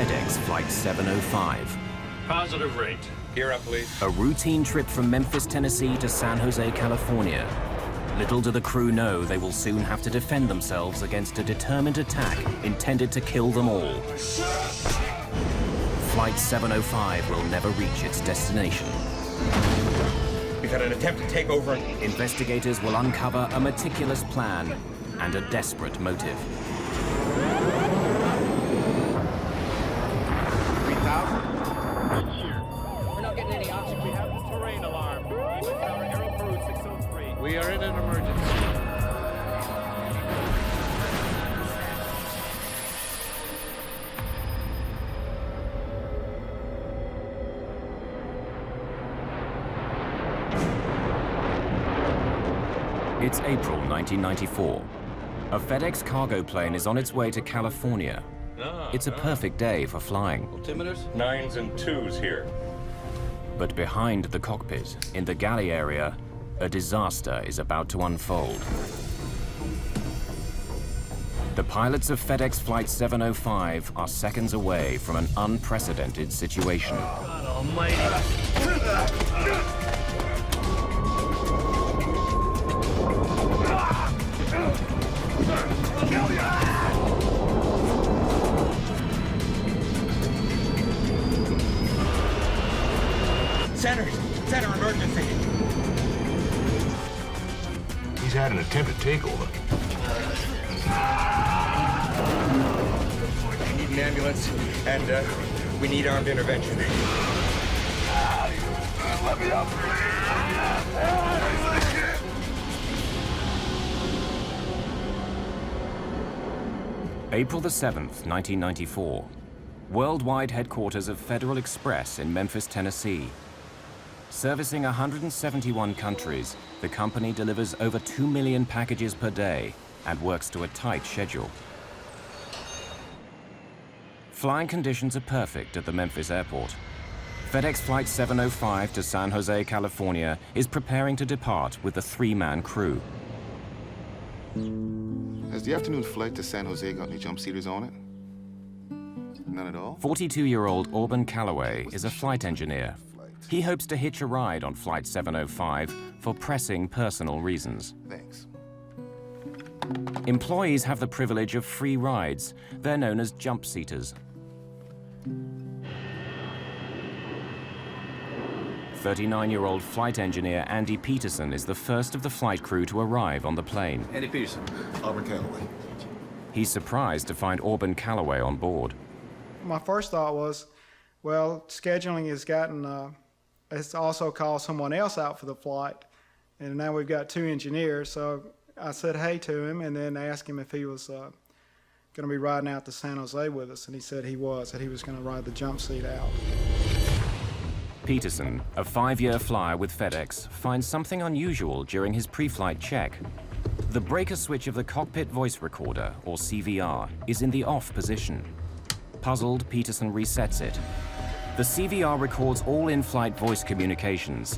FedEx Flight 705. Positive rate. Gear up, please. A routine trip from Memphis, Tennessee to San Jose, California. Little do the crew know they will soon have to defend themselves against a determined attack intended to kill them all. Flight 705 will never reach its destination. We've had an attempt to take over. Investigators will uncover a meticulous plan and a desperate motive. 3,000? We're not getting any oxygen. We have the terrain alarm. Even tower Aero Crew 603. We are in an emergency. It's April 1994. A FedEx cargo plane is on its way to California. It's a perfect day for flying. Altimeters? 9s and 2s here. But behind the cockpit, in the galley area, a disaster is about to unfold. The pilots of FedEx Flight 705 are seconds away from an unprecedented situation. God almighty. Center emergency. He's had an attempted takeover. We need an ambulance, and we need armed intervention. Let me up, April the 7th, 1994. Worldwide headquarters of Federal Express in Memphis, Tennessee. Servicing 171 countries, the company delivers over 2 million packages per day and works to a tight schedule. Flying conditions are perfect at the Memphis airport. FedEx Flight 705 to San Jose, California is preparing to depart with a 3-man crew. Has the afternoon flight to San Jose got any jump seaters on it? None at all? 42-year-old Auburn Callaway is a flight engineer. He hopes to hitch a ride on Flight 705 for pressing personal reasons. Thanks. Employees have the privilege of free rides. They're known as jump seaters. 39-year-old flight engineer Andy Peterson is the first of the flight crew to arrive on the plane. Andy Peterson. Auburn Callaway. He's surprised to find Auburn Callaway on board. My first thought was, well, scheduling has it's also called someone else out for the flight, and now we've got 2 engineers. So I said hey to him and then asked him if he was going to be riding out to San Jose with us, and he said he was going to ride the jump seat out. Peterson, a 5-year flyer with FedEx, finds something unusual during his pre-flight check. The breaker switch of the cockpit voice recorder, or CVR, is in the off position. Puzzled, Peterson resets it. The CVR records all in-flight voice communications.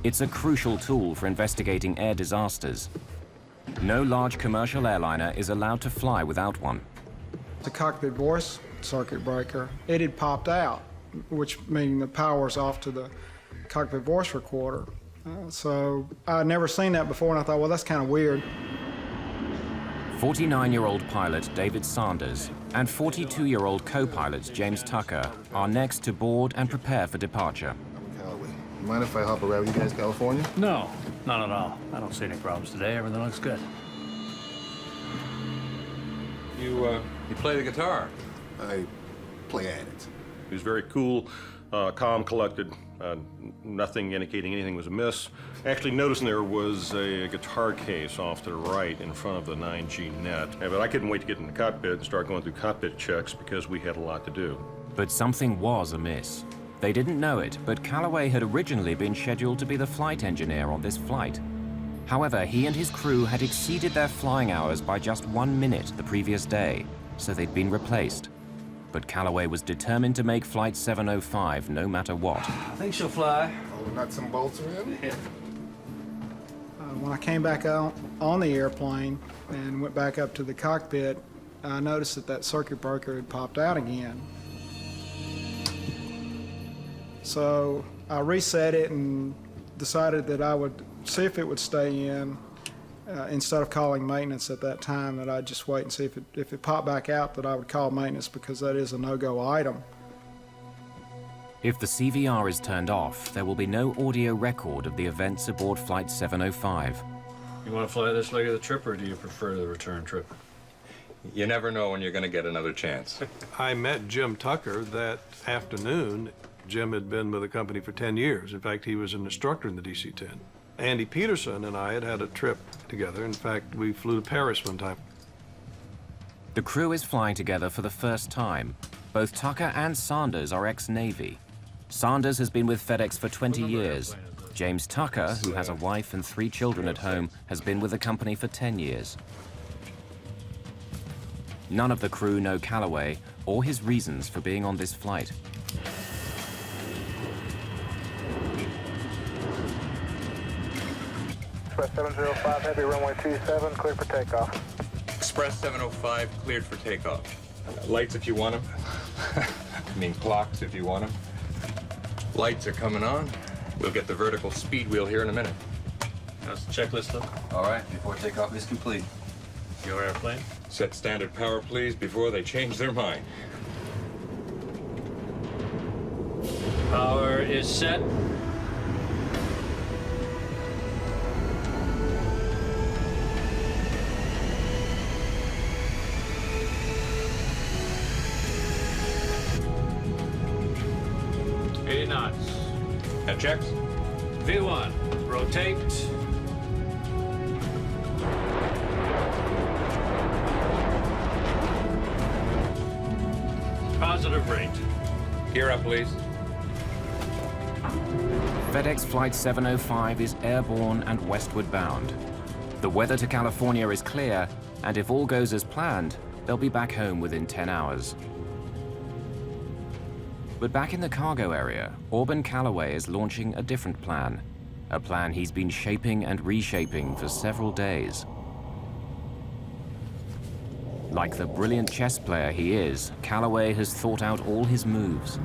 It's a crucial tool for investigating air disasters. No large commercial airliner is allowed to fly without one. The cockpit voice circuit breaker, it had popped out, which meaning the power's off to the cockpit voice recorder. So I'd never seen that before, and I thought, well, that's kind of weird. 49-year-old pilot David Sanders and 42-year-old co-pilot James Tucker are next to board and prepare for departure. Callaway. You mind if I hop around with you guys, California? No, not at all. I don't see any problems today. Everything looks good. You play the guitar? I play at it. He was very cool, calm, collected, nothing indicating anything was amiss. Actually noticing there was a guitar case off to the right in front of the 9G net. But I couldn't wait to get in the cockpit and start going through cockpit checks because we had a lot to do. But something was amiss. They didn't know it, but Callaway had originally been scheduled to be the flight engineer on this flight. However, he and his crew had exceeded their flying hours by just 1 minute the previous day, so they'd been replaced. But Callaway was determined to make Flight 705 no matter what. I think she'll fly. All the nuts and bolts are in? Yeah. When I came back out on the airplane and went back up to the cockpit, I noticed that circuit breaker had popped out again. So I reset it and decided that I would see if it would stay in instead of calling maintenance at that time, that I'd just wait and see if it popped back out, that I would call maintenance, because that is a no-go item. If the CVR is turned off, there will be no audio record of the events aboard Flight 705. You want to fly this leg of the trip, or do you prefer the return trip? You never know when you're going to get another chance. I met Jim Tucker that afternoon. Jim had been with the company for 10 years. In fact, he was an instructor in the DC-10. Andy Peterson and I had had a trip together. In fact, we flew to Paris one time. The crew is flying together for the first time. Both Tucker and Sanders are ex-Navy. Sanders has been with FedEx for 20 years. James Tucker, who has a wife and 3 children at home, has been with the company for 10 years. None of the crew know Callaway or his reasons for being on this flight. Express 705, heavy runway 27, clear for takeoff. Express 705 cleared for takeoff. Lights if you want them. I mean clocks if you want them. Lights are coming on. We'll get the vertical speed wheel here in a minute. How's the checklist look? All right, before takeoff is complete. Your airplane? Set standard power, please, before they change their mind. Power is set. Knots. That checks? V1, rotate. Positive rate. Gear up, please. FedEx Flight 705 is airborne and westward bound. The weather to California is clear, and if all goes as planned, they'll be back home within 10 hours. But back in the cargo area, Auburn Callaway is launching a different plan. A plan he's been shaping and reshaping for several days. Like the brilliant chess player he is, Callaway has thought out all his moves.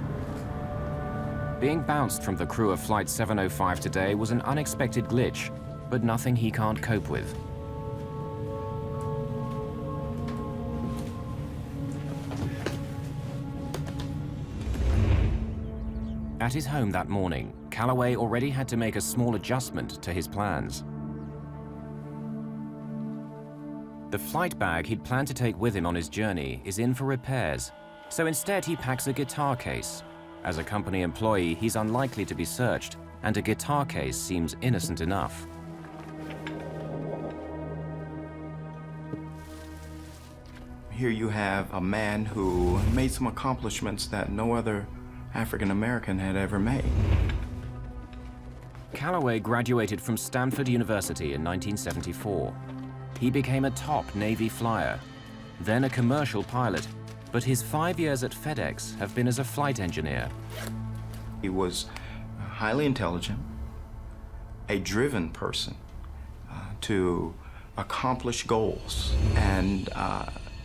Being bounced from the crew of Flight 705 today was an unexpected glitch, but nothing he can't cope with. At his home that morning, Callaway already had to make a small adjustment to his plans. The flight bag he'd planned to take with him on his journey is in for repairs, so instead he packs a guitar case. As a company employee, he's unlikely to be searched, and a guitar case seems innocent enough. Here you have a man who made some accomplishments that no other African American had ever made. Callaway graduated from Stanford University in 1974. He became a top Navy flyer, then a commercial pilot, but his 5 years at FedEx have been as a flight engineer. He was highly intelligent, a driven person to accomplish goals, and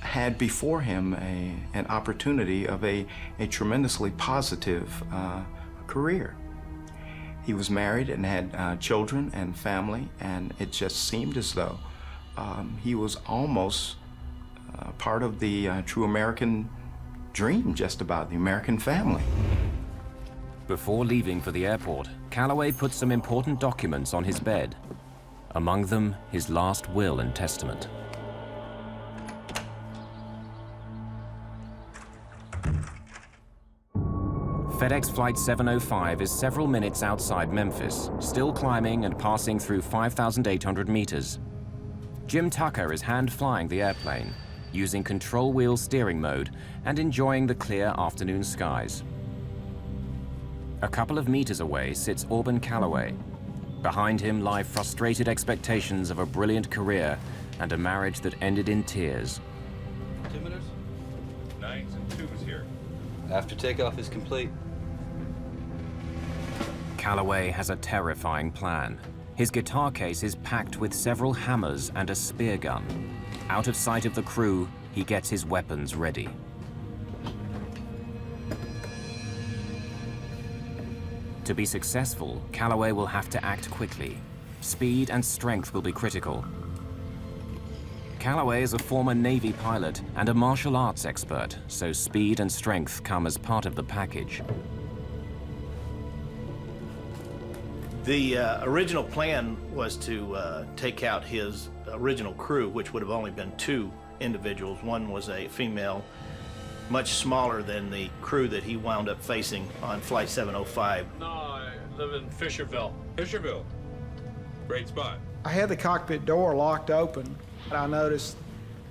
had before him an opportunity of a tremendously positive career. He was married and had children and family, and it just seemed as though he was almost part of the true American dream, just about the American family. Before leaving for the airport, Callaway put some important documents on his bed. Among them, his last will and testament. FedEx Flight 705 is several minutes outside Memphis, still climbing and passing through 5,800 meters. Jim Tucker is hand-flying the airplane, using control wheel steering mode and enjoying the clear afternoon skies. A couple of meters away sits Auburn Callaway. Behind him lie frustrated expectations of a brilliant career and a marriage that ended in tears. 2 minutes? 9s and 2s here. After takeoff is complete. Callaway has a terrifying plan. His guitar case is packed with several hammers and a spear gun. Out of sight of the crew, he gets his weapons ready. To be successful, Callaway will have to act quickly. Speed and strength will be critical. Callaway is a former Navy pilot and a martial arts expert, so speed and strength come as part of the package. The original plan was to take out his original crew, which would have only been 2 individuals. One was a female, much smaller than the crew that he wound up facing on Flight 705. No, I live in Fisherville. Fisherville. Great spot. I had the cockpit door locked open. I noticed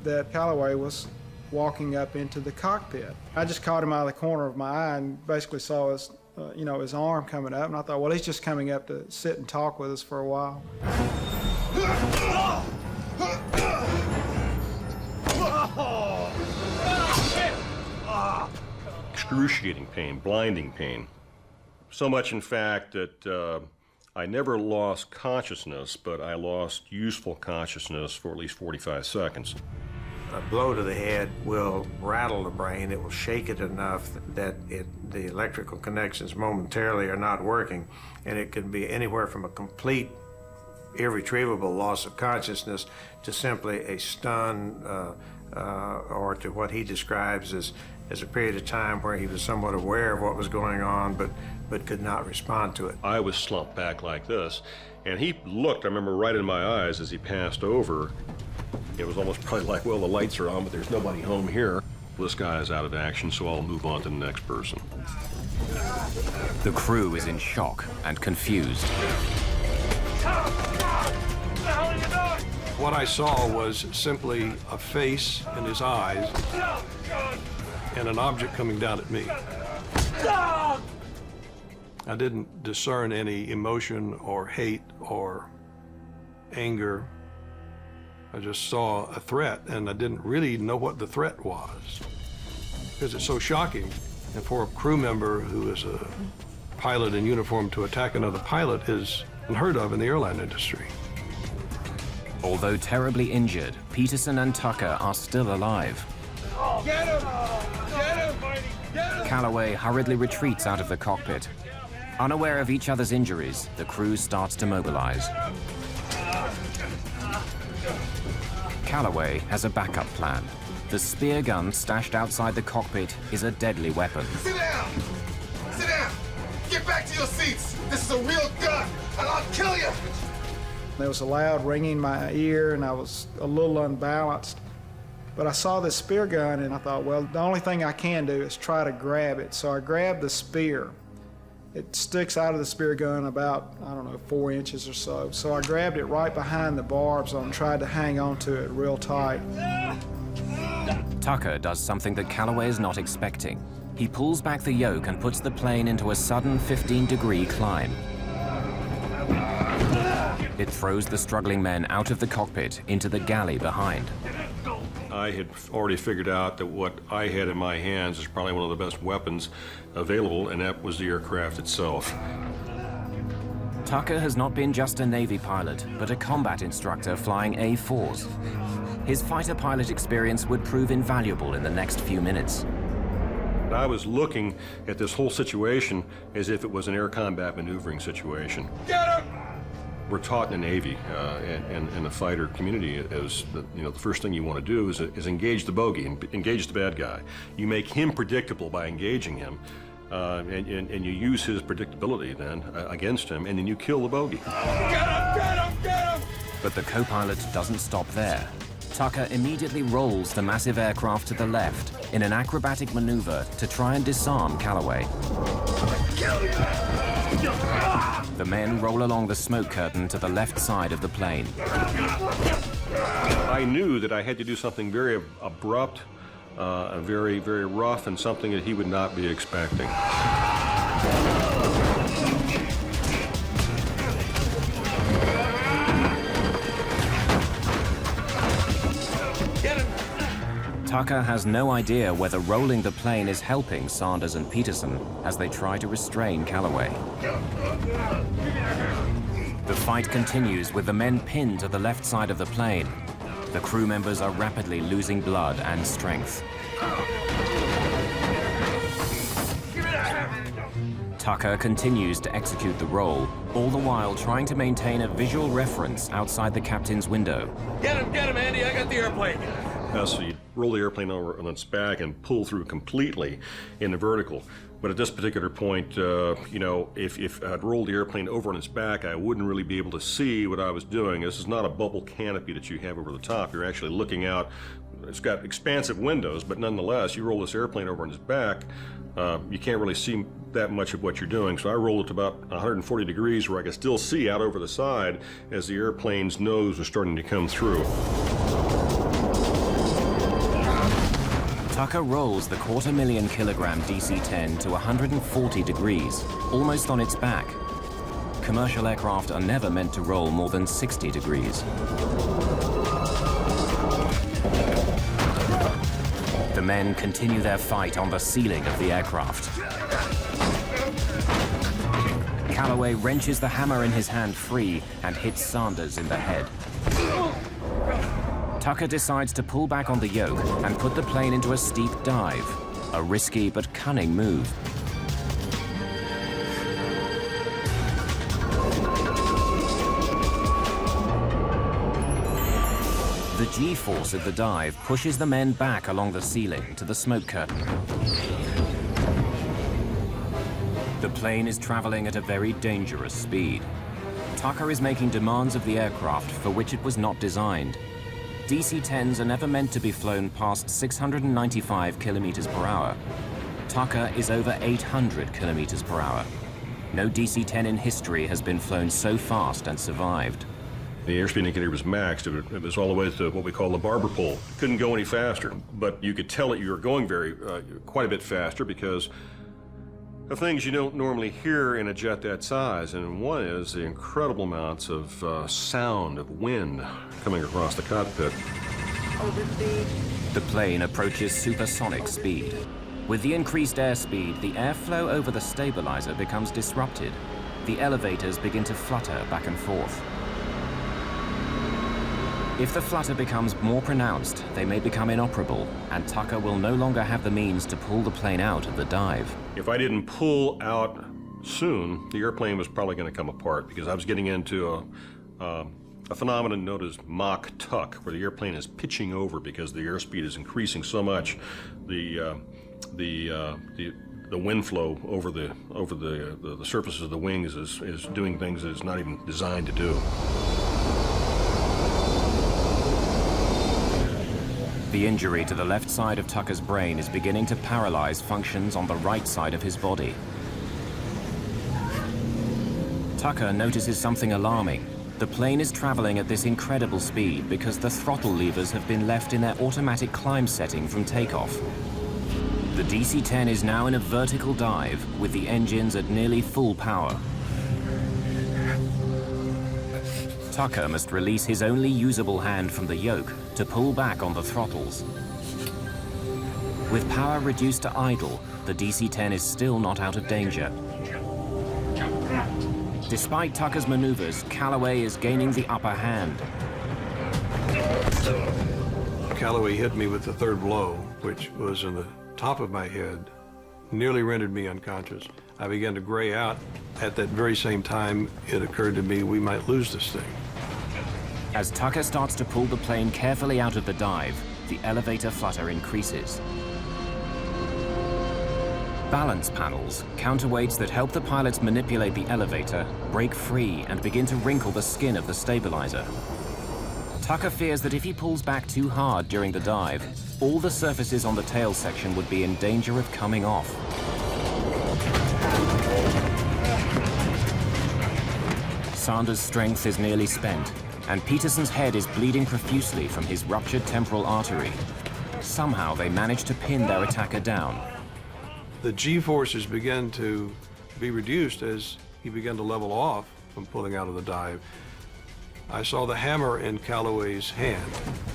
that Callaway was walking up into the cockpit. I just caught him out of the corner of my eye and basically saw his, his arm coming up. And I thought, well, he's just coming up to sit and talk with us for a while. Excruciating pain, blinding pain. So much, in fact, that I never lost consciousness, but I lost useful consciousness for at least 45 seconds. A blow to the head will rattle the brain. It will shake it enough that the electrical connections momentarily are not working, and it can be anywhere from a complete, irretrievable loss of consciousness to simply a stun, or to what he describes as a period of time where he was somewhat aware of what was going on, but could not respond to it. I was slumped back like this, and he looked, I remember, right in my eyes as he passed over. It was almost probably like, well, the lights are on, but there's nobody home here. This guy is out of action, so I'll move on to the next person. The crew is in shock and confused. What I saw was simply a face and his eyes and an object coming down at me. I didn't discern any emotion or hate or anger. I just saw a threat, and I didn't really know what the threat was because it's so shocking. And for a crew member who is a pilot in uniform to attack another pilot is unheard of in the airline industry. Although terribly injured, Peterson and Tucker are still alive. Get him! Get him! Get him! Callaway hurriedly retreats out of the cockpit. Unaware of each other's injuries, the crew starts to mobilize. Callaway has a backup plan. The spear gun stashed outside the cockpit is a deadly weapon. Sit down! Sit down! Get back to your seats! This is a real gun, and I'll kill you! There was a loud ringing in my ear, and I was a little unbalanced. But I saw this spear gun, and I thought, well, the only thing I can do is try to grab it. So I grabbed the spear. It sticks out of the spear gun about, 4 inches or so. So I grabbed it right behind the barbs and tried to hang on to it real tight. Tucker does something that Callaway is not expecting. He pulls back the yoke and puts the plane into a sudden 15-degree climb. It throws the struggling men out of the cockpit into the galley behind. I had already figured out that what I had in my hands is probably one of the best weapons available, and that was the aircraft itself. Tucker has not been just a Navy pilot, but a combat instructor flying A-4s. His fighter pilot experience would prove invaluable in the next few minutes. I was looking at this whole situation as if it was an air combat maneuvering situation. Get him! We're taught in the Navy and the fighter community as the first thing you want to do is engage the bogey, engage the bad guy. You make him predictable by engaging him, and you use his predictability then against him, and then you kill the bogey. Get him! Get him! Get him! But the co-pilot doesn't stop there. Tucker immediately rolls the massive aircraft to the left in an acrobatic maneuver to try and disarm Callaway. The men roll along the smoke curtain to the left side of the plane. I knew that I had to do something very abrupt, very, very rough, and something that he would not be expecting. Tucker has no idea whether rolling the plane is helping Sanders and Peterson as they try to restrain Callaway. The fight continues with the men pinned to the left side of the plane. The crew members are rapidly losing blood and strength. Tucker continues to execute the role, all the while trying to maintain a visual reference outside the captain's window. Get him, Andy. I got the airplane. So you roll the airplane over on its back and pull through completely in the vertical. But at this particular point, you know, if I'd rolled the airplane over on its back, I wouldn't really be able to see what I was doing. This is not a bubble canopy that you have over the top. You're actually looking out. It's got expansive windows, but nonetheless, you roll this airplane over on its back, you can't really see that much of what you're doing. So I rolled it to about 140 degrees where I could still see out over the side as the airplane's nose was starting to come through. Tucker rolls the 250,000 kilogram DC-10 to 140 degrees, almost on its back. Commercial aircraft are never meant to roll more than 60 degrees. The men continue their fight on the ceiling of the aircraft. Callaway wrenches the hammer in his hand free and hits Sanders in the head. Tucker decides to pull back on the yoke and put the plane into a steep dive, a risky but cunning move. The G-force of the dive pushes the men back along the ceiling to the smoke curtain. The plane is traveling at a very dangerous speed. Tucker is making demands of the aircraft for which it was not designed. DC-10s are never meant to be flown past 695 kilometers per hour. Tucker is over 800 kilometers per hour. No DC-10 in history has been flown so fast and survived. The airspeed indicator was maxed. It was all the way to what we call the barber pole. Couldn't go any faster, but you could tell that you were going quite a bit faster because of things you don't normally hear in a jet that size, and one is the incredible amounts of sound of wind coming across the cockpit. The plane approaches supersonic speed. With the increased airspeed, the airflow over the stabilizer becomes disrupted. The elevators begin to flutter back and forth. If the flutter becomes more pronounced, they may become inoperable, and Tucker will no longer have the means to pull the plane out of the dive. If I didn't pull out soon, the airplane was probably going to come apart because I was getting into a phenomenon known as Mach tuck, where the airplane is pitching over because the airspeed is increasing so much. The wind flow over the surfaces of the wings is doing things that it's not even designed to do. The injury to the left side of Tucker's brain is beginning to paralyze functions on the right side of his body. Tucker notices something alarming. The plane is traveling at this incredible speed because the throttle levers have been left in their automatic climb setting from takeoff. The DC-10 is now in a vertical dive with the engines at nearly full power. Tucker must release his only usable hand from the yoke to pull back on the throttles. With power reduced to idle, the DC-10 is still not out of danger. Despite Tucker's maneuvers, Callaway is gaining the upper hand. Callaway hit me with the third blow, which was in the top of my head, nearly rendered me unconscious. I began to gray out. At that very same time, it occurred to me we might lose this thing. As Tucker starts to pull the plane carefully out of the dive, the elevator flutter increases. Balance panels, counterweights that help the pilots manipulate the elevator, break free and begin to wrinkle the skin of the stabilizer. Tucker fears that if he pulls back too hard during the dive, all the surfaces on the tail section would be in danger of coming off. Sanders' strength is nearly spent, and Peterson's head is bleeding profusely from his ruptured temporal artery. Somehow they manage to pin their attacker down. The G-forces began to be reduced as he began to level off from pulling out of the dive. I saw the hammer in Callaway's hand.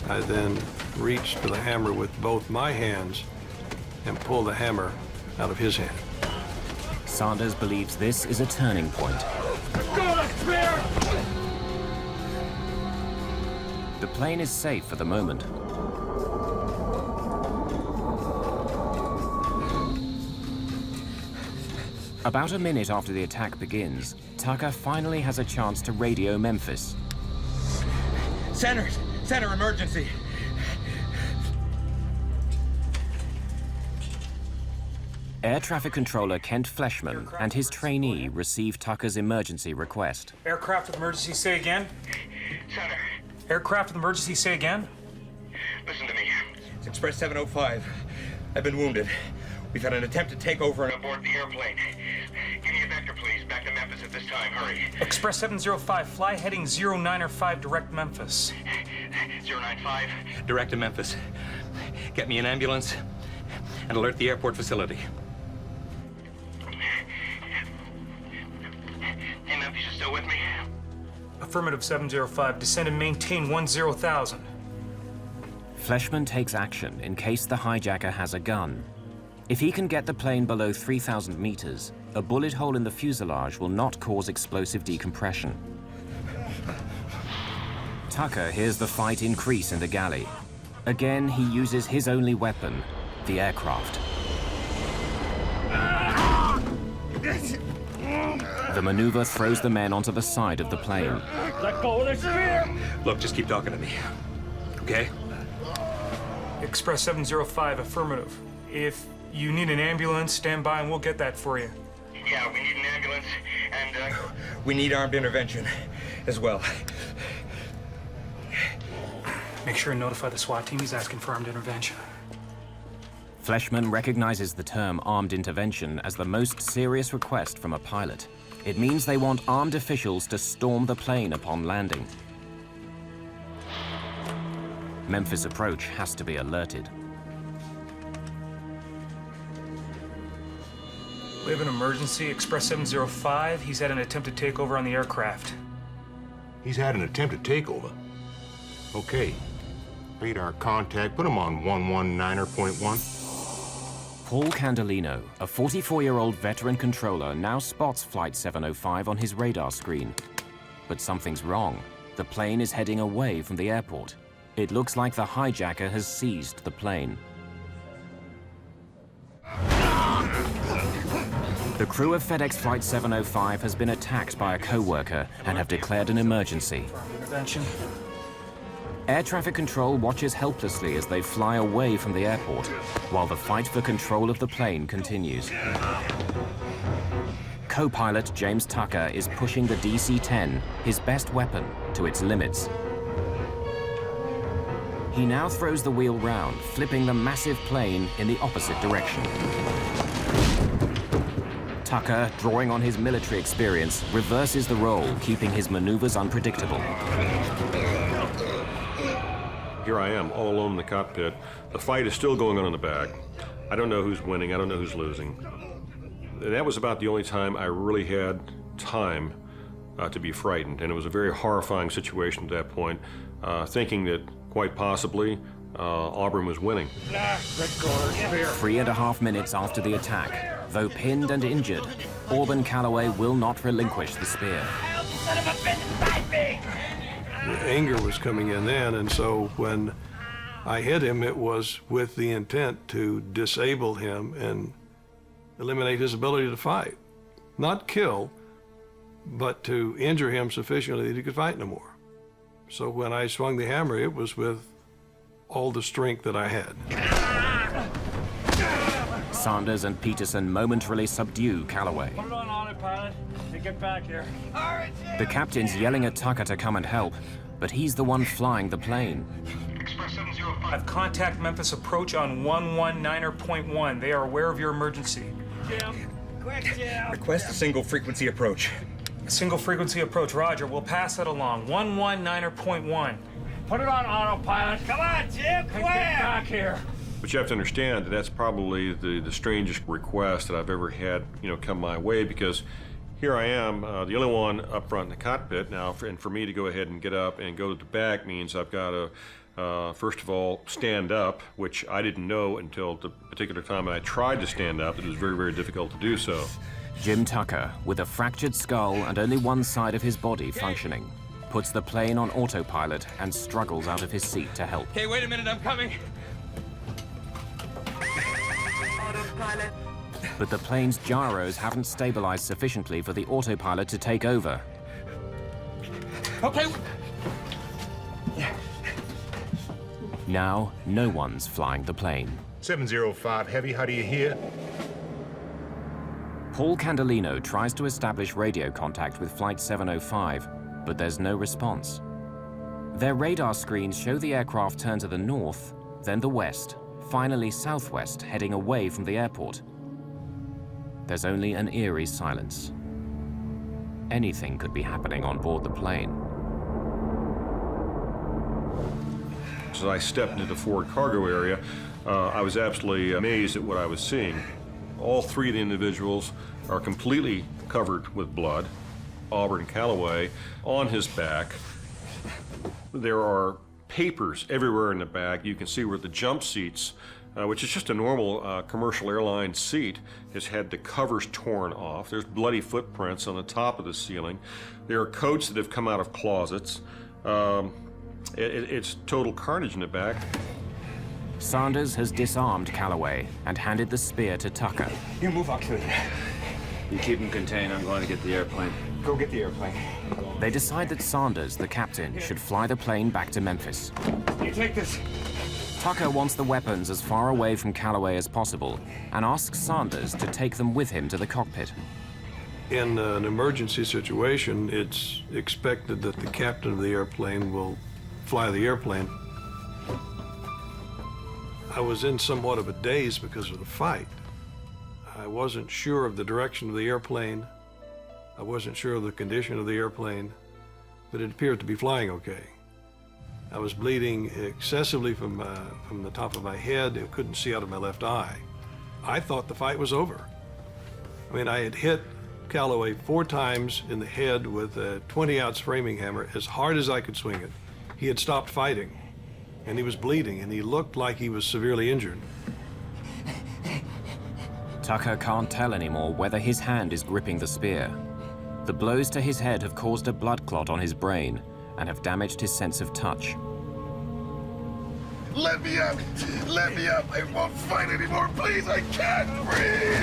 I then reached for the hammer with both my hands and pulled the hammer out of his hand. Sanders believes this is a turning point. The plane is safe for the moment. About a minute after the attack begins, Tucker finally has a chance to radio Memphis. Center emergency. Air traffic controller Kent Fleshman and his trainee receive Tucker's emergency request. Aircraft with emergency, say again. Center. Aircraft with emergency, say again. Listen to me. It's Express 705. I've been wounded. We've had an attempted takeover and aboard the airplane. Give me a vector, please. Back to Memphis at this time. Hurry. Express 705, fly heading 095 direct Memphis. 095, direct to Memphis. Get me an ambulance and alert the airport facility. Hey, Memphis, you still with me? Affirmative 705, descend and maintain 10,000. Fleshman takes action in case the hijacker has a gun. If he can get the plane below 3,000 meters, a bullet hole in the fuselage will not cause explosive decompression. Tucker hears the fight increase in the galley. Again, he uses his only weapon, the aircraft. The maneuver throws the men onto the side of the plane. Let go of the spear! Look, just keep talking to me, okay? Express 705, affirmative. If you need an ambulance, stand by and we'll get that for you. Yeah, we need an ambulance, and we need armed intervention as well. Make sure and notify the SWAT team he's asking for armed intervention. Fleshman recognizes the term armed intervention as the most serious request from a pilot. It means they want armed officials to storm the plane upon landing. Memphis approach has to be alerted. We have an emergency, Express 705. He's had an attempted takeover on the aircraft. He's had an attempted takeover? Okay. Radar contact, put him on 119.1. Paul Candelino, a 44-year-old veteran controller, now spots Flight 705 on his radar screen. But something's wrong. The plane is heading away from the airport. It looks like the hijacker has seized the plane. The crew of FedEx Flight 705 has been attacked by a co-worker and have declared an emergency. Intervention. Air traffic control watches helplessly as they fly away from the airport, while the fight for control of the plane continues. Co-pilot James Tucker is pushing the DC-10, his best weapon, to its limits. He now throws the wheel round, flipping the massive plane in the opposite direction. Tucker, drawing on his military experience, reverses the role, keeping his maneuvers unpredictable. Here I am, all alone in the cockpit. The fight is still going on in the back. I don't know who's winning, I don't know who's losing. And that was about the only time I really had time to be frightened. And it was a very horrifying situation at that point, thinking that quite possibly Auburn was winning. 3.5 minutes after the attack, though pinned and injured, Auburn Callaway will not relinquish the spear. The anger was coming in then, and so when I hit him, it was with the intent to disable him and eliminate his ability to fight. Not kill, but to injure him sufficiently that he could fight no more. So when I swung the hammer, it was with all the strength that I had. Sanders and Peterson momentarily subdue Callaway. Put it on autopilot. Hey, get back here. The captain's yelling at Tucker to come and help, but he's the one flying the plane. I've contact Memphis approach on 119.1. They are aware of your emergency. Jim, quick, Jim. Request a single frequency approach. Single frequency approach, Roger. We'll pass that along. 119.1. Put it on autopilot. Come on, Jim, quick. Get back here. But you have to understand that that's probably the strangest request that I've ever had, come my way, because here I am, the only one up front in the cockpit now, and for me to go ahead and get up and go to the back means I've got to, first of all, stand up, which I didn't know until the particular time I tried to stand up. It was very, very difficult to do so. Jim Tucker, with a fractured skull and only one side of his body functioning, puts the plane on autopilot and struggles out of his seat to help. Hey, wait a minute, I'm coming. Autopilot. but the plane's gyros haven't stabilized sufficiently for the autopilot to take over. Okay. Now, no one's flying the plane. 705 Heavy, how do you hear? Paul Candelino tries to establish radio contact with Flight 705, but there's no response. Their radar screens show the aircraft turn to the north, then the west, finally southwest, heading away from the airport. There's only an eerie silence. Anything could be happening on board the plane. As I stepped into the forward cargo area, I was absolutely amazed at what I was seeing. All three of the individuals are completely covered with blood. Auburn Callaway on his back. There are papers everywhere in the back. You can see where the jump seats, which is just a normal commercial airline seat, has had the covers torn off. There's bloody footprints on the top of the ceiling. There are coats that have come out of closets. It's total carnage in the back. Sanders has disarmed Callaway and handed the spear to Tucker. You move, Oxley. You keep him contained. I'm going to get the airplane. Go get the airplane. They decide that Sanders, the captain, should fly the plane back to Memphis. You take this. Tucker wants the weapons as far away from Callaway as possible and asks Sanders to take them with him to the cockpit. In an emergency situation, it's expected that the captain of the airplane will fly the airplane. I was in somewhat of a daze because of the fight. I wasn't sure of the direction of the airplane. I wasn't sure of the condition of the airplane, but it appeared to be flying okay. I was bleeding excessively from the top of my head. I couldn't see out of my left eye. I thought the fight was over. I mean, I had hit Callaway 4 times in the head with a 20-ounce framing hammer as hard as I could swing it. He had stopped fighting, and he was bleeding, and he looked like he was severely injured. Tucker can't tell anymore whether his hand is gripping the spear. The blows to his head have caused a blood clot on his brain and have damaged his sense of touch. Let me up! Let me up! I won't fight anymore, please! I can't breathe!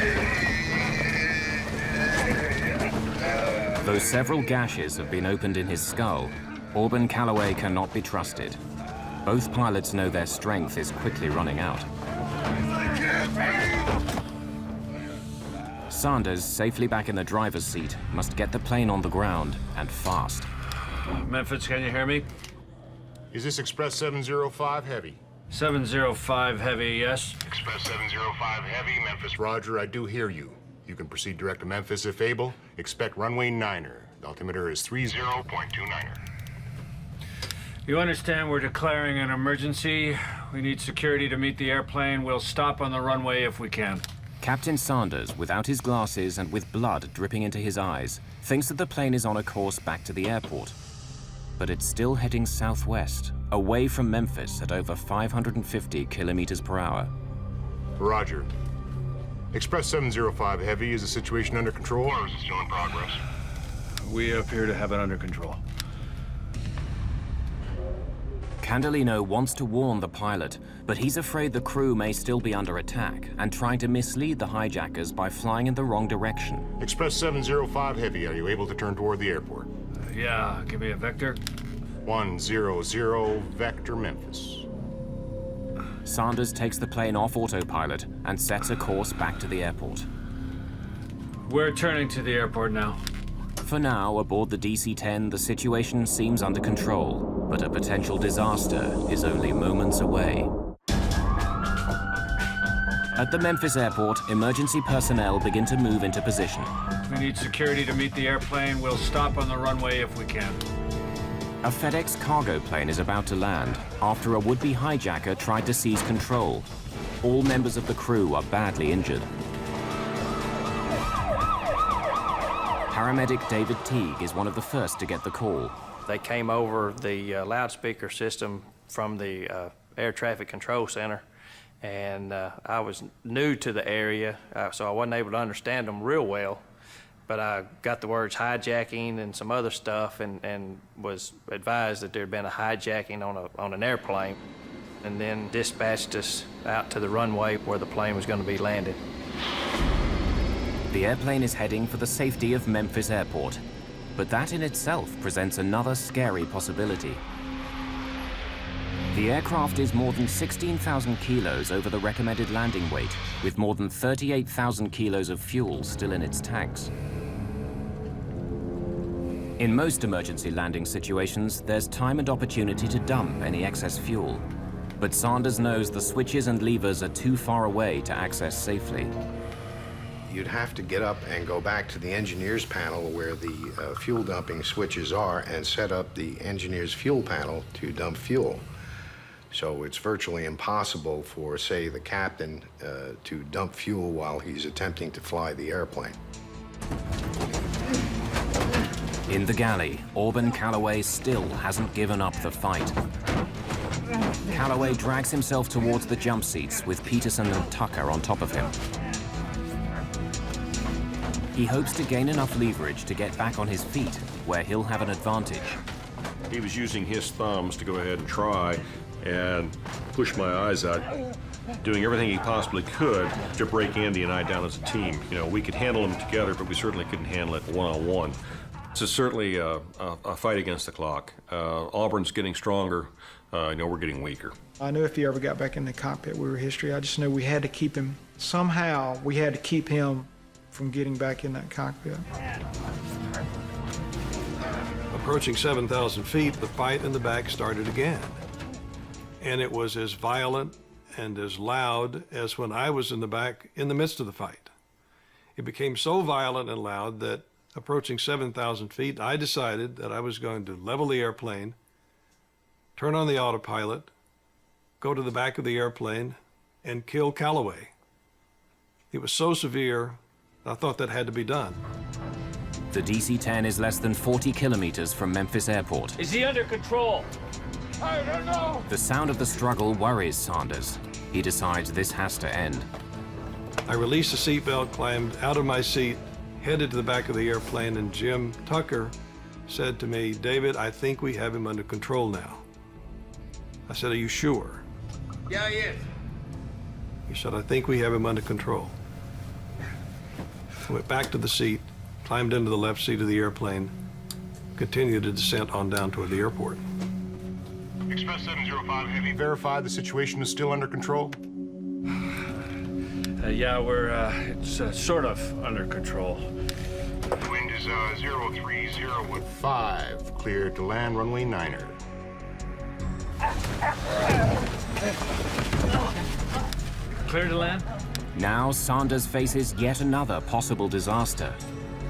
Though several gashes have been opened in his skull, Auburn Callaway cannot be trusted. Both pilots know their strength is quickly running out. I can't breathe! Sanders, safely back in the driver's seat, must get the plane on the ground, and fast. Memphis, can you hear me? Is this Express 705 Heavy? 705 Heavy, yes. Express 705 Heavy, Memphis. Roger, I do hear you. You can proceed direct to Memphis if able. Expect runway 9er. The altimeter is 30.29er. You understand we're declaring an emergency. We need security to meet the airplane. We'll stop on the runway if we can. Captain Sanders, without his glasses and with blood dripping into his eyes, thinks that the plane is on a course back to the airport. But it's still heading southwest, away from Memphis at over 550 kilometers per hour. Roger. Express 705 Heavy, is the situation under control or is it still in progress? We appear to have it under control. Candelino wants to warn the pilot, but he's afraid the crew may still be under attack and trying to mislead the hijackers by flying in the wrong direction. Express 705 Heavy, are you able to turn toward the airport? Yeah, give me a vector. 100 Vector Memphis. Sanders takes the plane off autopilot and sets a course back to the airport. We're turning to the airport now. For now, aboard the DC-10, the situation seems under control, but a potential disaster is only moments away. At the Memphis airport, emergency personnel begin to move into position. We need security to meet the airplane. We'll stop on the runway if we can. A FedEx cargo plane is about to land after a would-be hijacker tried to seize control. All members of the crew are badly injured. Paramedic David Teague is one of the first to get the call. They came over the loudspeaker system from the air traffic control center, and I was new to the area, so I wasn't able to understand them real well. But I got the words hijacking and some other stuff, and was advised that there had been a hijacking on an airplane, and then dispatched us out to the runway where the plane was going to be landed. The airplane is heading for the safety of Memphis Airport, but that in itself presents another scary possibility. The aircraft is more than 16,000 kilos over the recommended landing weight, with more than 38,000 kilos of fuel still in its tanks. In most emergency landing situations, there's time and opportunity to dump any excess fuel. But Sanders knows the switches and levers are too far away to access safely. You'd have to get up and go back to the engineer's panel where the fuel dumping switches are and set up the engineer's fuel panel to dump fuel. So it's virtually impossible for, say, the captain to dump fuel while he's attempting to fly the airplane. In the galley, Auburn Callaway still hasn't given up the fight. Callaway drags himself towards the jump seats with Peterson and Tucker on top of him. He hopes to gain enough leverage to get back on his feet, where he'll have an advantage. He was using his thumbs to go ahead and try and push my eyes out, doing everything he possibly could to break Andy and I down as a team. You know, we could handle them together, but we certainly couldn't handle it one-on-one. This is certainly a fight against the clock. Auburn's getting stronger. I know we're getting weaker. I knew if he ever got back in the cockpit, we were history. I just knew we had to keep him, somehow, we had to keep him from getting back in that cockpit. Approaching 7,000 feet, the fight in the back started again. And it was as violent and as loud as when I was in the back in the midst of the fight. It became so violent and loud that approaching 7,000 feet, I decided that I was going to level the airplane, turn on the autopilot, go to the back of the airplane, and kill Callaway. It was so severe, I thought that had to be done. The DC-10 is less than 40 kilometers from Memphis Airport. Is he under control? I don't know. The sound of the struggle worries Sanders. He decides this has to end. I released the seatbelt, climbed out of my seat, headed to the back of the airplane, and Jim Tucker said to me, "David, I think we have him under control now." I said, "Are you sure?" Yeah, he is. He said, "I think we have him under control." I went back to the seat, climbed into the left seat of the airplane, continued the descent on down toward the airport. Express 705 Heavy, verify the situation is still under control? Yeah, it's sort of under control. Wind is 030 with 5, cleared to land runway 9er. Clear to land? Now Sanders faces yet another possible disaster.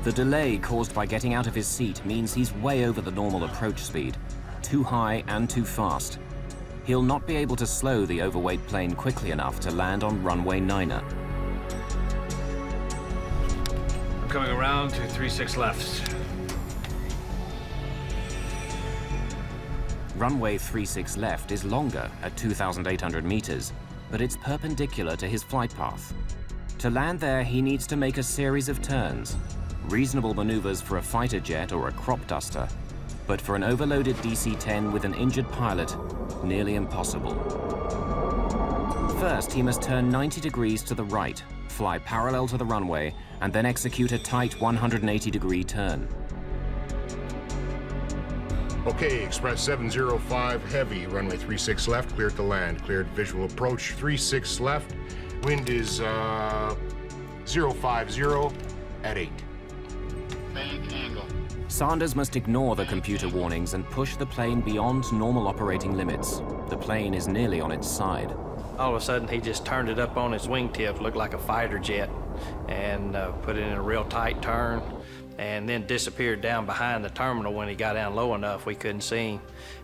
The delay caused by getting out of his seat means he's way over the normal approach speed, too high and too fast. He'll not be able to slow the overweight plane quickly enough to land on runway 9er. I'm coming around to 36 left. Runway 36 left is longer at 2,800 meters, but it's perpendicular to his flight path. To land there, he needs to make a series of turns, reasonable maneuvers for a fighter jet or a crop duster, but for an overloaded DC-10 with an injured pilot, nearly impossible. First, he must turn 90 degrees to the right, fly parallel to the runway, and then execute a tight 180-degree turn. Okay, Express 705 Heavy, runway 36 left, cleared to land. Cleared visual approach 36 left. Wind is 050 at 8. Bank angle. Sanders must ignore the computer warnings and push the plane beyond normal operating limits. The plane is nearly on its side. All of a sudden, he just turned it up on his wingtip, looked like a fighter jet, and put it in a real tight turn, and then disappeared down behind the terminal. When he got down low enough, we couldn't see him.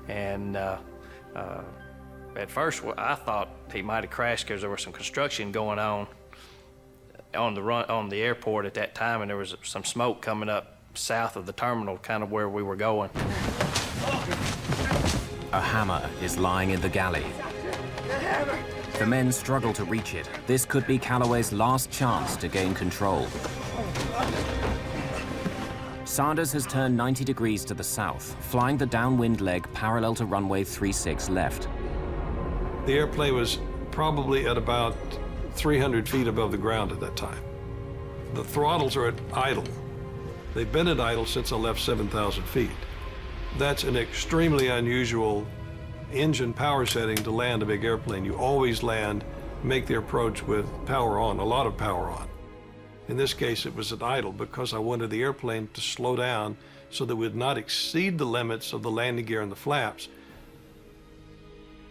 And at first, I thought he might have crashed because there was some construction going on the airport at that time, and there was some smoke coming up south of the terminal, kind of where we were going. A hammer is lying in the galley. The men struggle to reach it. This could be Callaway's last chance to gain control. Sanders has turned 90 degrees to the south, flying the downwind leg parallel to runway 36 left. The airplane was probably at about 300 feet above the ground at that time. The throttles are at idle. They've been at idle since I left 7,000 feet. That's an extremely unusual engine power setting to land a big airplane. You always land, make the approach with power on, a lot of power on. In this case, it was at idle because I wanted the airplane to slow down so that we would not exceed the limits of the landing gear and the flaps,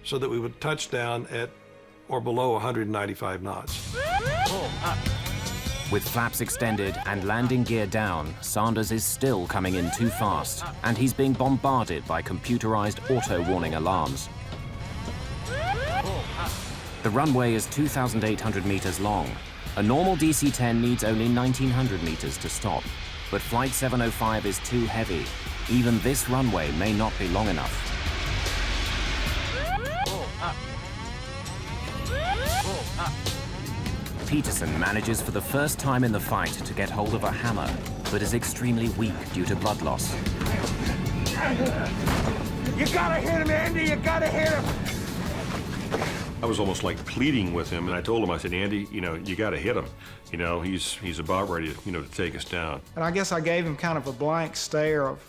so that we would touch down at or below 195 knots. With flaps extended and landing gear down, Sanders is still coming in too fast, and he's being bombarded by computerized auto-warning alarms. The runway is 2,800 meters long. A normal DC-10 needs only 1,900 meters to stop, but Flight 705 is too heavy. Even this runway may not be long enough. Peterson manages for the first time in the fight to get hold of a hammer, but is extremely weak due to blood loss. You gotta hit him, Andy, you gotta hit him! I was almost like pleading with him, and I told him, I said, Andy, you know, you gotta hit him. You know, he's about ready to, to take us down. And I guess I gave him kind of a blank stare of,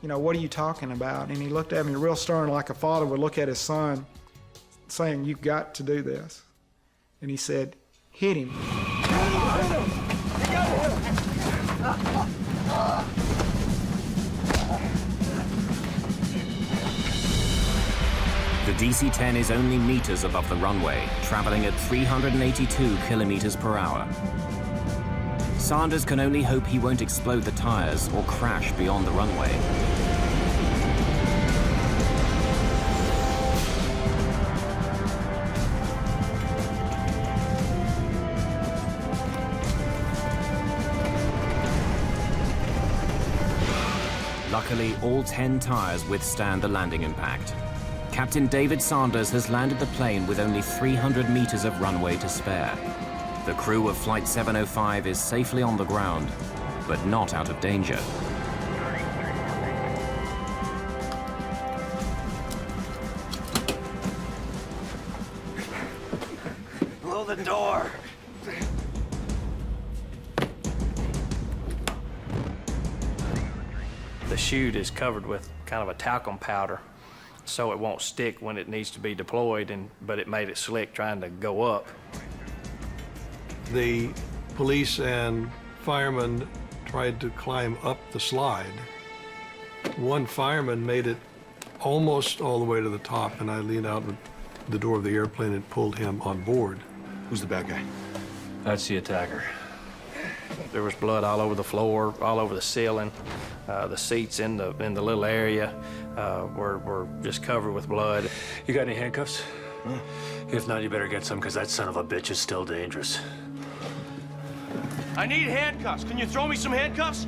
what are you talking about? And he looked at me real stern, like a father would look at his son, saying, you've got to do this. And he said, hit him. The DC-10 is only meters above the runway, traveling at 382 kilometers per hour. Sanders can only hope he won't explode the tires or crash beyond the runway. Luckily, all 10 tires withstand the landing impact. Captain David Sanders has landed the plane with only 300 meters of runway to spare. The crew of Flight 705 is safely on the ground, but not out of danger. Blow the door! The chute is covered with kind of a talcum powder, so it won't stick when it needs to be deployed, but it made it slick trying to go up. The police and firemen tried to climb up the slide. One fireman made it almost all the way to the top, and I leaned out the door of the airplane and pulled him on board. Who's the bad guy? That's the attacker. There was blood all over the floor, all over the ceiling. The seats in the little area were just covered with blood. You got any handcuffs? If not, you better get some, because that son of a bitch is still dangerous. I need handcuffs. Can you throw me some handcuffs?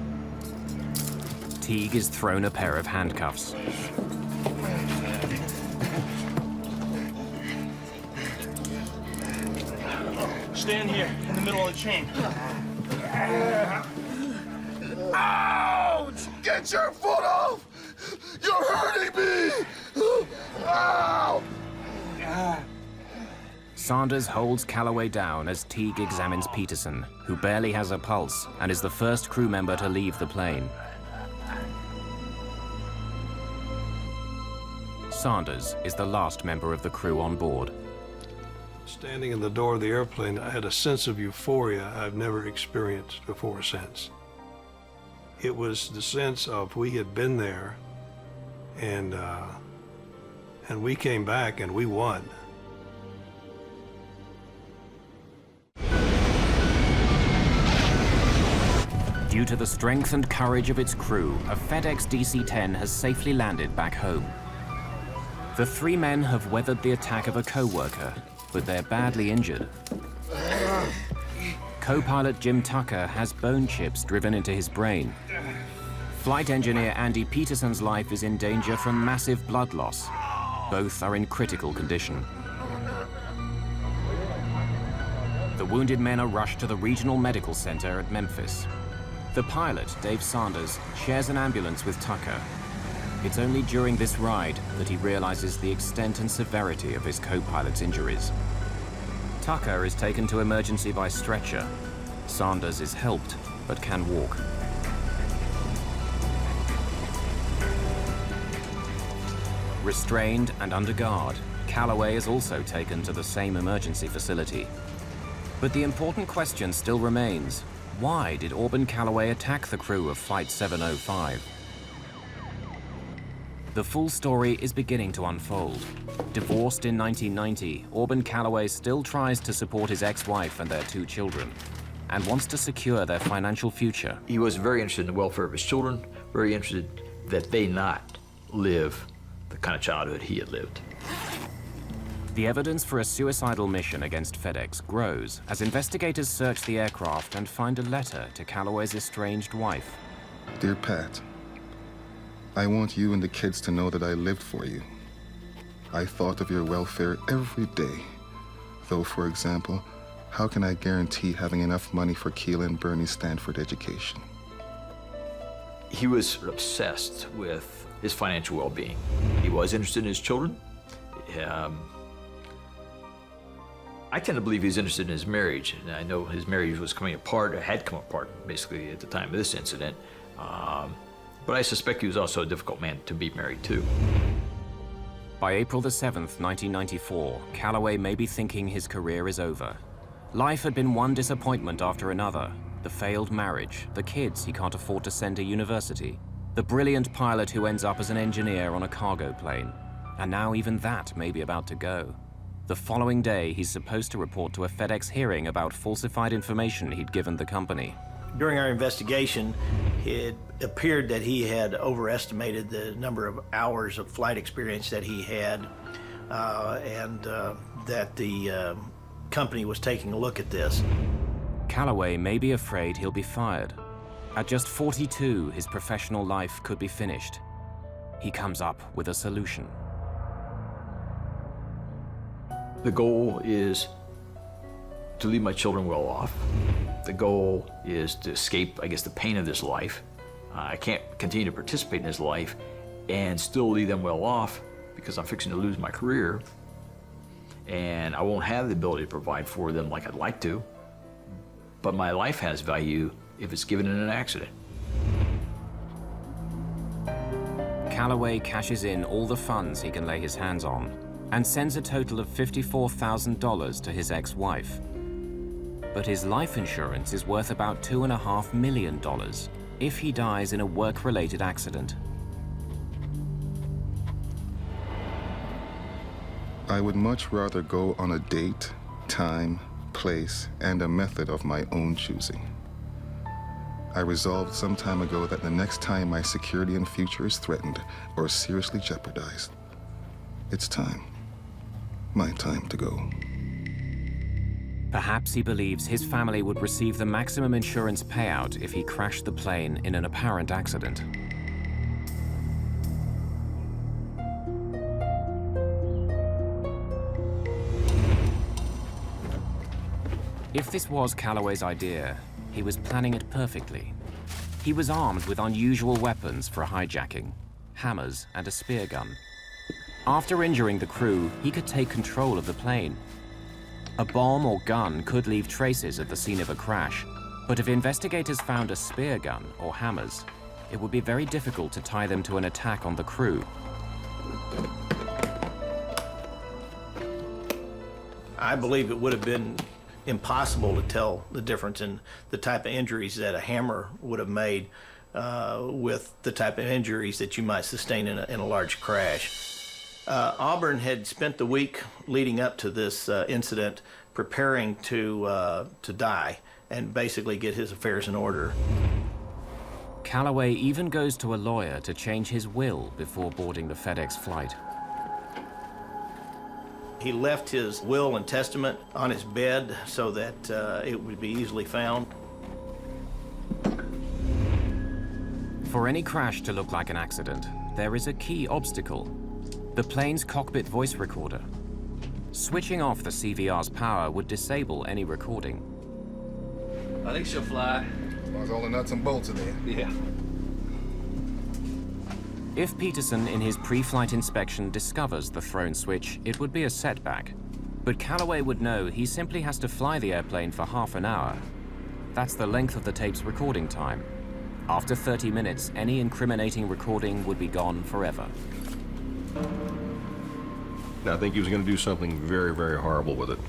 Teague is thrown a pair of handcuffs. Stay Stand here in the middle of the chain. Ouch! Get your foot off! You're hurting me! Ow! Sanders holds Callaway down as Teague examines Peterson, who barely has a pulse and is the first crew member to leave the plane. Sanders is the last member of the crew on board. Standing in the door of the airplane, I had a sense of euphoria I've never experienced before or since. It was the sense of we had been there, and we came back and we won. Due to the strength and courage of its crew, a FedEx DC-10 has safely landed back home. The three men have weathered the attack of a co-worker, but they're badly injured. Co-pilot Jim Tucker has bone chips driven into his brain. Flight engineer Andy Peterson's life is in danger from massive blood loss. Both are in critical condition. The wounded men are rushed to the regional medical center at Memphis. The pilot, Dave Sanders, shares an ambulance with Tucker. It's only during this ride that he realizes the extent and severity of his co-pilot's injuries. Tucker is taken to emergency by stretcher. Sanders is helped, but can walk. Restrained and under guard, Callaway is also taken to the same emergency facility. But the important question still remains: why did Auburn Callaway attack the crew of Flight 705? The full story is beginning to unfold. Divorced in 1990, Auburn Callaway still tries to support his ex-wife and their 2 children, and wants to secure their financial future. He was very interested in the welfare of his children, very interested that they not live the kind of childhood he had lived. The evidence for a suicidal mission against FedEx grows as investigators search the aircraft and find a letter to Callaway's estranged wife. Dear Pat, I want you and the kids to know that I lived for you. I thought of your welfare every day. Though, for example, how can I guarantee having enough money for Keela and Bernie's Stanford education? He was obsessed with his financial well-being. He was interested in his children. I tend to believe he's interested in his marriage. And I know his marriage was coming apart, or had come apart, basically, at the time of this incident. But I suspect he was also a difficult man to be married to. By April the 7th, 1994, Callaway may be thinking his career is over. Life had been one disappointment after another. The failed marriage, the kids he can't afford to send to university, the brilliant pilot who ends up as an engineer on a cargo plane. And now even that may be about to go. The following day, he's supposed to report to a FedEx hearing about falsified information he'd given the company. During our investigation, it appeared that he had overestimated the number of hours of flight experience that he had, and that the company was taking a look at this. Callaway may be afraid he'll be fired. At just 42, his professional life could be finished. He comes up with a solution. The goal is to leave my children well off. The goal is to escape, I guess, the pain of this life. I can't continue to participate in this life and still leave them well off because I'm fixing to lose my career. And I won't have the ability to provide for them like I'd like to. But my life has value if it's given in an accident. Callaway cashes in all the funds he can lay his hands on and sends a total of $54,000 to his ex-wife. But his life insurance is worth about $2.5 million if he dies in a work-related accident. I would much rather go on a date, time, place, and a method of my own choosing. I resolved some time ago that the next time my security and future is threatened or seriously jeopardized, it's time. My time to go. Perhaps he believes his family would receive the maximum insurance payout if he crashed the plane in an apparent accident. If this was Callaway's idea, he was planning it perfectly. He was armed with unusual weapons for hijacking, hammers and a spear gun. After injuring the crew, he could take control of the plane. A bomb or gun could leave traces at the scene of a crash, but if investigators found a spear gun or hammers, it would be very difficult to tie them to an attack on the crew. I believe it would have been impossible to tell the difference in the type of injuries that a hammer would have made with the type of injuries that you might sustain in a large crash. Auburn had spent the week leading up to this incident preparing to die and basically get his affairs in order. Callaway even goes to a lawyer to change his will before boarding the FedEx flight. He left his will and testament on his bed so that it would be easily found. For any crash to look like an accident, there is a key obstacle: the plane's cockpit voice recorder. Switching off the CVR's power would disable any recording. I think she'll fly. As long as all the nuts and bolts are there. Yeah. If Peterson in his pre-flight inspection discovers the thrown switch, it would be a setback. But Callaway would know he simply has to fly the airplane for half an hour. That's the length of the tape's recording time. After 30 minutes, any incriminating recording would be gone forever. I think he was going to do something very, very horrible with it.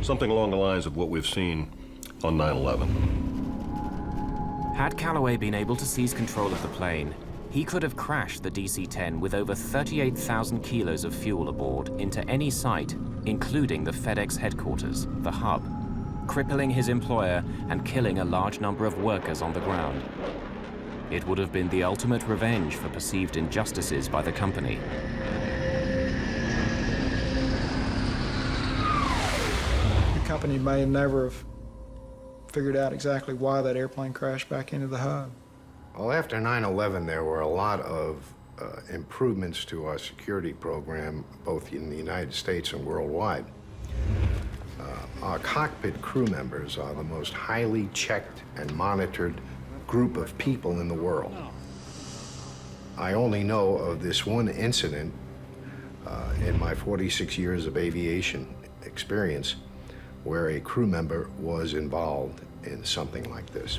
Something along the lines of what we've seen on 9/11. Had Callaway been able to seize control of the plane, he could have crashed the DC-10 with over 38,000 kilos of fuel aboard into any site, including the FedEx headquarters, the hub, crippling his employer and killing a large number of workers on the ground. It would have been the ultimate revenge for perceived injustices by the company. The company may never have figured out exactly why that airplane crashed back into the hub. Well, after 9/11, there were a lot of improvements to our security program, both in the United States and worldwide. Our cockpit crew members are the most highly checked and monitored group of people in the world. I only know of this one incident in my 46 years of aviation experience where a crew member was involved in something like this.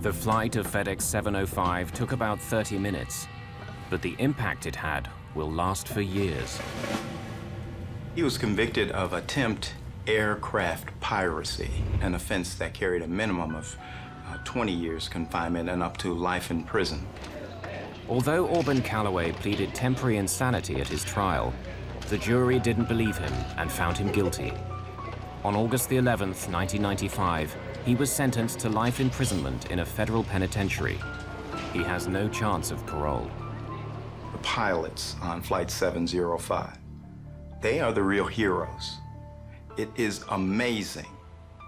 The flight of FedEx 705 took about 30 minutes, but the impact it had will last for years. He was convicted of attempt aircraft piracy, an offense that carried a minimum of 20 years confinement and up to life in prison. Although Auburn Callaway pleaded temporary insanity at his trial, the jury didn't believe him and found him guilty. On August the 11th, 1995, he was sentenced to life imprisonment in a federal penitentiary. He has no chance of parole. The pilots on Flight 705, they are the real heroes. It is amazing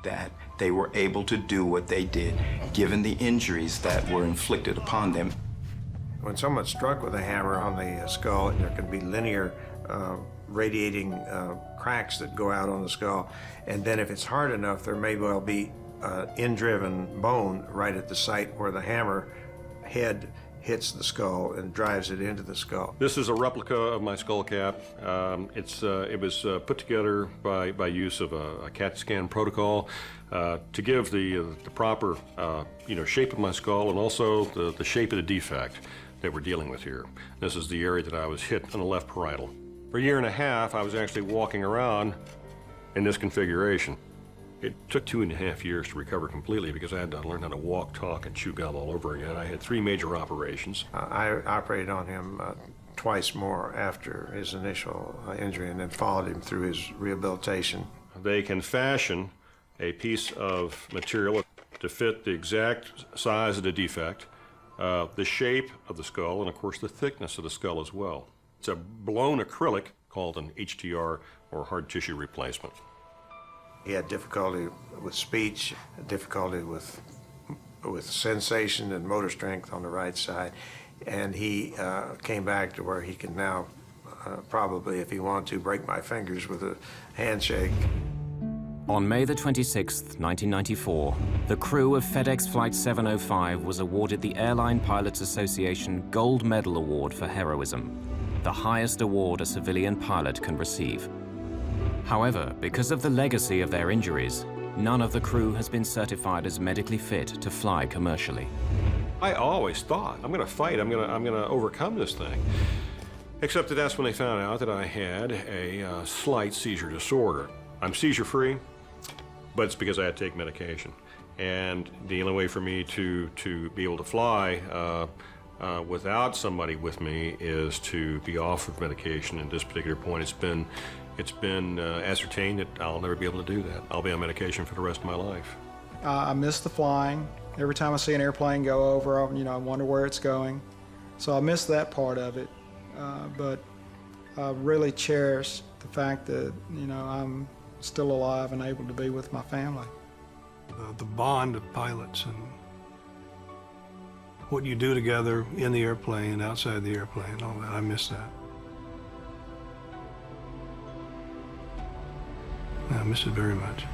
that they were able to do what they did, given the injuries that were inflicted upon them. When someone's struck with a hammer on the skull, there can be linear radiating cracks that go out on the skull. And then if it's hard enough, there may well be in-driven bone right at the site where the hammer head hits the skull and drives it into the skull. This is a replica of my skull cap. It was put together by Yousef, a CAT scan protocol to give the proper shape of my skull and also the shape of the defect that we're dealing with here. This is the area that I was hit on the left parietal. For a year and a half, I was actually walking around in this configuration. It took 2.5 years to recover completely because I had to learn how to walk, talk, and chew gum all over again. I had 3 major operations. I operated on him twice more after his initial injury and then followed him through his rehabilitation. They can fashion a piece of material to fit the exact size of the defect, the shape of the skull, and of course the thickness of the skull as well. It's a blown acrylic called an HTR, or hard tissue replacement. He had difficulty with speech, difficulty with sensation and motor strength on the right side, and he came back to where he can now probably, if he wanted to, break my fingers with a handshake. On May the 26th, 1994, the crew of FedEx Flight 705 was awarded the Airline Pilots Association Gold Medal Award for heroism, the highest award a civilian pilot can receive. However, because of the legacy of their injuries, none of the crew has been certified as medically fit to fly commercially. I always thought, I'm going to fight, I'm going to overcome this thing. Except that that's when they found out that I had a slight seizure disorder. I'm seizure-free, but it's because I had to take medication. And the only way for me to be able to fly without somebody with me is to be off of medication. At this particular point, it's been ascertained that I'll never be able to do that. I'll be on medication for the rest of my life. I miss the flying. Every time I see an airplane go over, I wonder where it's going. So I miss that part of it. But I really cherish the fact that, I'm still alive and able to be with my family. The bond of pilots and what you do together in the airplane, outside the airplane, all that, I miss that. I miss it very much.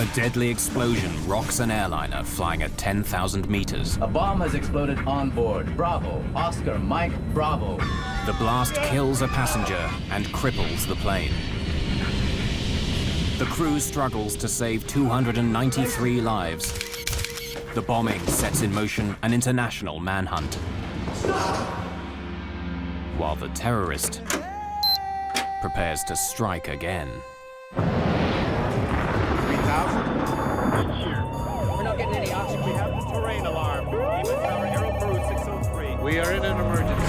A deadly explosion rocks an airliner flying at 10,000 meters. A bomb has exploded on board. Bravo, Oscar, Mike, Bravo. The blast kills a passenger and cripples the plane. The crew struggles to save 293 lives. The bombing sets in motion an international manhunt. While the terrorist prepares to strike again. 3,000? We're not getting any oxygen. We have the terrain alarm. Even Tower, Aero Peru 603. We are in an emergency.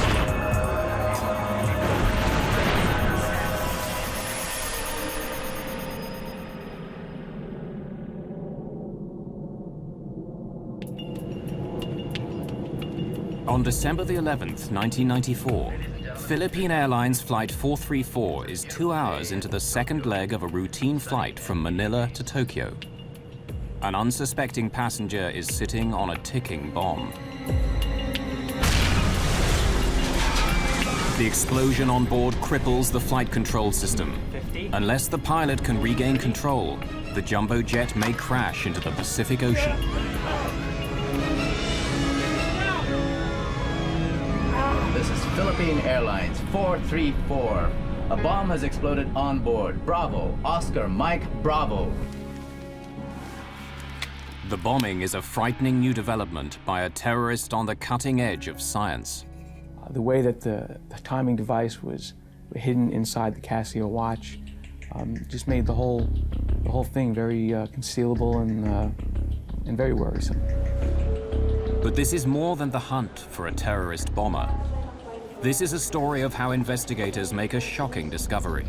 On December the 11th, 1994, Philippine Airlines Flight 434 is 2 hours into the second leg of a routine flight from Manila to Tokyo. An unsuspecting passenger is sitting on a ticking bomb. The explosion on board cripples the flight control system. Unless the pilot can regain control, the jumbo jet may crash into the Pacific Ocean. This is Philippine Airlines 434. A bomb has exploded on board. Bravo, Oscar, Mike, Bravo. The bombing is a frightening new development by a terrorist on the cutting edge of science. The way that the timing device was hidden inside the Casio watch just made the whole thing very concealable and very worrisome. But this is more than the hunt for a terrorist bomber. This is a story of how investigators make a shocking discovery.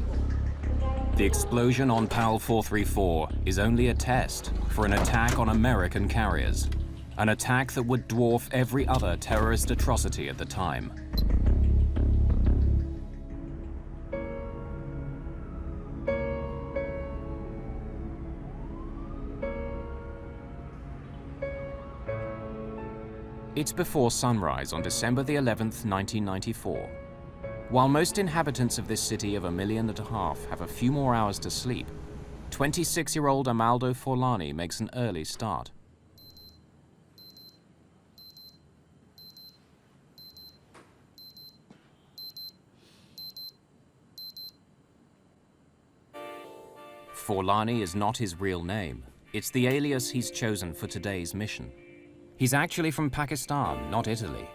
The explosion on PAL 434 is only a test for an attack on American carriers, an attack that would dwarf every other terrorist atrocity at the time. It's before sunrise on December the 11th, 1994. While most inhabitants of this city of 1.5 million have a few more hours to sleep, 26-year-old Amaldo Forlani makes an early start. Forlani is not his real name. It's the alias he's chosen for today's mission. He's actually from Pakistan, not Italy.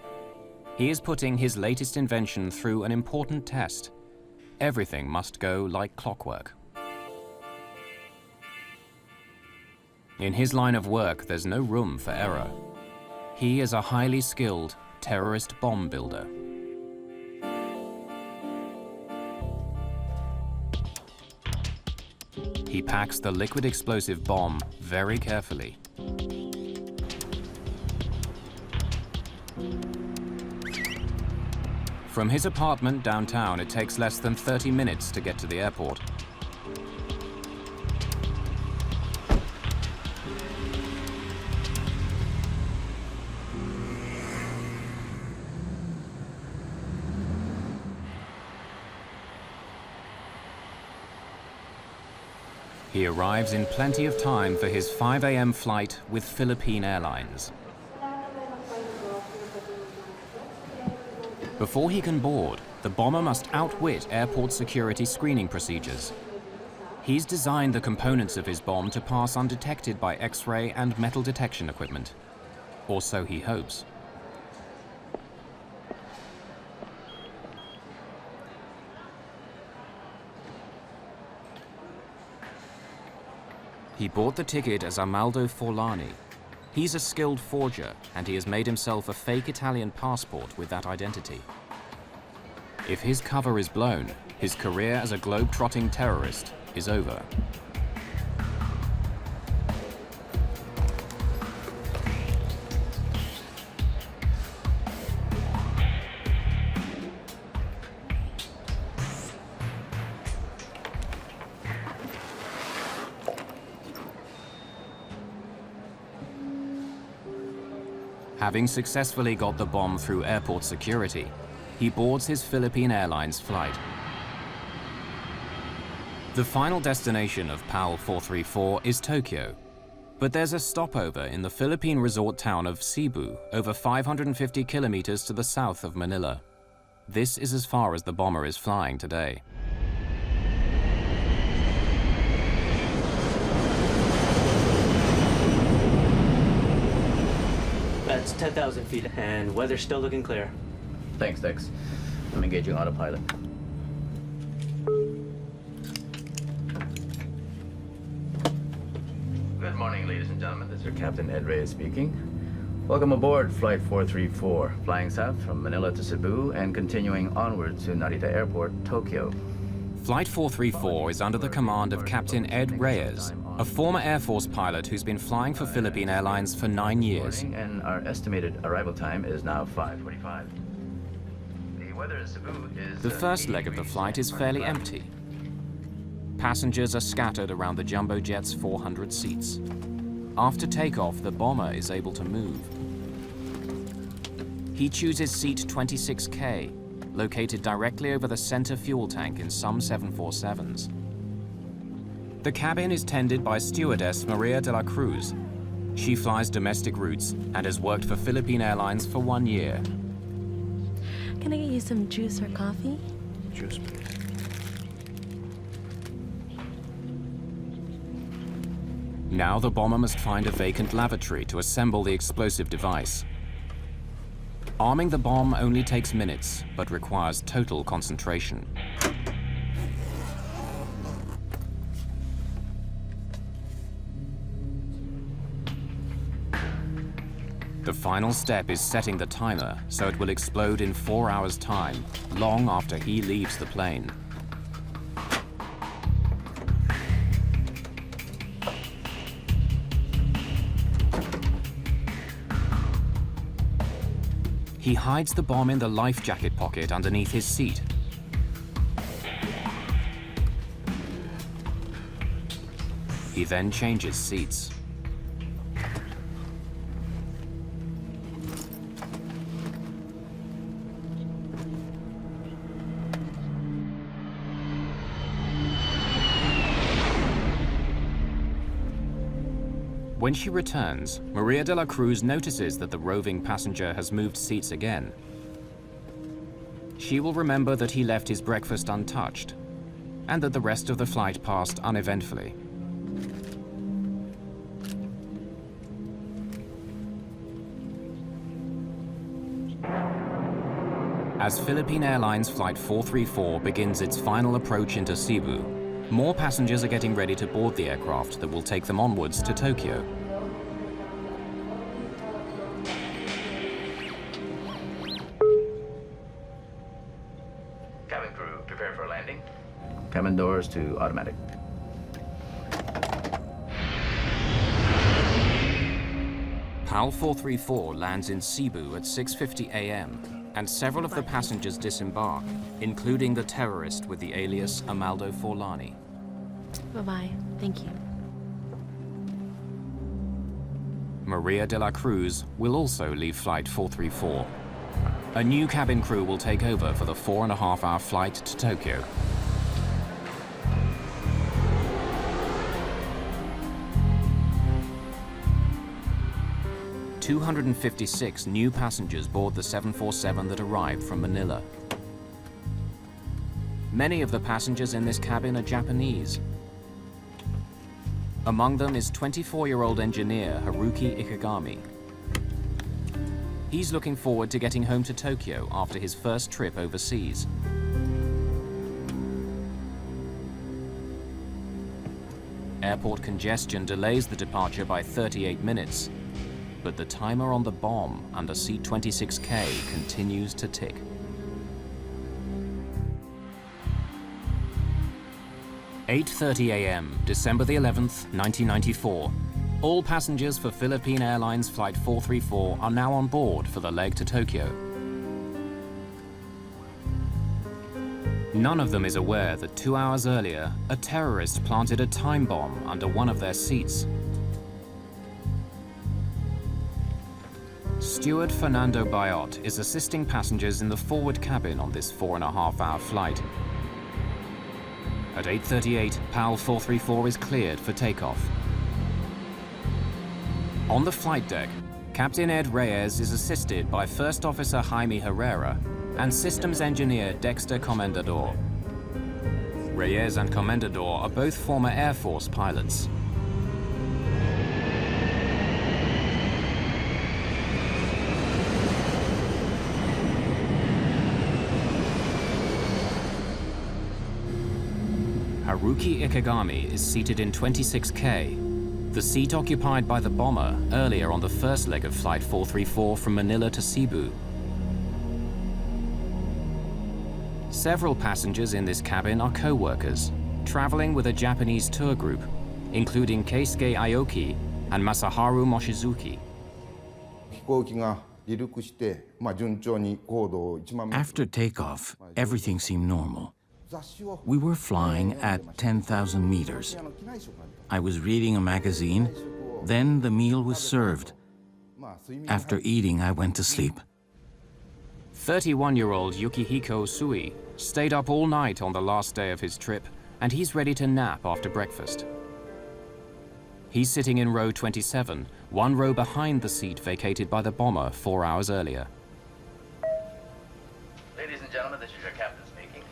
He is putting his latest invention through an important test. Everything must go like clockwork. In his line of work, there's no room for error. He is a highly skilled terrorist bomb builder. He packs the liquid explosive bomb very carefully. From his apartment downtown, it takes less than 30 minutes to get to the airport. He arrives in plenty of time for his 5 a.m. flight with Philippine Airlines. Before he can board, the bomber must outwit airport security screening procedures. He's designed the components of his bomb to pass undetected by X-ray and metal detection equipment. Or so he hopes. He bought the ticket as Amaldo Forlani. He's a skilled forger, and he has made himself a fake Italian passport with that identity. If his cover is blown, his career as a globe-trotting terrorist is over. Having successfully got the bomb through airport security, he boards his Philippine Airlines flight. The final destination of PAL 434 is Tokyo. But there's a stopover in the Philippine resort town of Cebu, over 550 kilometers to the south of Manila. This is as far as the bomber is flying today. That's 10,000 feet, and weather's still looking clear. Thanks, Dex. I'm engaging autopilot. Good morning, ladies and gentlemen. This is your Captain Ed Reyes speaking. Welcome aboard Flight 434, flying south from Manila to Cebu and continuing onward to Narita Airport, Tokyo. Flight 434 is under the command of Captain Ed Reyes, a former Air Force pilot who's been flying for Philippine Airlines for 9 years. And our estimated arrival time is now 5:45. The weather in Cebu is... The first leg of the flight is fairly empty. Passengers are scattered around the jumbo jet's 400 seats. After takeoff, the bomber is able to move. He chooses seat 26K, located directly over the center fuel tank in some 747s. The cabin is tended by stewardess Maria de la Cruz. She flies domestic routes and has worked for Philippine Airlines for 1 year. Can I get you some juice or coffee? Juice, please. Now the bomber must find a vacant lavatory to assemble the explosive device. Arming the bomb only takes minutes, but requires total concentration. The final step is setting the timer so it will explode in 4 hours' time, long after he leaves the plane. He hides the bomb in the life jacket pocket underneath his seat. He then changes seats. When she returns, Maria de la Cruz notices that the roving passenger has moved seats again. She will remember that he left his breakfast untouched, and that the rest of the flight passed uneventfully. As Philippine Airlines Flight 434 begins its final approach into Cebu, more passengers are getting ready to board the aircraft that will take them onwards to Tokyo. Cabin crew, prepare for landing. Cabin doors to automatic. PAL 434 lands in Cebu at 6:50 a.m. and several of the passengers disembark, including the terrorist with the alias Amaldo Forlani. Bye-bye. Thank you. Maria de la Cruz will also leave Flight 434. A new cabin crew will take over for the 4.5-hour flight to Tokyo. "256 new passengers board the 747 that arrived from Manila. Many of the passengers in this cabin are Japanese. Among them is 24-year-old engineer Haruki Ikegami. He's looking forward to getting home to Tokyo after his first trip overseas. Airport congestion delays the departure by 38 minutes, but the timer on the bomb under seat 26K continues to tick. "8:30 a.m., December the 11th, 1994. All passengers for Philippine Airlines Flight 434 are now on board for the leg to Tokyo. None of them is aware that 2 hours earlier, a terrorist planted a time bomb under one of their seats. Steward Fernando Bayot is assisting passengers in the forward cabin on this 4.5-hour flight. At 8:38, PAL 434 is cleared for takeoff. On the flight deck, Captain Ed Reyes is assisted by First Officer Jaime Herrera and Systems Engineer Dexter Comendador. Reyes and Comendador are both former Air Force pilots. Haruki Ikegami is seated in 26K, the seat occupied by the bomber earlier on the first leg of Flight 434 from Manila to Cebu. Several passengers in this cabin are co-workers, traveling with a Japanese tour group, including Keisuke Aoki and Masaharu Mochizuki. After takeoff, everything seemed normal. We were flying at 10,000 meters. I was reading a magazine, then the meal was served. After eating, I went to sleep. 31-year-old Yukihiko Usui stayed up all night on the last day of his trip, and he's ready to nap after breakfast. He's sitting in row 27, one row behind the seat vacated by the bomber 4 hours earlier. Ladies and gentlemen, this is your captain speaking.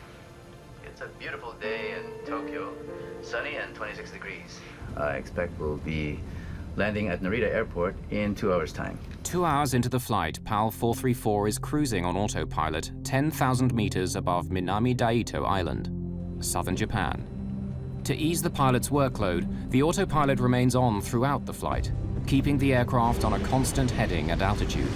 It's a beautiful day in Tokyo, sunny and 26 degrees. I expect we'll be landing at Narita Airport in 2 hours' time. 2 hours into the flight, PAL 434 is cruising on autopilot 10,000 meters above Minami Daito Island, southern Japan. To ease the pilot's workload, the autopilot remains on throughout the flight, keeping the aircraft on a constant heading and altitude.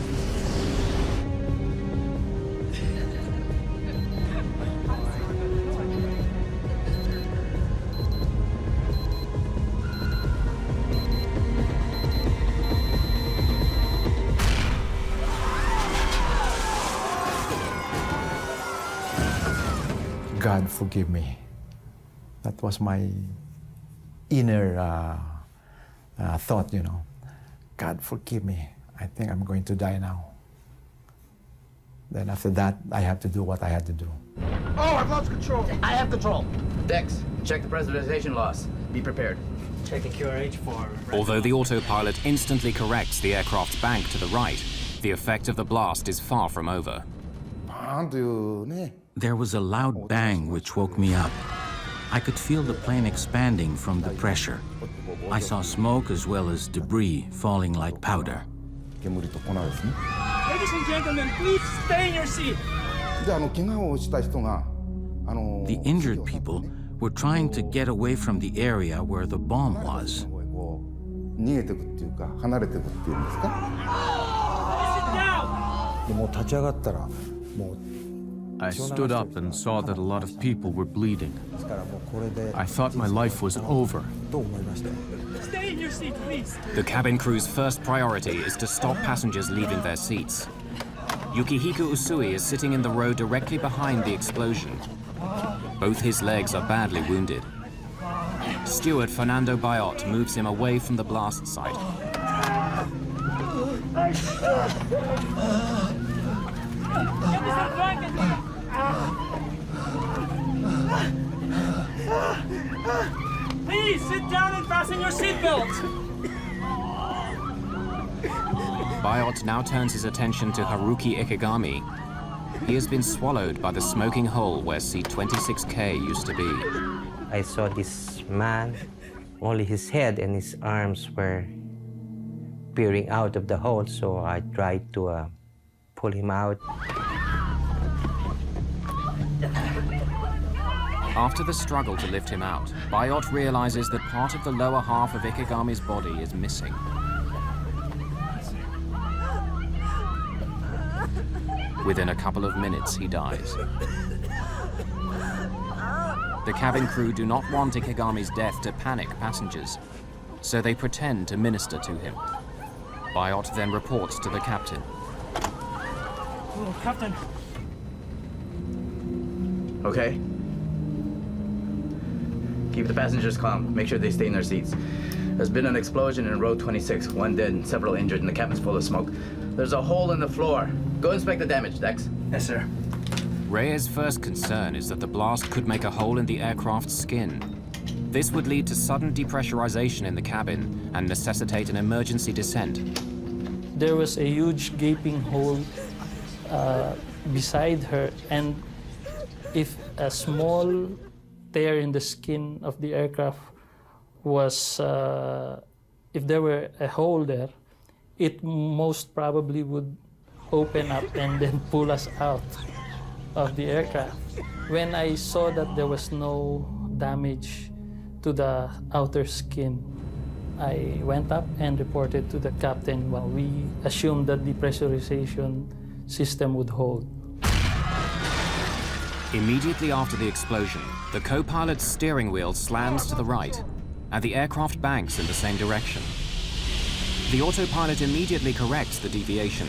God forgive me. That was my inner thought, you know. God forgive me. I think I'm going to die now. Then after that, I have to do what I had to do. Oh, I've lost control. I have control. Dex, check the pressurization loss. Be prepared. Checking QRH for... Although the autopilot instantly corrects the aircraft's bank to the right, the effect of the blast is far from over. There was a loud bang which woke me up. I could feel the plane expanding from the pressure. I saw smoke as well as debris falling like powder. Ladies and gentlemen, please stay in your seat. The injured people were trying to get away from the area where the bomb was. I stood up and saw that a lot of people were bleeding. I thought my life was over. Stay in your seat, please. The cabin crew's first priority is to stop passengers leaving their seats. Yukihiko Usui is sitting in the row directly behind the explosion. Both his legs are badly wounded. Steward Fernando Bayot moves him away from the blast site. Please sit down and fasten your seatbelt. Bayot now turns his attention to Haruki Ikegami. He has been swallowed by the smoking hole where seat 26K used to be. I saw this man, only his head and his arms were peering out of the hole, so I tried to pull him out. After the struggle to lift him out, Bayot realizes that part of the lower half of Ikegami's body is missing. Within a couple of minutes, he dies. The cabin crew do not want Ikegami's death to panic passengers, so they pretend to minister to him. Bayot then reports to the captain. Oh, Captain. Okay. Keep the passengers calm. Make sure they stay in their seats. There's been an explosion in row 26. One dead and several injured, and the cabin's full of smoke. There's a hole in the floor. Go inspect the damage, Dex. Yes, sir. Reyes' first concern is that the blast could make a hole in the aircraft's skin. This would lead to sudden depressurization in the cabin and necessitate an emergency descent. There was a huge gaping hole beside her, and if a small tear in the skin of the aircraft was, if there were a hole there, it most probably would open up and then pull us out of the aircraft. When I saw that there was no damage to the outer skin, I went up and reported to the captain. Well, we assumed that the pressurization system would hold. Immediately after the explosion, the co-pilot's steering wheel slams to the right, and the aircraft banks in the same direction. The autopilot immediately corrects the deviation,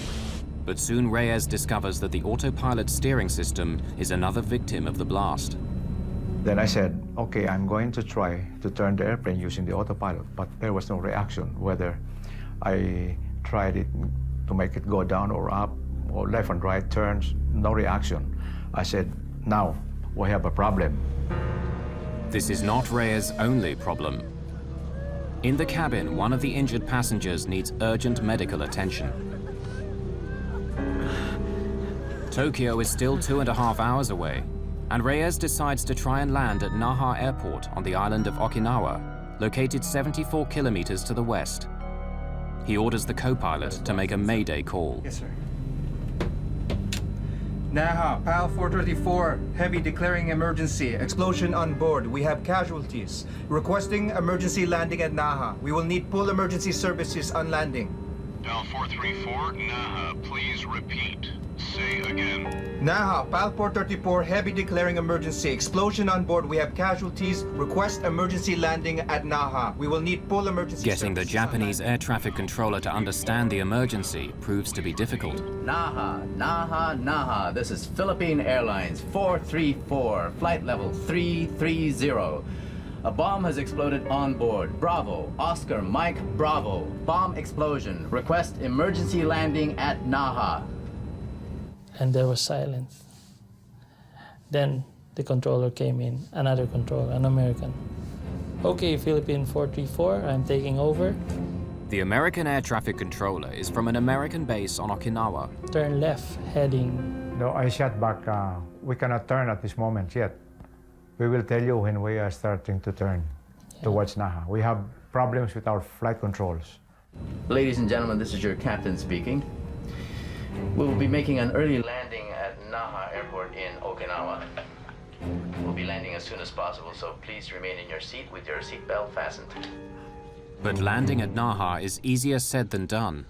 but soon Reyes discovers that the autopilot steering system is another victim of the blast. Then I said, okay, I'm going to try to turn the airplane using the autopilot, but there was no reaction, whether I tried it to make it go down or up, or left and right turns, no reaction. I said, now we have a problem. This is not Reyes' only problem. In the cabin, one of the injured passengers needs urgent medical attention. Tokyo is still 2.5 hours away, and Reyes decides to try and land at Naha Airport on the island of Okinawa, located 74 kilometers to the west. He orders the co-pilot to make a Mayday call. Yes, sir. Naha, PAL 434, heavy declaring emergency. Explosion on board. We have casualties. Requesting emergency landing at Naha. We will need full emergency services on landing. PAL 434, Naha, please repeat. Say again. Naha, PAL 434, heavy declaring emergency. Explosion on board. We have casualties. Request emergency landing at Naha. We will need full emergency Getting the Japanese air traffic controller to understand the emergency proves to be difficult. Naha, Naha, Naha. This is Philippine Airlines 434, flight level 330. A bomb has exploded on board. Bravo, Oscar, Mike, Bravo. Bomb explosion. Request emergency landing at Naha. And there was silence. Then the controller came in, another controller, an American. Okay, Philippine 434, I'm taking over. The American air traffic controller is from an American base on Okinawa. Turn left, heading. No, I shot back, we cannot turn at this moment yet. We will tell you when we are starting to turn towards Naha. We have problems with our flight controls. Ladies and gentlemen, this is your captain speaking. We will be making an early landing at Naha Airport in Okinawa. We'll be landing as soon as possible, so please remain in your seat with your seatbelt fastened. But landing at Naha is easier said than done.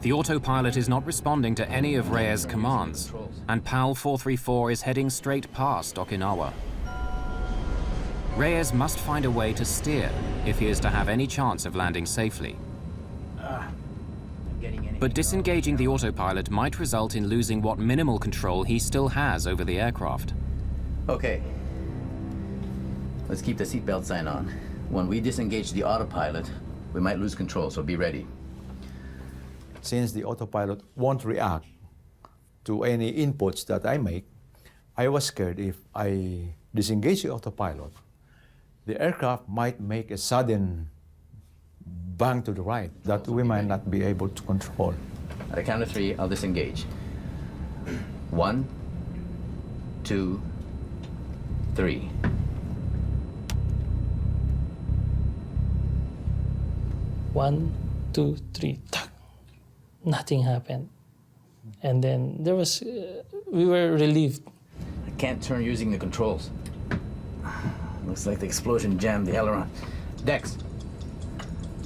The autopilot is not responding to any of Reyes' commands, and PAL 434 is heading straight past Okinawa. Reyes must find a way to steer if he is to have any chance of landing safely. But disengaging the autopilot might result in losing what minimal control he still has over the aircraft. Okay. Let's keep the seatbelt sign on. When we disengage the autopilot, we might lose control, so be ready. Since the autopilot won't react to any inputs that I make, I was scared if I disengage the autopilot, the aircraft might make a sudden bang to the right that we might not be able to control. At a count of 3, I'll disengage. 1, 2, 3. One, two, three. Nothing happened. And then there was, we were relieved. I can't turn using the controls. Looks like the explosion jammed the aileron. Dex,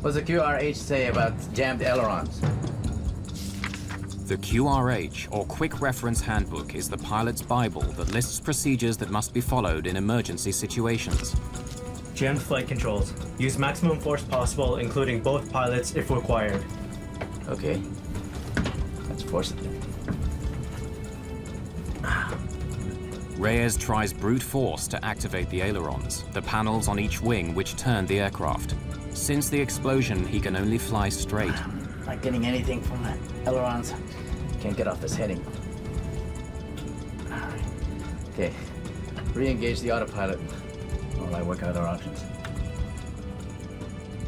what's the QRH say about jammed ailerons? The QRH, or Quick Reference Handbook, is the pilot's Bible that lists procedures that must be followed in emergency situations. Jammed flight controls. Use maximum force possible, including both pilots if required. Okay. Let's force it. Reyes tries brute force to activate the ailerons, the panels on each wing which turn the aircraft. Since the explosion, he can only fly straight. Not getting anything from the ailerons. Can't get off this heading. All right. Okay, re-engage the autopilot while I work out our options.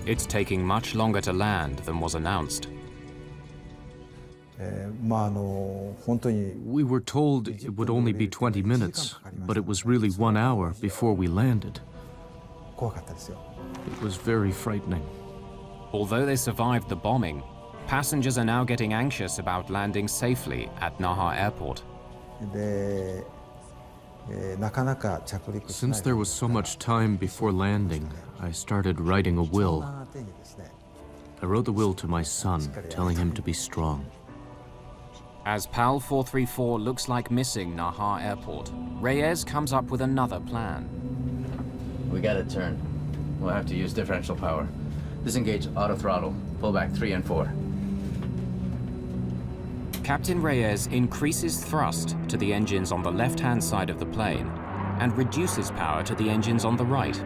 It's taking much longer to land than was announced. We were told it would only be 20 minutes, but it was really 1 hour before we landed. It was very frightening. Although they survived the bombing, passengers are now getting anxious about landing safely at Naha Airport. Since there was so much time before landing, I started writing a will. I wrote the will to my son, telling him to be strong. As PAL 434 looks like missing Naha Airport, Reyes comes up with another plan. We got it turned. We'll have to use differential power. Disengage auto throttle. Pull back 3 and 4. Captain Reyes increases thrust to the engines on the left-hand side of the plane and reduces power to the engines on the right.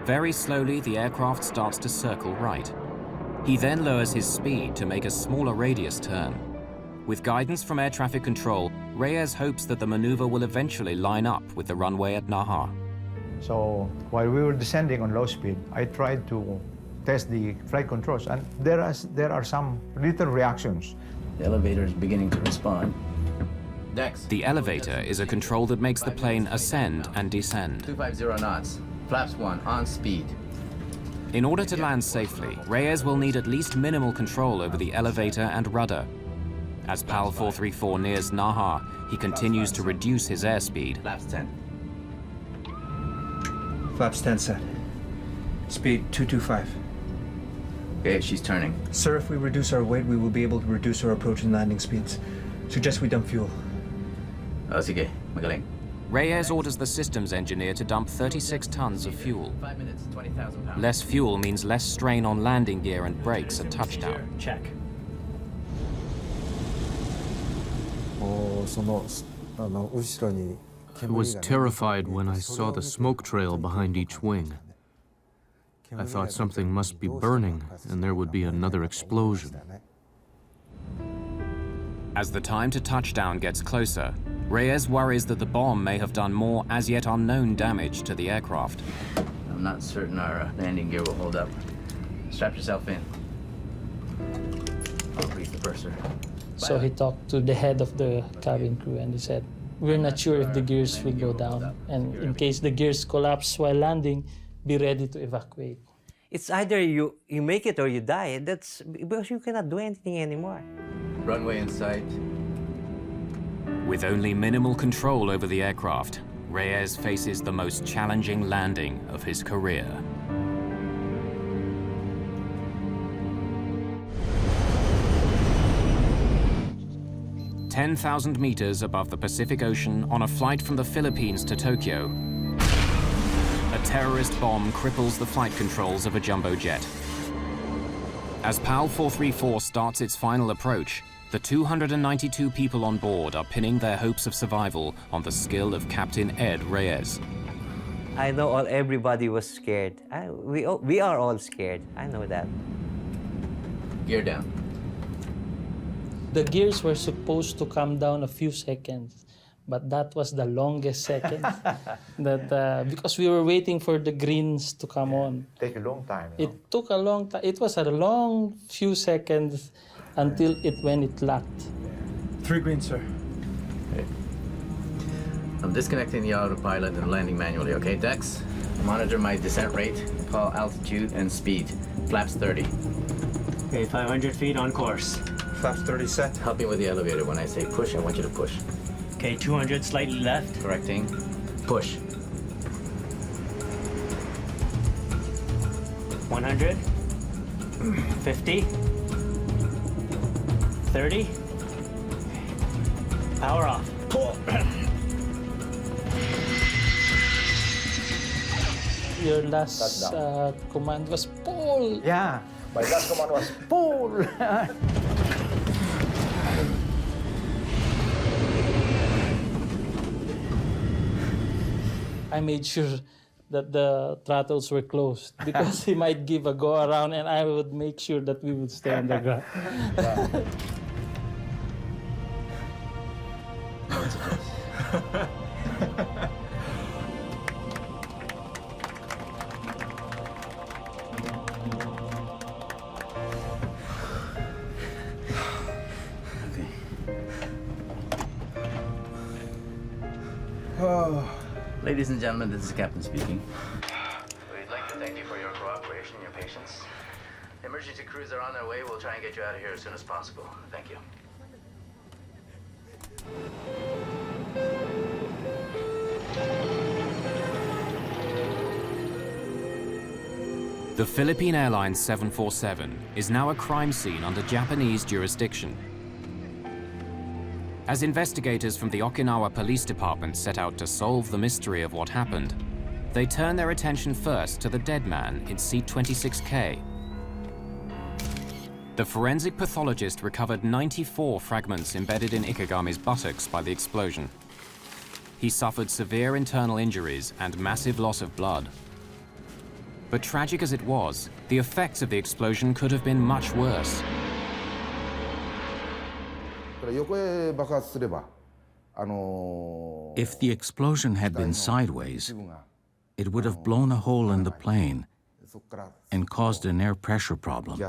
Very slowly, the aircraft starts to circle right. He then lowers his speed to make a smaller radius turn. With guidance from air traffic control, Reyes hopes that the maneuver will eventually line up with the runway at Naha. So while we were descending on low speed, I tried to test the flight controls, and there are some little reactions. The elevator is beginning to respond. Dex. The elevator is a control that makes the plane ascend and descend. 250 knots. Flaps 1 on speed. In order to land safely, Reyes will need at least minimal control over the elevator and rudder. As PAL 434 nears Naha, he continues to reduce his airspeed. Flaps 10. Flaps 10 set. Speed 225. Okay, she's turning. Sir, if we reduce our weight, we will be able to reduce our approach and landing speeds. Suggest we dump fuel. Sige, magaling. Reyes orders the systems engineer to dump 36 tons of fuel. 5 minutes, 20,000 pounds. Less fuel means less strain on landing gear and brakes at touchdown. Check. I was terrified when I saw the smoke trail behind each wing. I thought something must be burning and there would be another explosion. As the time to touchdown gets closer, Reyes worries that the bomb may have done more as yet unknown damage to the aircraft. I'm not certain our landing gear will hold up. Strap yourself in. I'll grease the purser. So he talked to the head of the cabin crew and he said, "We're not sure if the gears will go down. And in case the gears collapse while landing, be ready to evacuate." It's either you make it or you die. That's because you cannot do anything anymore. Runway in sight. With only minimal control over the aircraft, Reyes faces the most challenging landing of his career. "10,000 meters above the Pacific Ocean on a flight from the Philippines to Tokyo, a terrorist bomb cripples the flight controls of a jumbo jet. As PAL 434 starts its final approach, the 292 people on board are pinning their hopes of survival on the skill of Captain Ed Reyes. I know everybody was scared. We are all scared. I know that. Gear down. The gears were supposed to come down a few seconds, but that was the longest second. Because we were waiting for the greens to come on. Take a long time. It took a long time. It was a long few seconds until when it locked. 3 greens, sir. Okay. I'm disconnecting the autopilot and landing manually, okay? Dex, monitor my descent rate, call altitude and speed. Flaps 30. Okay, 500 feet on course. Flaps 30 set. Help me with the elevator. When I say push, I want you to push. Okay, 200 slightly left. Correcting. Push. 100. 50. 30. Power off. Pull. Your last command was pull. Yeah, my last command was pull. I made sure that the throttles were closed because he might give a go around and I would make sure that we would stay on the ground. Ladies and gentlemen, this is the captain speaking. We'd like to thank you for your cooperation and your patience. Emergency crews are on their way. We'll try and get you out of here as soon as possible. Thank you. The Philippine Airlines 747 is now a crime scene under Japanese jurisdiction. As investigators from the Okinawa Police Department set out to solve the mystery of what happened, they turn their attention first to the dead man in seat 26K. The forensic pathologist recovered 94 fragments embedded in Ikegami's buttocks by the explosion. He suffered severe internal injuries and massive loss of blood. But tragic as it was, the effects of the explosion could have been much worse. If the explosion had been sideways, it would have blown a hole in the plane and caused an air pressure problem.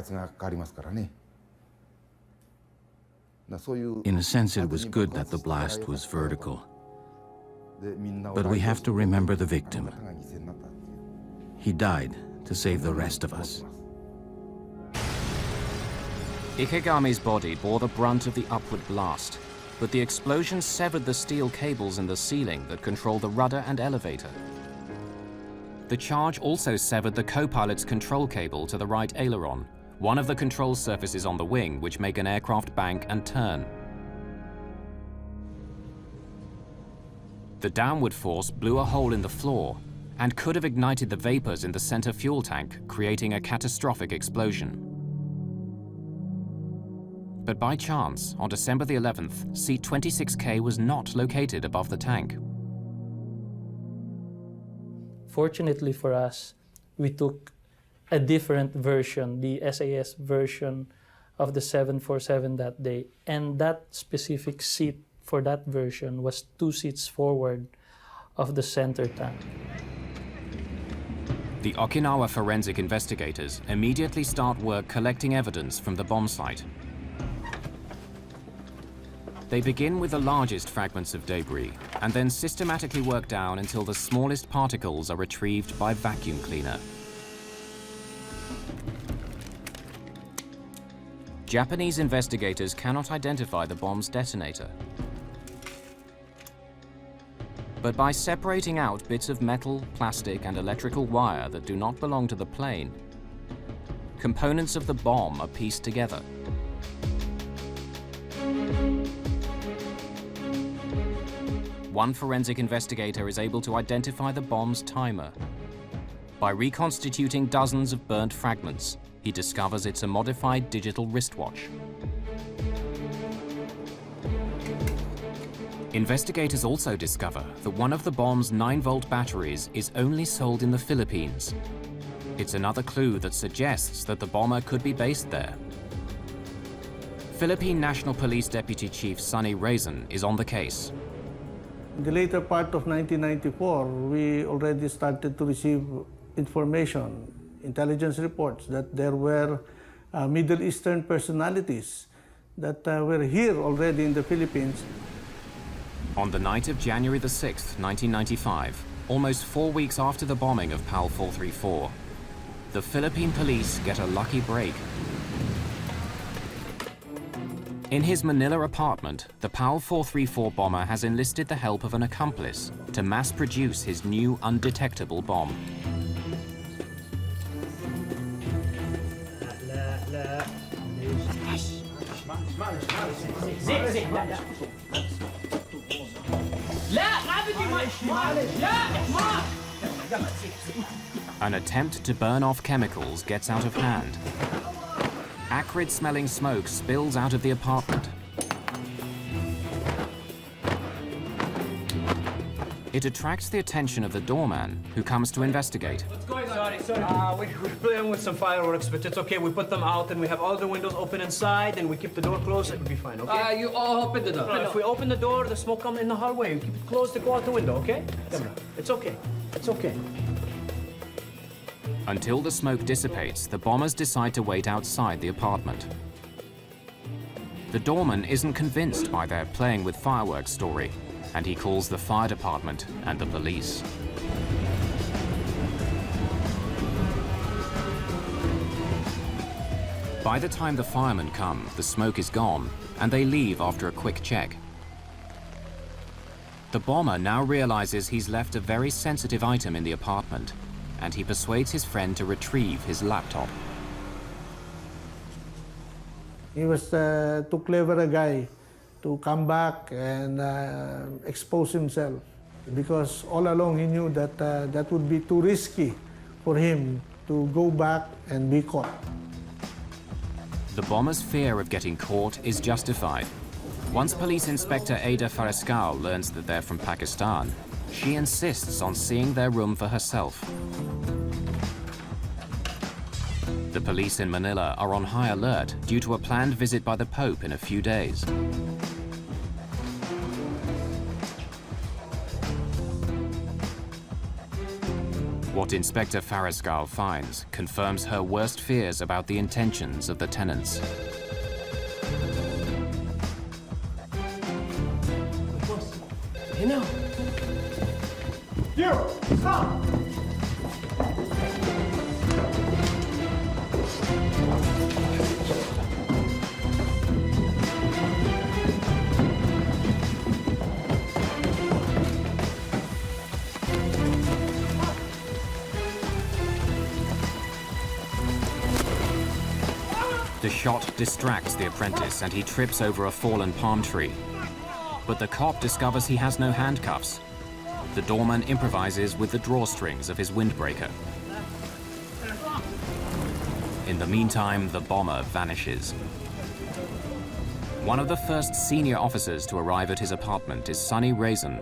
In a sense, it was good that the blast was vertical. But we have to remember the victim. He died to save the rest of us. Ikegami's body bore the brunt of the upward blast, but the explosion severed the steel cables in the ceiling that control the rudder and elevator. The charge also severed the co-pilot's control cable to the right aileron, one of the control surfaces on the wing which make an aircraft bank and turn. The downward force blew a hole in the floor and could have ignited the vapors in the center fuel tank, creating a catastrophic explosion. But by chance, on December the 11th, seat 26K was not located above the tank. Fortunately for us, we took a different version, the SAS version of the 747 that day, and that specific seat for that version was 2 seats forward of the center tank. The Okinawa forensic investigators immediately start work collecting evidence from the bomb site. They begin with the largest fragments of debris and then systematically work down until the smallest particles are retrieved by vacuum cleaner. Japanese investigators cannot identify the bomb's detonator. But by separating out bits of metal, plastic, and electrical wire that do not belong to the plane, components of the bomb are pieced together. One forensic investigator is able to identify the bomb's timer. By reconstituting dozens of burnt fragments, he discovers it's a modified digital wristwatch. Investigators also discover that one of the bomb's 9-volt batteries is only sold in the Philippines. It's another clue that suggests that the bomber could be based there. Philippine National Police Deputy Chief Sonny Raisin is on the case. In the later part of 1994, we already started to receive information, intelligence reports, that there were Middle Eastern personalities that were here already in the Philippines. On the night of January the 6th, 1995, almost 4 weeks after the bombing of PAL 434, the Philippine police get a lucky break. In his Manila apartment, the PAL 434 bomber has enlisted the help of an accomplice to mass-produce his new undetectable bomb. An attempt to burn off chemicals gets out of hand. Acrid-smelling smoke spills out of the apartment. It attracts the attention of the doorman, who comes to investigate. What's going on? Sorry. We're playing with some fireworks, but it's okay. We put them out, and we have all the windows open inside, and we keep the door closed. It will be fine, okay? You all open the door. No, if we open the door, the smoke comes in the hallway. We keep it closed to go out the window, okay? Come on. It's okay. It's okay. Until the smoke dissipates, the bombers decide to wait outside the apartment. The doorman isn't convinced by their playing with fireworks story and he calls the fire department and the police. By the time the firemen come, the smoke is gone, and they leave after a quick check. The bomber now realizes he's left a very sensitive item in the apartment, and he persuades his friend to retrieve his laptop. He was too clever a guy to come back and expose himself, because all along he knew that that would be too risky for him to go back and be caught. The bomber's fear of getting caught is justified. Once Police Inspector Ada Farescal learns that they're from Pakistan, she insists on seeing their room for herself. The police in Manila are on high alert due to a planned visit by the Pope in a few days. What Inspector Farescal finds confirms her worst fears about the intentions of the tenants. You know. You, stop! The shot distracts the apprentice and he trips over a fallen palm tree. But the cop discovers he has no handcuffs. The doorman improvises with the drawstrings of his windbreaker. In the meantime, the bomber vanishes. One of the first senior officers to arrive at his apartment is Sonny Raisin.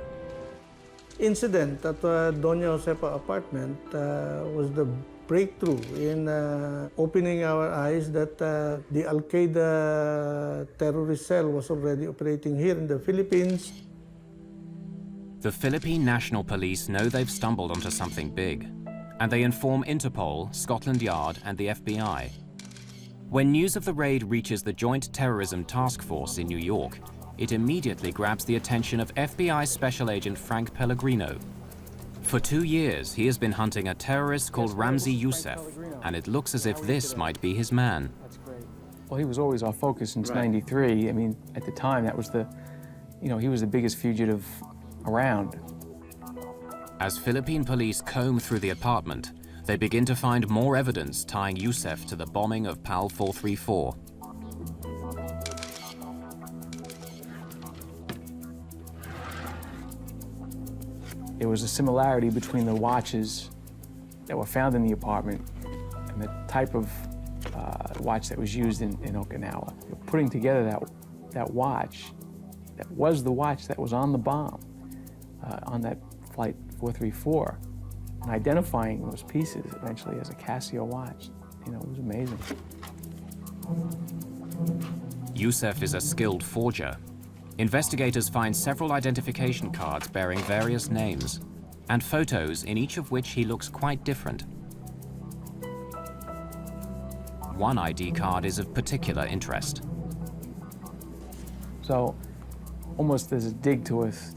Incident at Doña Josefa apartment was the breakthrough in opening our eyes that the Al-Qaeda terrorist cell was already operating here in the Philippines. The Philippine National Police know they've stumbled onto something big, and they inform Interpol, Scotland Yard, and the FBI. When news of the raid reaches the Joint Terrorism Task Force in New York, it immediately grabs the attention of FBI Special Agent Frank Pellegrino. For 2 years, he has been hunting a terrorist called Ramzi Yousef, and it looks as if this might be his man. Well, he was always our focus since '93. I mean, at the time, that was the, he was the biggest fugitive around. As Philippine police comb through the apartment, they begin to find more evidence tying Yousef to the bombing of PAL 434. There was a similarity between the watches that were found in the apartment and the type of watch that was used in Okinawa. Putting together that watch, that was the watch that was on the bomb, on that Flight 434, and identifying those pieces eventually as a Casio watch, it was amazing. Yousef is a skilled forger. Investigators find several identification cards bearing various names, and photos in each of which he looks quite different. One ID card is of particular interest. So, almost as a dig to us,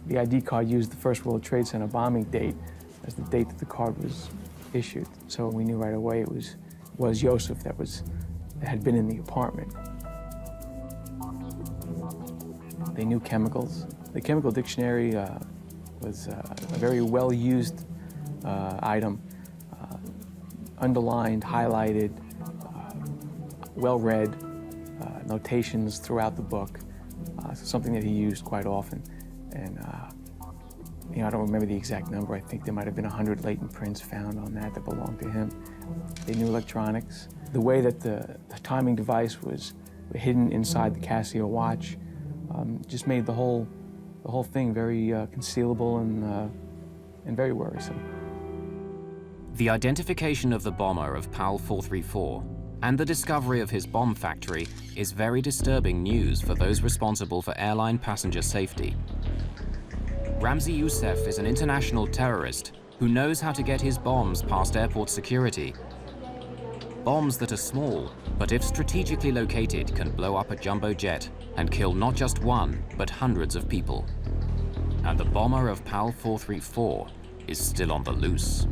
the ID card used the First World Trade Center bombing date as the date that the card was issued. So we knew right away it was Yousef that had been in the apartment. They knew chemicals. The chemical dictionary was a very well-used item, underlined, highlighted, well-read, notations throughout the book, something that he used quite often. And I don't remember the exact number. I think there might have been 100 latent prints found on that belonged to him. They knew electronics. The way that the timing device was hidden inside the Casio watch just made the whole thing very concealable and very worrisome. The identification of the bomber of PAL 434 and the discovery of his bomb factory is very disturbing news for those responsible for airline passenger safety. Ramzi Yousef is an international terrorist who knows how to get his bombs past airport security. Bombs that are small, but if strategically located, can blow up a jumbo jet and kill not just one, but hundreds of people. And the bomber of PAL 434 is still on the loose.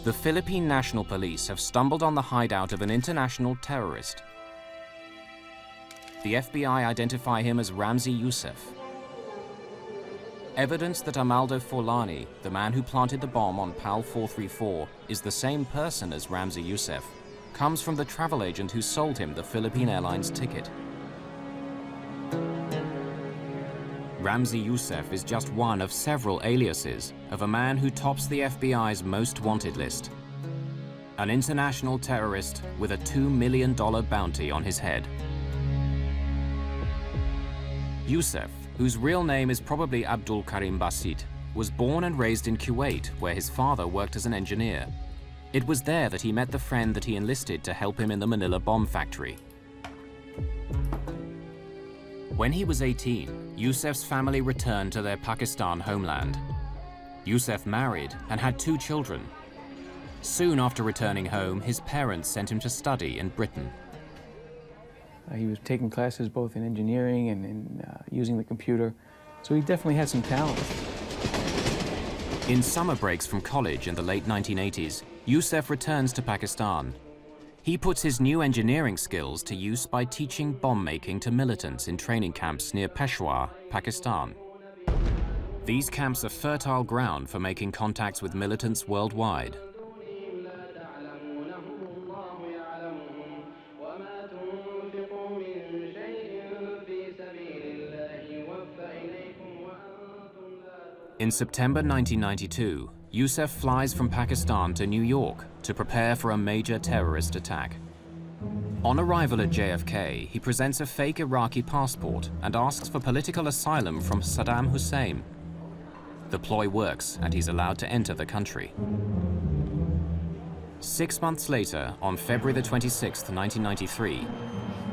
The Philippine National Police have stumbled on the hideout of an international terrorist. The FBI identify him as Ramzi Yousef. Evidence that Amaldo Forlani, the man who planted the bomb on PAL 434, is the same person as Ramzi Yousef, comes from the travel agent who sold him the Philippine Airlines ticket. Ramzi Yousef is just one of several aliases of a man who tops the FBI's most wanted list. An international terrorist with a $2 million bounty on his head. Yousef, whose real name is probably Abdul Karim Basit, was born and raised in Kuwait, where his father worked as an engineer. It was there that he met the friend that he enlisted to help him in the Manila bomb factory. When he was 18, Yousef's family returned to their Pakistan homeland. Yousef married and had 2 children. Soon after returning home, his parents sent him to study in Britain. He was taking classes both in engineering and in using the computer, so he definitely had some talent. In summer breaks from college in the late 1980s, Yousef returns to Pakistan. He puts his new engineering skills to use by teaching bomb making to militants in training camps near Peshawar, Pakistan. These camps are fertile ground for making contacts with militants worldwide. In September 1992, Yousef flies from Pakistan to New York to prepare for a major terrorist attack. On arrival at JFK, he presents a fake Iraqi passport and asks for political asylum from Saddam Hussein. The ploy works and he's allowed to enter the country. 6 months later, on February the 26th, 1993,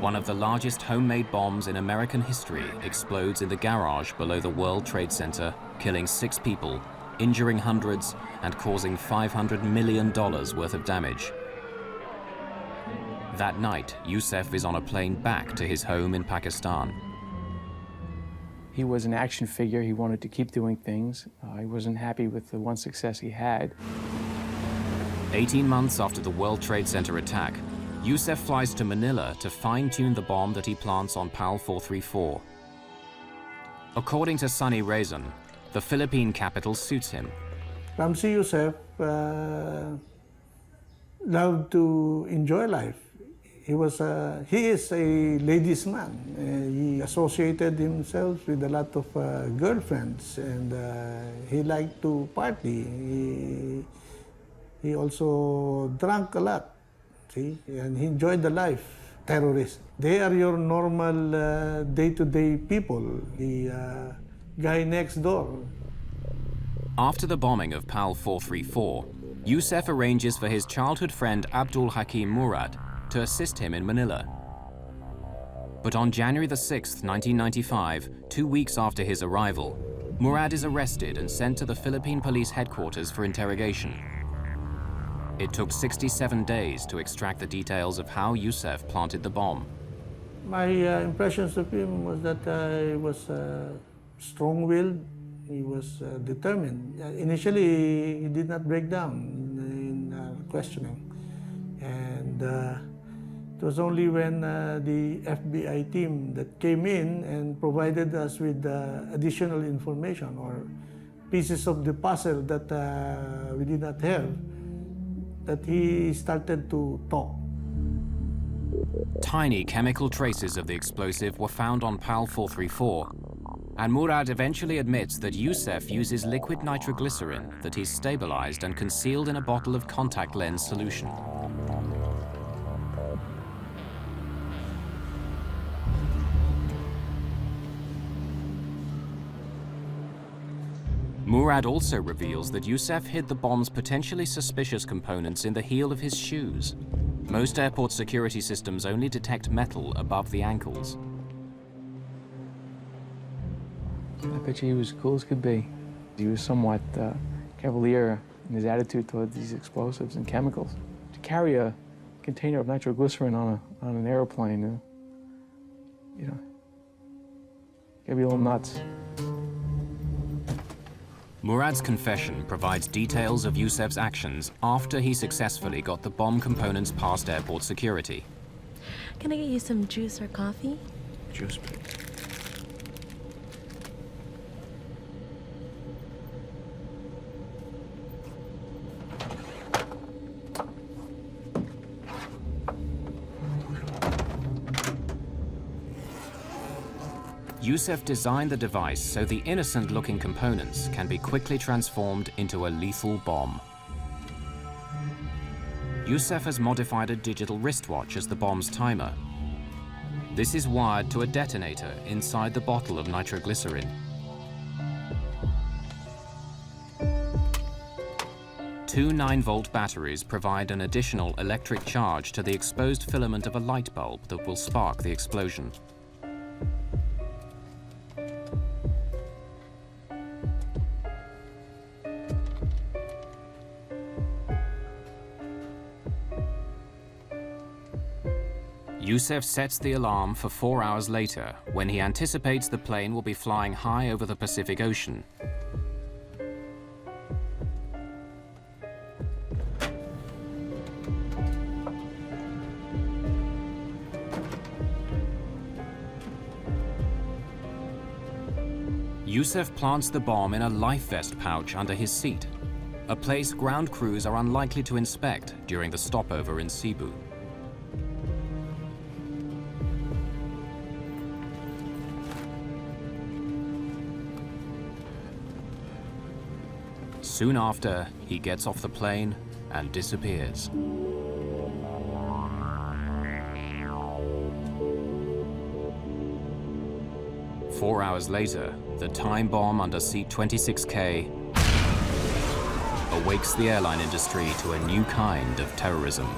one of the largest homemade bombs in American history explodes in the garage below the World Trade Center, killing 6 people, injuring hundreds, and causing $500 million worth of damage. That night, Yousef is on a plane back to his home in Pakistan. He was an action figure. He wanted to keep doing things. He wasn't happy with the one success he had. 18 months after the World Trade Center attack, Yousef flies to Manila to fine-tune the bomb that he plants on PAL 434. According to Sunny Raisin, the Philippine capital suits him. Ramzi Yousef loved to enjoy life. He is a ladies' man. He associated himself with a lot of girlfriends, and he liked to party. He also drank a lot, see, and he enjoyed the life. Terrorists, they are your normal day-to-day people, the guy next door. After the bombing of PAL 434, Yousef arranges for his childhood friend Abdul Hakim Murad to assist him in Manila. But on January the 6th, 1995, 2 weeks after his arrival, Murad is arrested and sent to the Philippine police headquarters for interrogation. It took 67 days to extract the details of how Yousef planted the bomb. My impressions of him was that he was strong-willed, he was determined. Initially, he did not break down in questioning. And it was only when the FBI team that came in and provided us with additional information or pieces of the puzzle that we did not have, that he started to talk. Tiny chemical traces of the explosive were found on PAL 434, and Murad eventually admits that Yousef uses liquid nitroglycerin that he's stabilized and concealed in a bottle of contact lens solution. Murad also reveals that Yousef hid the bomb's potentially suspicious components in the heel of his shoes. Most airport security systems only detect metal above the ankles. I bet you he was cool as could be. He was somewhat cavalier in his attitude toward these explosives and chemicals. To carry a container of nitroglycerin on an airplane, you know, gotta be a little nuts. Murad's confession provides details of Yousef's actions after he successfully got the bomb components past airport security. Can I get you some juice or coffee? Juice, please. Yousef designed the device so the innocent-looking components can be quickly transformed into a lethal bomb. Yousef has modified a digital wristwatch as the bomb's timer. This is wired to a detonator inside the bottle of nitroglycerin. Two 9-volt batteries provide an additional electric charge to the exposed filament of a light bulb that will spark the explosion. Yousef sets the alarm for 4 hours later, when he anticipates the plane will be flying high over the Pacific Ocean. Yousef plants the bomb in a life vest pouch under his seat, a place ground crews are unlikely to inspect during the stopover in Cebu. Soon after, he gets off the plane and disappears. Four hours later, the time bomb under seat 26K awakes the airline industry to a new kind of terrorism.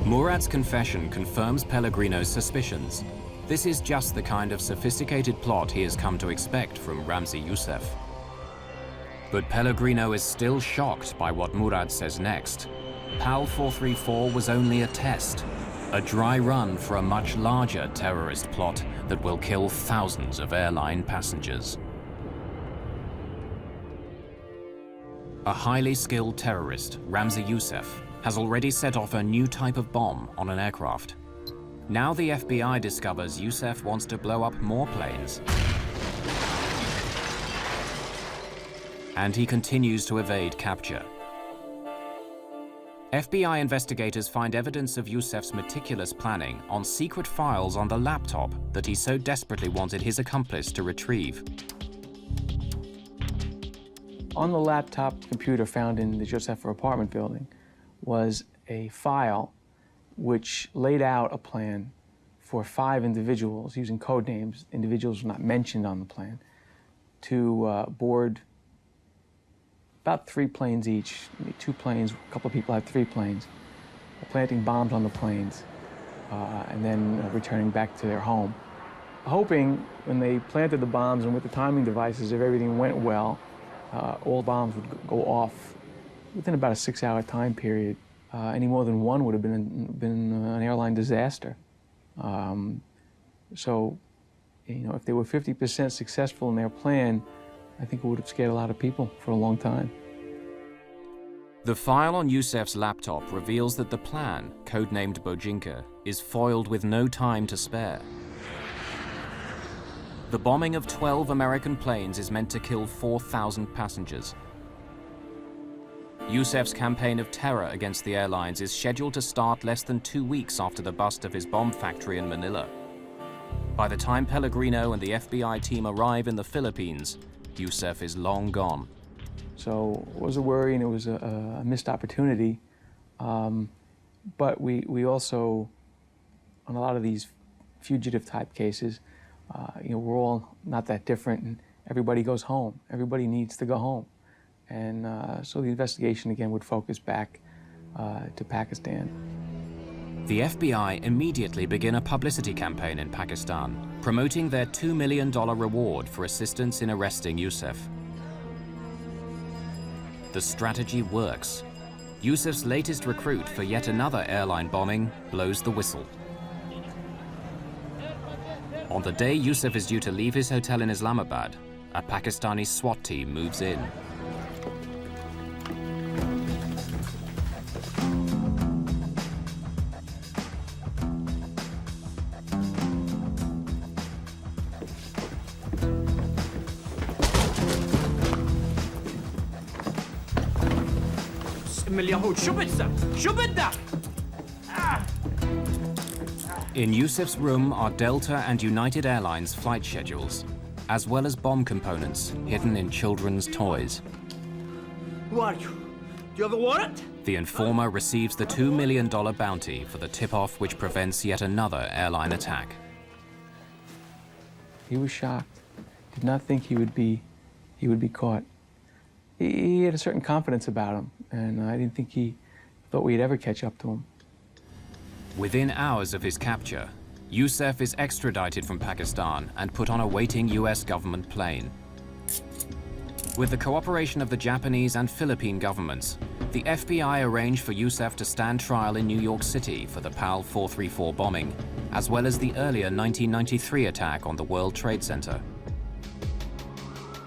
Murad's confession confirms Pellegrino's suspicions. This is just the kind of sophisticated plot he has come to expect from Ramzi Yousef. But Pellegrino is still shocked by what Murad says next. PAL 434 was only a test, a dry run for a much larger terrorist plot that will kill thousands of airline passengers. A highly skilled terrorist, Ramzi Yousef, has already set off a new type of bomb on an aircraft. Now the FBI discovers Yousef wants to blow up more planes. And he continues to evade capture. FBI investigators find evidence of Yousef's meticulous planning on secret files on the laptop that he so desperately wanted his accomplice to retrieve. On the laptop computer found in the Yousef apartment building was a file which laid out a plan for 5 individuals, using code names, individuals not mentioned on the plan, to board about 3 planes each, 2 planes, a couple of people had 3 planes, planting bombs on the planes, and then returning back to their home. Hoping when they planted the bombs and with the timing devices, if everything went well, all bombs would go off within about a 6-hour time period. Any more than one would have been an airline disaster. So, you know, if they were 50% successful in their plan, I think it would have scared a lot of people for a long time. The file on Yousef's laptop reveals that the plan, codenamed Bojinka, is foiled with no time to spare. The bombing of 12 American planes is meant to kill 4,000 passengers. Yousef's campaign of terror against the airlines is scheduled to start less than 2 weeks after the bust of his bomb factory in Manila. By the time Pellegrino and the FBI team arrive in the Philippines, Yousef is long gone. So it was a worry and it was a missed opportunity. But we also, on a lot of these fugitive type cases, you know, we're all not that different and everybody goes home. Everybody needs to go home. And so the investigation again would focus back to Pakistan. The FBI immediately begin a publicity campaign in Pakistan, promoting their $2 million reward for assistance in arresting Yousef. The strategy works. Yousef's latest recruit for yet another airline bombing blows the whistle. On the day Yousef is due to leave his hotel in Islamabad, a Pakistani SWAT team moves in. In Yousef's room are Delta and United Airlines flight schedules, as well as bomb components hidden in children's toys. Who are you? Do you have a warrant? The informer receives the $2 million bounty for the tip-off which prevents yet another airline attack. He was shocked. Did not think he would be caught. He had a certain confidence about him, and I didn't think he thought we'd ever catch up to him. Within hours of his capture, Yousef is extradited from Pakistan and put on a waiting US government plane. With the cooperation of the Japanese and Philippine governments, the FBI arranged for Yousef to stand trial in New York City for the PAL 434 bombing, as well as the earlier 1993 attack on the World Trade Center.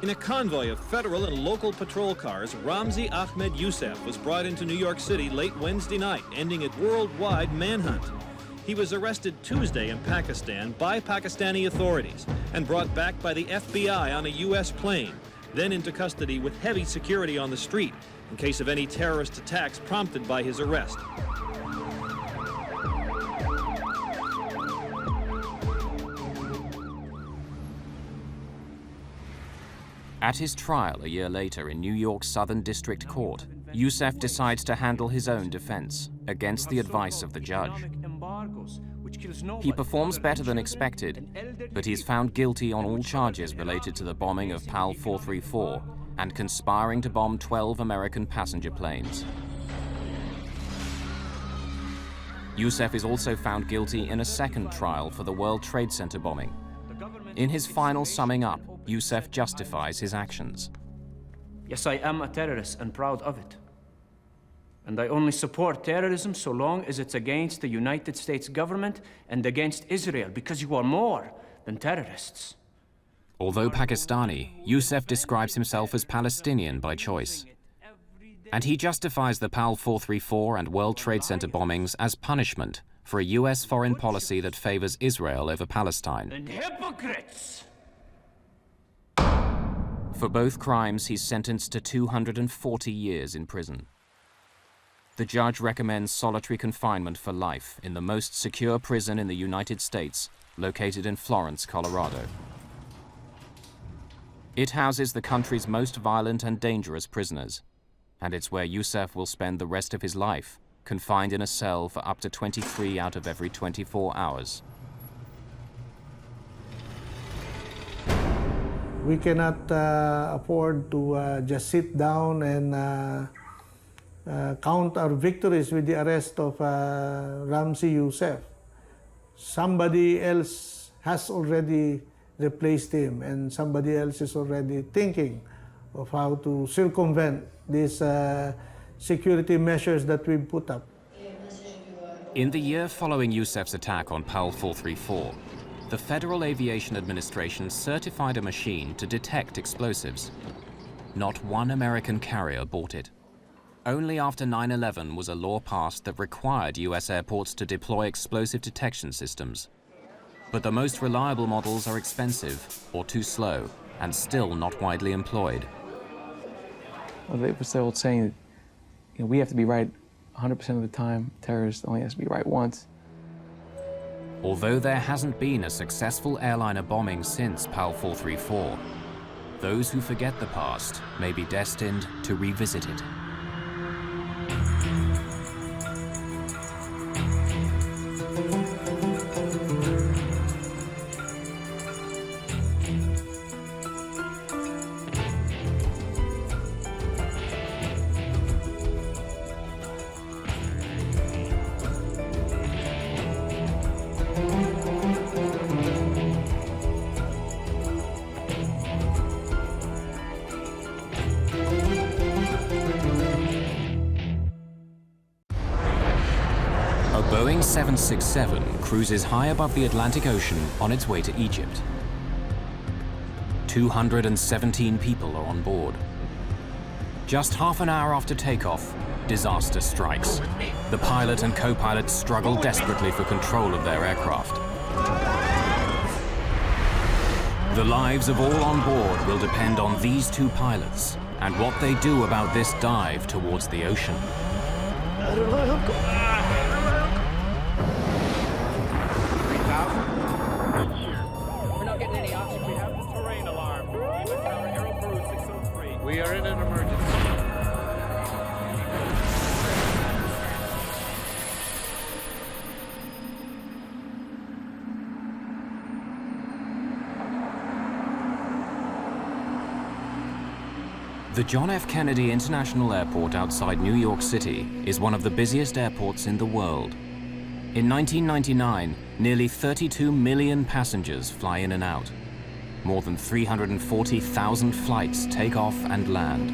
In a convoy of federal and local patrol cars, Ramzi Ahmed Yousef was brought into New York City late Wednesday night, ending a worldwide manhunt. He was arrested Tuesday in Pakistan by Pakistani authorities and brought back by the FBI on a U.S. plane, then into custody with heavy security on the street in case of any terrorist attacks prompted by his arrest. At his trial a year later in New York's Southern District Court, Yousef decides to handle his own defense against the advice of the judge. He performs better than expected, but he's found guilty on all charges related to the bombing of PAL 434 and conspiring to bomb 12 American passenger planes. Yousef is also found guilty in a second trial for the World Trade Center bombing. In his final summing up, Yousef justifies his actions. Yes, I am a terrorist and proud of it. And I only support terrorism so long as it's against the United States government and against Israel, because you are more than terrorists. Although Pakistani, Yousef describes himself as Palestinian by choice. And he justifies the PAL 434 and World Trade Center bombings as punishment for a US foreign policy that favors Israel over Palestine. And hypocrites! For both crimes, he's sentenced to 240 years in prison. The judge recommends solitary confinement for life in the most secure prison in the United States, located in Florence, Colorado. It houses the country's most violent and dangerous prisoners, and it's where Yousef will spend the rest of his life, confined in a cell for up to 23 out of every 24 hours. We cannot afford to just sit down and count our victories with the arrest of Ramzi Yousef. Somebody else has already replaced him, and somebody else is already thinking of how to circumvent these security measures that we've put up. In the year following Yousef's attack on PAL 434, the Federal Aviation Administration certified a machine to detect explosives. Not one American carrier bought it. Only after 9/11 was a law passed that required US airports to deploy explosive detection systems. But the most reliable models are expensive or too slow and still not widely employed. Well, it was the old saying that we have to be right 100% of the time. Terrorist only has to be right once. Although there hasn't been a successful airliner bombing since PAL 434, those who forget the past may be destined to revisit it. Boeing 767 cruises high above the Atlantic Ocean on its way to Egypt. 217 people are on board. Just half an hour after takeoff, disaster strikes. The pilot and co-pilot struggle desperately for control of their aircraft. The lives of all on board will depend on these two pilots and what they do about this dive towards the ocean. We're not getting any oxygen. We have the terrain alarm. Even tower, Aero Peru 603. We are in an emergency. The John F. Kennedy International Airport outside New York City is one of the busiest airports in the world. In 1999, nearly 32 million passengers fly in and out. More than 340,000 flights take off and land.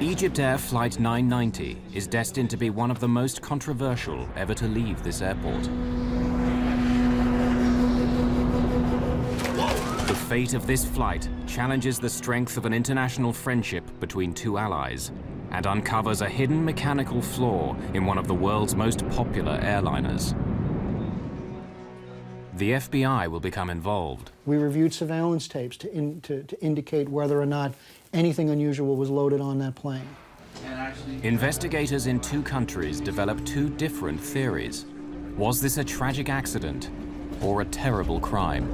EgyptAir Flight 990 is destined to be one of the most controversial ever to leave this airport. The fate of this flight challenges the strength of an international friendship between two allies and uncovers a hidden mechanical flaw in one of the world's most popular airliners. The FBI will become involved. We reviewed surveillance tapes to indicate whether or not anything unusual was loaded on that plane. Investigators in two countries developed two different theories. Was this a tragic accident or a terrible crime?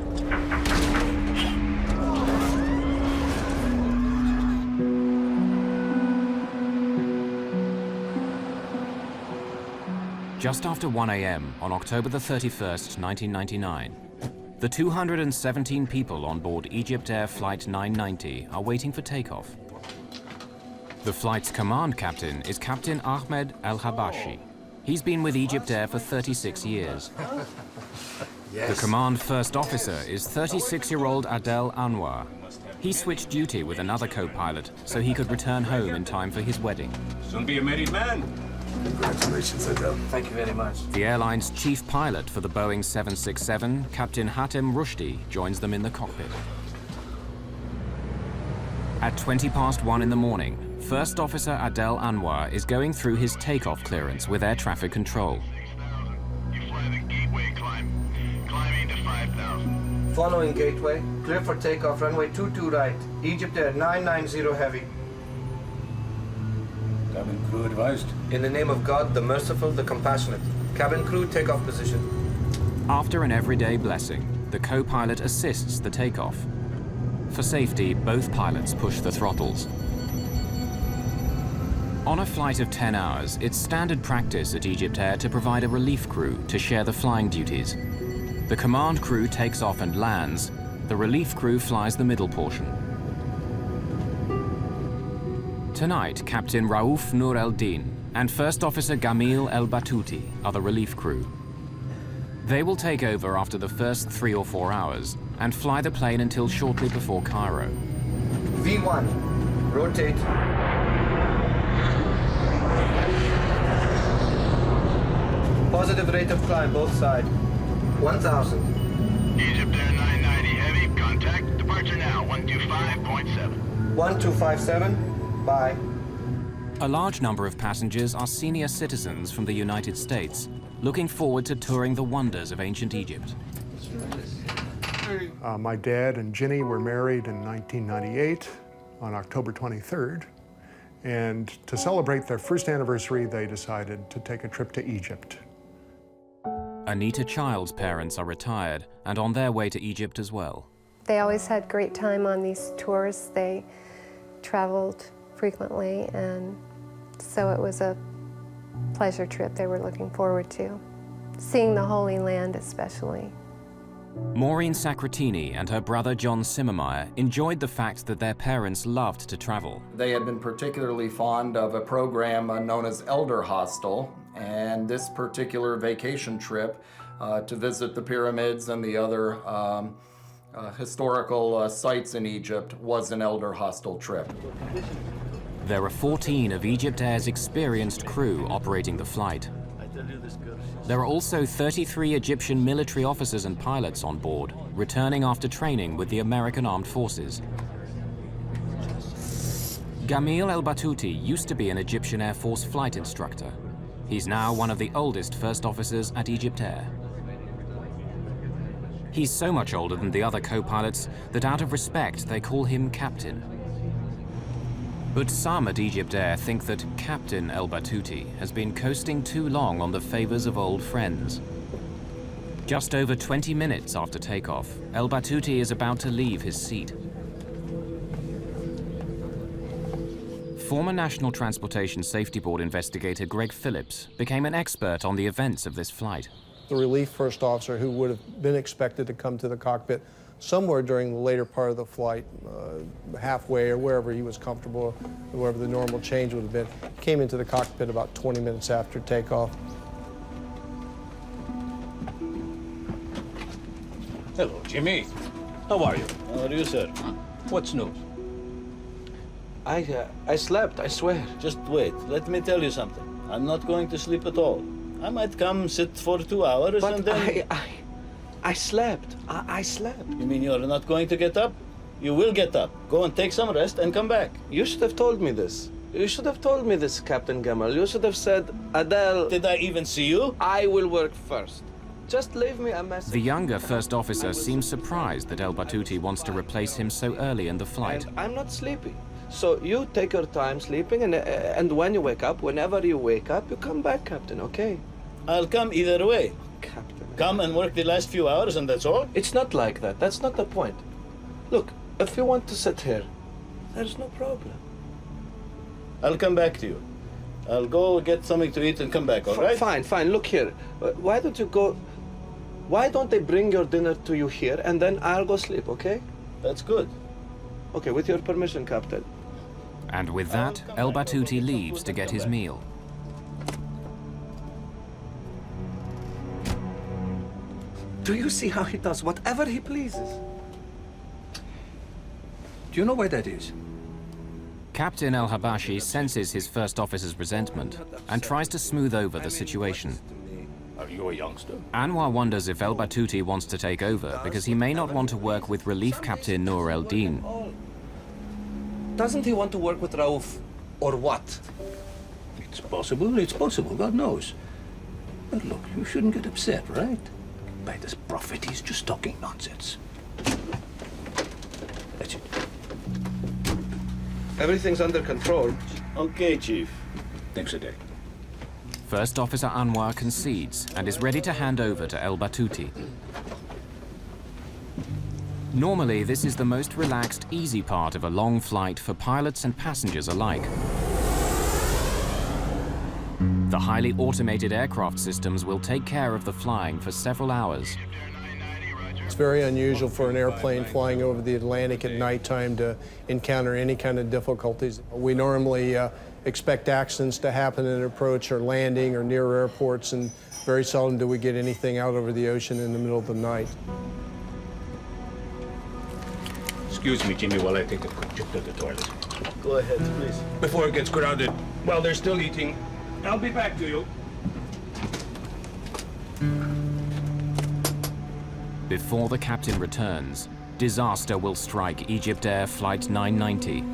Just after 1 a.m. on October the 31st, 1999, the 217 people on board EgyptAir Flight 990 are waiting for takeoff. The flight's command captain is Captain Ahmed Al-Habashi. He's been with EgyptAir for 36 years. The command first officer is 36-year-old Adel Anwar. He switched duty with another co-pilot so he could return home in time for his wedding. Soon be a married man. Congratulations, Adel. Thank you very much. The airline's chief pilot for the Boeing 767, Captain Hatem Rushdie, joins them in the cockpit. At 1:20 in the morning, First Officer Adel Anwar is going through his takeoff clearance with air traffic control. You fly the gateway climb. Climbing to 5,000. Following gateway, clear for takeoff, runway 22 right, EgyptAir 990 heavy. Cabin crew advised. In the name of God, the merciful, the compassionate. Cabin crew, takeoff position. After an everyday blessing, the co-pilot assists the takeoff. For safety, both pilots push the throttles. On a flight of 10 hours, it's standard practice at EgyptAir to provide a relief crew to share the flying duties. The command crew takes off and lands. The relief crew flies the middle portion. Tonight, Captain Raouf Nur el-Din and First Officer Gamil el-Batuti are the relief crew. They will take over after the first 3 or 4 hours and fly the plane until shortly before Cairo. V1, rotate. Positive rate of climb, both sides. 1,000. EgyptAir 990 heavy, contact, departure now, 125.7. 1257. Bye. A large number of passengers are senior citizens from the United States, looking forward to touring the wonders of ancient Egypt. My dad and Ginny were married in 1998 on October 23rd. And to celebrate their first anniversary, they decided to take a trip to Egypt. Anita Child's parents are retired and on their way to Egypt as well. They always had great time on these tours. They traveled frequently, and so it was a pleasure trip they were looking forward to, seeing the Holy Land especially. Maureen Sacratini and her brother John Simmermeyer enjoyed the fact that their parents loved to travel. They had been particularly fond of a program known as Elder Hostel, and this particular vacation trip to visit the pyramids and the other historical sites in Egypt was an Elder Hostel trip. There are 14 of EgyptAir's experienced crew operating the flight. There are also 33 Egyptian military officers and pilots on board, returning after training with the American Armed Forces. Gamil El-Batouti used to be an Egyptian Air Force flight instructor. He's now one of the oldest first officers at EgyptAir. He's so much older than the other co-pilots that out of respect they call him Captain. But some at EgyptAir think that Captain El-Batouti has been coasting too long on the favors of old friends. Just over 20 minutes after takeoff, El-Batouti is about to leave his seat. Former National Transportation Safety Board investigator Greg Phillips became an expert on the events of this flight. The relief first officer, who would have been expected to come to the cockpit somewhere during the later part of the flight, halfway or wherever he was comfortable, wherever the normal change would have been, came into the cockpit about 20 minutes after takeoff. Hello, Jimmy. How are you? How are you, sir? What's new? I slept, I swear. Just wait. Let me tell you something. I'm not going to sleep at all. I might come sit for 2 hours But and then... I slept. I slept. You mean you're not going to get up? You will get up. Go and take some rest and come back. You should have told me this. You should have told me this, Captain Gamal. You should have said, Adele... Did I even see you? I will work first. Just leave me a message. The younger first officer seems surprised that El-Batouti wants to replace him so early in the flight. And I'm not sleepy. So you take your time sleeping, and when you wake up, whenever you wake up, you come back, Captain, okay? I'll come either way. Captain. Come and work the last few hours and that's all? It's not like that. That's not the point. Look, if you want to sit here, there's no problem. I'll come back to you. I'll go get something to eat and come back, all right? Fine, fine. Look here. Why don't you go... Why don't they bring your dinner to you here, and then I'll go sleep, okay? That's good. Okay, with your permission, Captain. And with that, El-Batouti leaves to get his meal. Do you see how he does whatever he pleases? Do you know why that is? Captain El-Habashi senses his first officer's resentment and tries to smooth over the situation. Are you a youngster? Anwar wonders if El-Batouti wants to take over because he may not want to work with Relief Captain Noor el-Din. Doesn't he want to work with Raouf, or what? It's possible, God knows. But look, you shouldn't get upset, right? By this prophet, he's just talking nonsense. That's it. Everything's under control. Okay, Chief. Thanks a day. First Officer Anwar concedes and is ready to hand over to El-Batouti. Normally, this is the most relaxed, easy part of a long flight for pilots and passengers alike. The highly automated aircraft systems will take care of the flying for several hours. It's very unusual for an airplane flying over the Atlantic at nighttime to encounter any kind of difficulties. We normally expect accidents to happen in approach or landing or near airports, and very seldom do we get anything out over the ocean in the middle of the night. Excuse me, Jimmy, while I take a quick trip to the toilet. Go ahead, please. Before it gets crowded, while they're still eating, I'll be back to you. Before the captain returns, disaster will strike EgyptAir Flight 990.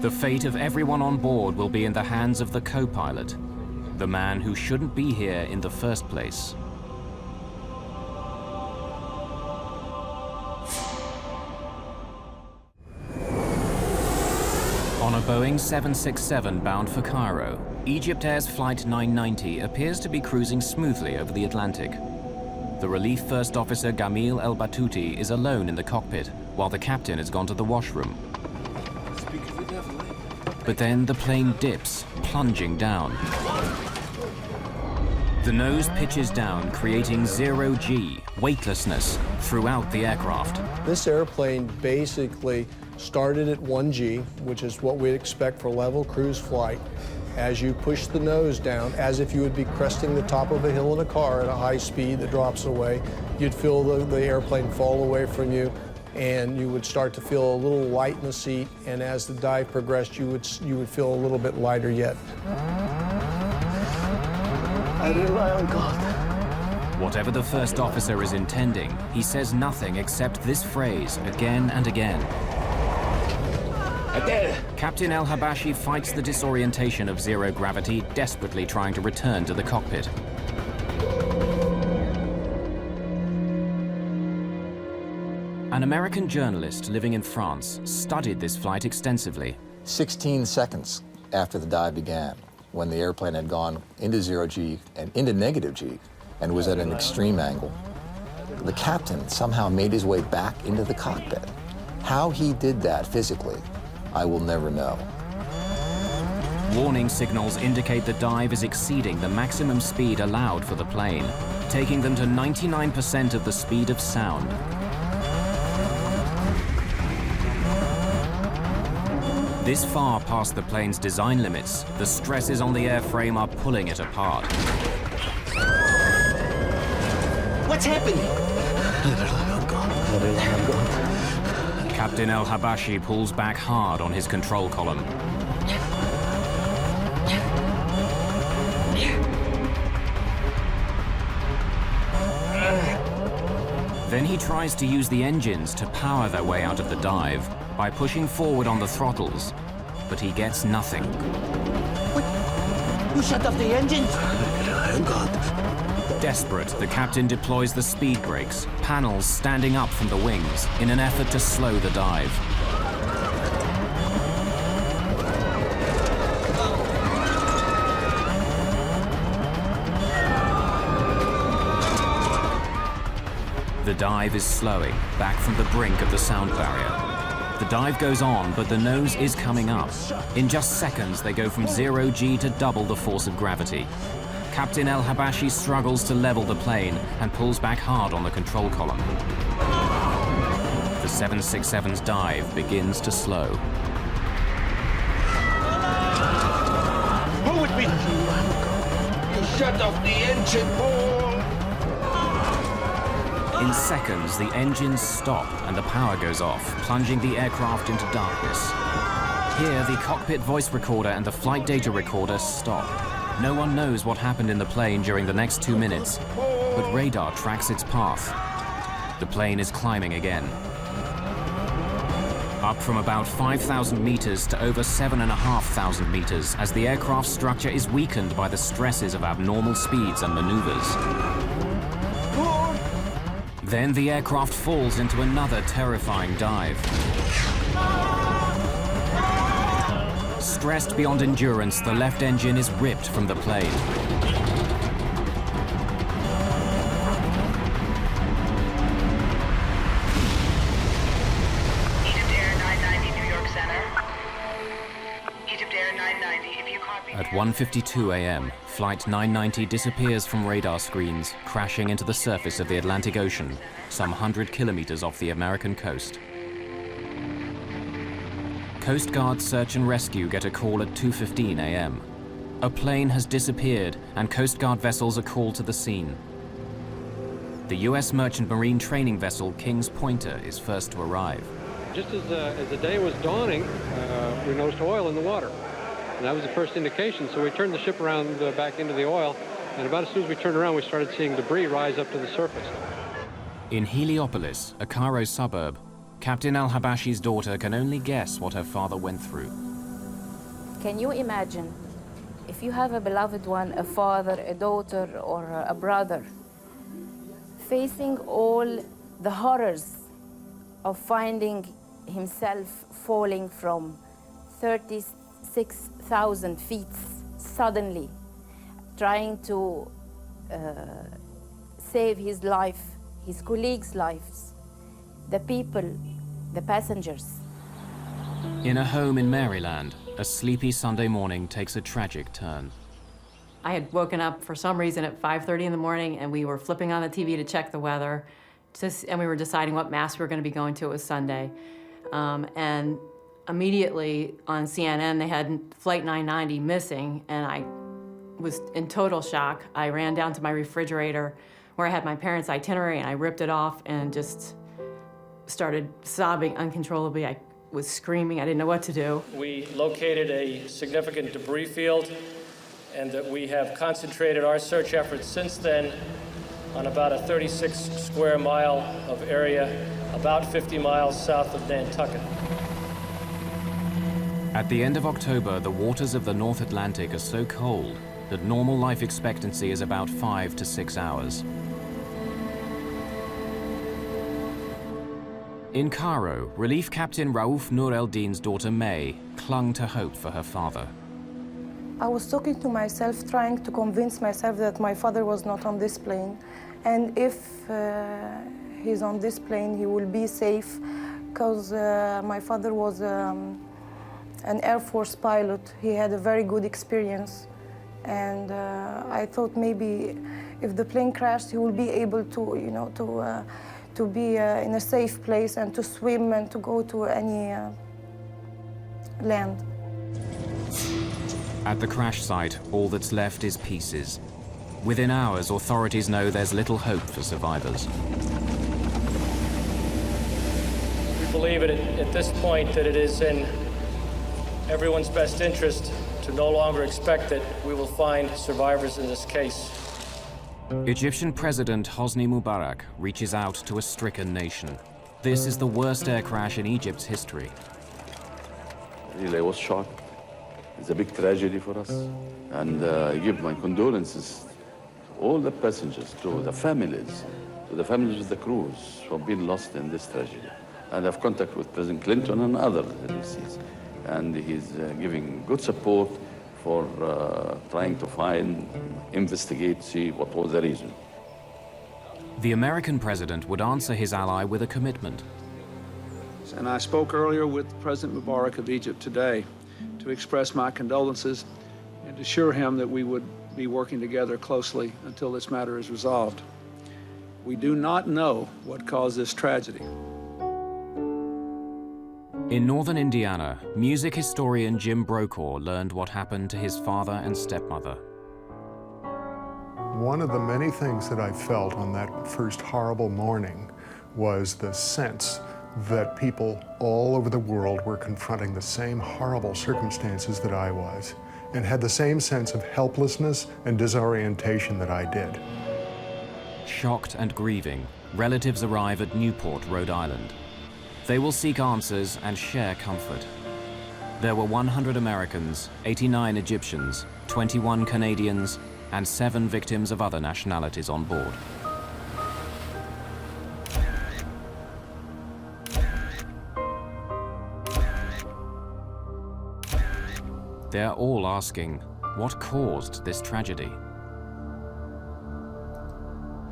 The fate of everyone on board will be in the hands of the co-pilot, the man who shouldn't be here in the first place. On a Boeing 767 bound for Cairo, EgyptAir's Flight 990 appears to be cruising smoothly over the Atlantic. The Relief First Officer Gamil El-Batouti is alone in the cockpit, while the captain has gone to the washroom. But then the plane dips, plunging down. The nose pitches down, creating zero-G, weightlessness, throughout the aircraft. This airplane basically started at 1G, which is what we'd expect for level cruise flight. As you push the nose down, as if you would be cresting the top of a hill in a car at a high speed that drops away, you'd feel the airplane fall away from you. and you would start to feel a little light in the seat, and as the dive progressed, you would feel a little bit lighter yet. I rely on God. Whatever the first officer is intending, he says nothing except this phrase again and again. Captain El Habashi fights the disorientation of zero gravity, desperately trying to return to the cockpit. An American journalist living in France studied this flight extensively. 16 seconds after the dive began, when the airplane had gone into zero G and into negative G and was at an extreme angle, the captain somehow made his way back into the cockpit. How he did that physically, I will never know. Warning signals indicate the dive is exceeding the maximum speed allowed for the plane, taking them to 99% of the speed of sound. This far past the plane's design limits, the stresses on the airframe are pulling it apart. What's happening? Captain El Habashi pulls back hard on his control column. Then he tries to use the engines to power their way out of the dive by pushing forward on the throttles, but he gets nothing. What? You shut off the engines? Oh, God. Desperate, the captain deploys the speed brakes, panels standing up from the wings, in an effort to slow the dive. The dive is slowing, back from the brink of the sound barrier. The dive goes on, but the nose is coming up. In just seconds, they go from 0 G to double the force of gravity. Captain El Habashi struggles to level the plane and pulls back hard on the control column. The 767's dive begins to slow. Who would be? You shut off the engine, Paul! In seconds, the engines stop and the power goes off, plunging the aircraft into darkness. Here, the cockpit voice recorder and the flight data recorder stop. No one knows what happened in the plane during the next 2 minutes, but radar tracks its path. The plane is climbing again. Up from about 5,000 meters to over 7,500 meters as the aircraft structure is weakened by the stresses of abnormal speeds and maneuvers. Then the aircraft falls into another terrifying dive. Stressed beyond endurance, the left engine is ripped from the plane. EgyptAir 990, New York Center. EgyptAir 990, if you copy... At 1:52 a.m., Flight 990 disappears from radar screens, crashing into the surface of the Atlantic Ocean, some 100 kilometers off the American coast. Coast Guard search and rescue get a call at 2:15 a.m. A plane has disappeared and Coast Guard vessels are called to the scene. The U.S. Merchant Marine training vessel King's Pointer is first to arrive. Just as the day was dawning, we noticed oil in the water. And that was the first indication, so we turned the ship around back into the oil, and about as soon as we turned around, we started seeing debris rise up to the surface. In Heliopolis, a Cairo suburb, Captain El Habashi's daughter can only guess what her father went through. Can you imagine if you have a beloved one, a father, a daughter, or a brother, facing all the horrors of finding himself falling from 36,000 feet suddenly, trying to save his life, his colleagues' lives, the people, the passengers. In a home in Maryland, a sleepy Sunday morning takes a tragic turn. I had woken up for some reason at 5:30 in the morning, and we were flipping on the TV to check the weather, and we were deciding what mass we were going to be going to. It was Sunday. And immediately on CNN, they had Flight 990 missing, and I was in total shock. I ran down to my refrigerator where I had my parents' itinerary, and I ripped it off and just started sobbing uncontrollably. I was screaming. I didn't know what to do. We located a significant debris field, and that we have concentrated our search efforts since then on about a 36 square mile of area, about 50 miles south of Nantucket. At the end of October, the waters of the North Atlantic are so cold that normal life expectancy is about 5 to 6 hours. In Cairo, Relief Captain Raouf Nur el-Din's daughter May clung to hope for her father. I was talking to myself, trying to convince myself that my father was not on this plane. And if he's on this plane, he will be safe, because my father was an Air Force pilot. He had a very good experience. And I thought maybe if the plane crashed, he will be able to, you know, to be in a safe place and to swim and to go to any land. At the crash site, all that's left is pieces. Within hours, authorities know there's little hope for survivors. We believe at this point that it is in everyone's best interest to no longer expect that we will find survivors in this case. Egyptian President Hosni Mubarak reaches out to a stricken nation. This is the worst air crash in Egypt's history. Really, I was shocked. It's a big tragedy for us. And I give my condolences to all the passengers, to the families of the crews who have been lost in this tragedy. And I have contact with President Clinton and other agencies. And he's giving good support for trying to find, investigate, see what was the reason. The American president would answer his ally with a commitment. And I spoke earlier with President Mubarak of Egypt today to express my condolences and to assure him that we would be working together closely until this matter is resolved. We do not know what caused this tragedy. In northern Indiana, music historian Jim Brokaw learned what happened to his father and stepmother. One of the many things that I felt on that first horrible morning was the sense that people all over the world were confronting the same horrible circumstances that I was, and had the same sense of helplessness and disorientation that I did. Shocked and grieving, relatives arrive at Newport, Rhode Island. They will seek answers and share comfort. There were 100 Americans, 89 Egyptians, 21 Canadians, and 7 victims of other nationalities on board. They're all asking, what caused this tragedy?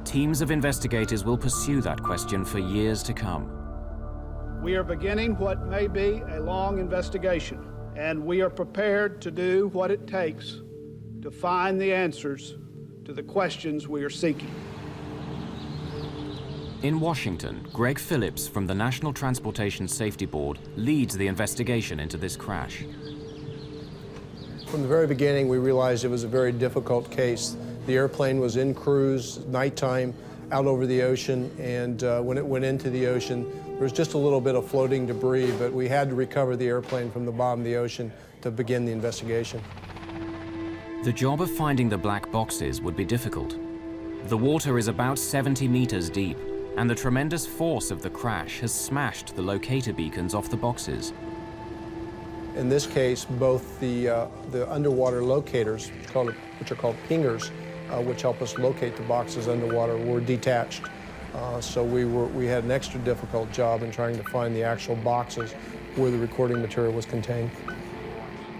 Teams of investigators will pursue that question for years to come. We are beginning what may be a long investigation, and we are prepared to do what it takes to find the answers to the questions we are seeking. In Washington, Greg Phillips from the National Transportation Safety Board leads the investigation into this crash. From the very beginning, we realized it was a very difficult case. The airplane was in cruise, nighttime, out over the ocean, and when it went into the ocean, there was just a little bit of floating debris, but we had to recover the airplane from the bottom of the ocean to begin the investigation. The job of finding the black boxes would be difficult. The water is about 70 meters deep, and the tremendous force of the crash has smashed the locator beacons off the boxes. In this case, both the underwater locators, which are called pingers, which help us locate the boxes underwater, were detached. So we had an extra difficult job in trying to find the actual boxes where the recording material was contained.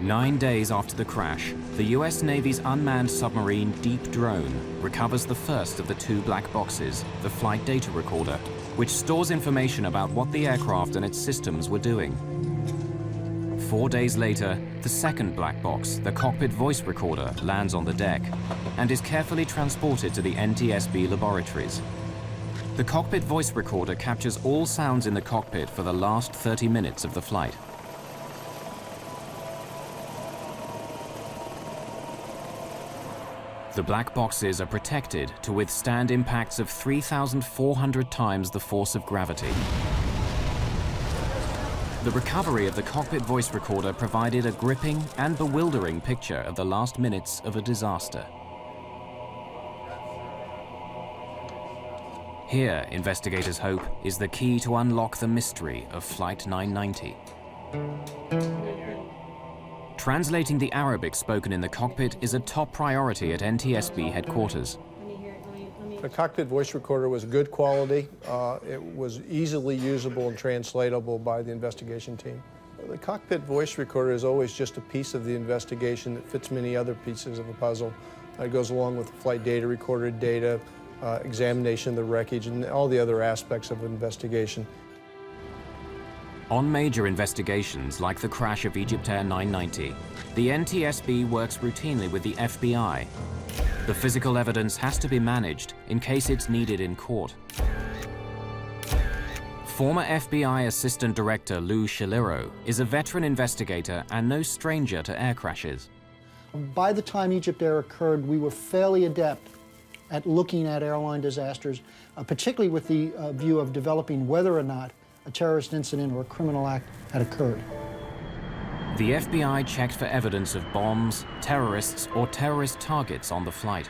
9 days after the crash, the US Navy's unmanned submarine Deep Drone recovers the first of the 2 black boxes, the flight data recorder, which stores information about what the aircraft and its systems were doing. 4 days later, the second black box, the cockpit voice recorder, lands on the deck and is carefully transported to the NTSB laboratories. The cockpit voice recorder captures all sounds in the cockpit for the last 30 minutes of the flight. The black boxes are protected to withstand impacts of 3,400 times the force of gravity. The recovery of the cockpit voice recorder provided a gripping and bewildering picture of the last minutes of a disaster. Here, investigators hope, is the key to unlock the mystery of Flight 990. Translating the Arabic spoken in the cockpit is a top priority at NTSB headquarters. The cockpit voice recorder was good quality. It was easily usable and translatable by the investigation team. The cockpit voice recorder is always just a piece of the investigation that fits many other pieces of the puzzle. It goes along with flight data, recorded data, examination of the wreckage, and all the other aspects of investigation. On major investigations like the crash of EgyptAir 990, the NTSB works routinely with the FBI. The physical evidence has to be managed in case it's needed in court. Former FBI Assistant Director Lou Shaliro is a veteran investigator and no stranger to air crashes. By the time EgyptAir occurred, we were fairly adept at looking at airline disasters, particularly with the view of developing whether or not a terrorist incident or a criminal act had occurred. The FBI checked for evidence of bombs, terrorists, or terrorist targets on the flight.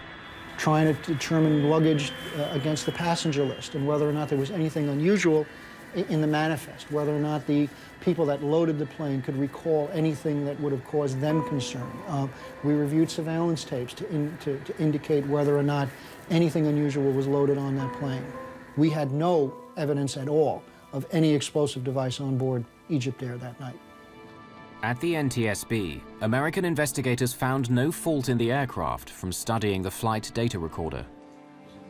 Trying to determine luggage against the passenger list and whether or not there was anything unusual in the manifest, whether or not the people that loaded the plane could recall anything that would have caused them concern. We reviewed surveillance tapes to indicate whether or not anything unusual was loaded on that plane. We had no evidence at all of any explosive device on board EgyptAir that night. At the NTSB, American investigators found no fault in the aircraft from studying the flight data recorder.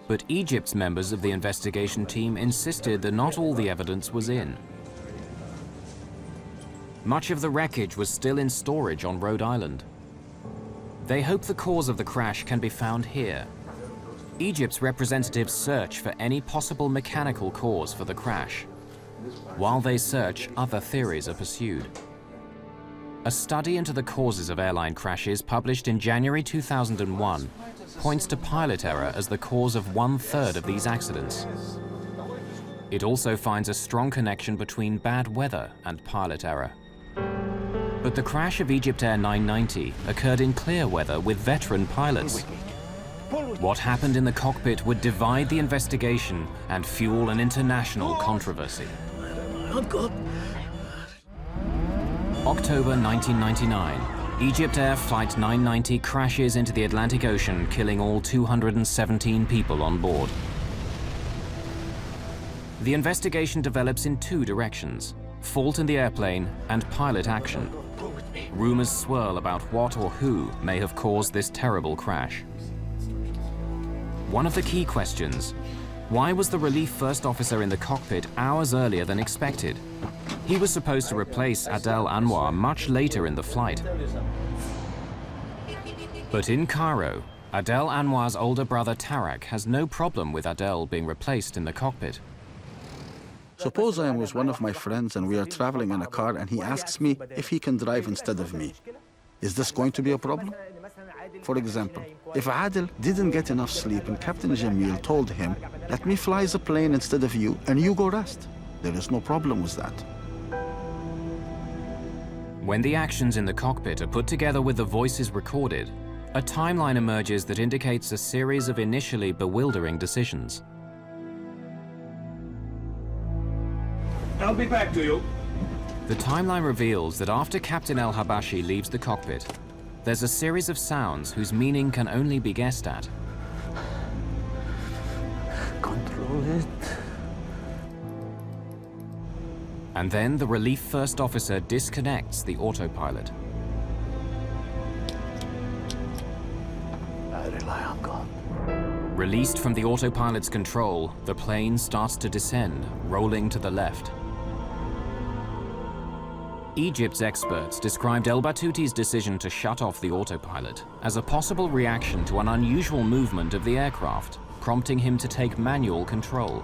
But Egypt's members of the investigation team insisted that not all the evidence was in. Much of the wreckage was still in storage on Rhode Island. They hope the cause of the crash can be found here. Egypt's representatives search for any possible mechanical cause for the crash. While they search, other theories are pursued. A study into the causes of airline crashes published in January 2001 points to pilot error as the cause of 1/3 of these accidents. It also finds a strong connection between bad weather and pilot error. But the crash of EgyptAir 990 occurred in clear weather with veteran pilots. What happened in the cockpit would divide the investigation and fuel an international controversy. October 1999, EgyptAir Flight 990 crashes into the Atlantic Ocean, killing all 217 people on board. The investigation develops in two directions: fault in the airplane and pilot action. Rumors swirl about what or who may have caused this terrible crash. One of the key questions: why was the relief first officer in the cockpit hours earlier than expected? He was supposed to replace Adel Anwar much later in the flight. But in Cairo, Adel Anwar's older brother Tarak has no problem with Adel being replaced in the cockpit. Suppose I am with one of my friends and we are traveling in a car and he asks me if he can drive instead of me. Is this going to be a problem? For example, if Adel didn't get enough sleep and Captain Jamil told him, "Let me fly the plane instead of you and you go rest," there is no problem with that. When the actions in the cockpit are put together with the voices recorded, a timeline emerges that indicates a series of initially bewildering decisions. I'll be back to you. The timeline reveals that after Captain El Habashi leaves the cockpit, there's a series of sounds whose meaning can only be guessed at. Control it. And then the relief first officer disconnects the autopilot. I rely on God. Released from the autopilot's control, the plane starts to descend, rolling to the left. Egypt's experts described El Batuti's decision to shut off the autopilot as a possible reaction to an unusual movement of the aircraft, prompting him to take manual control.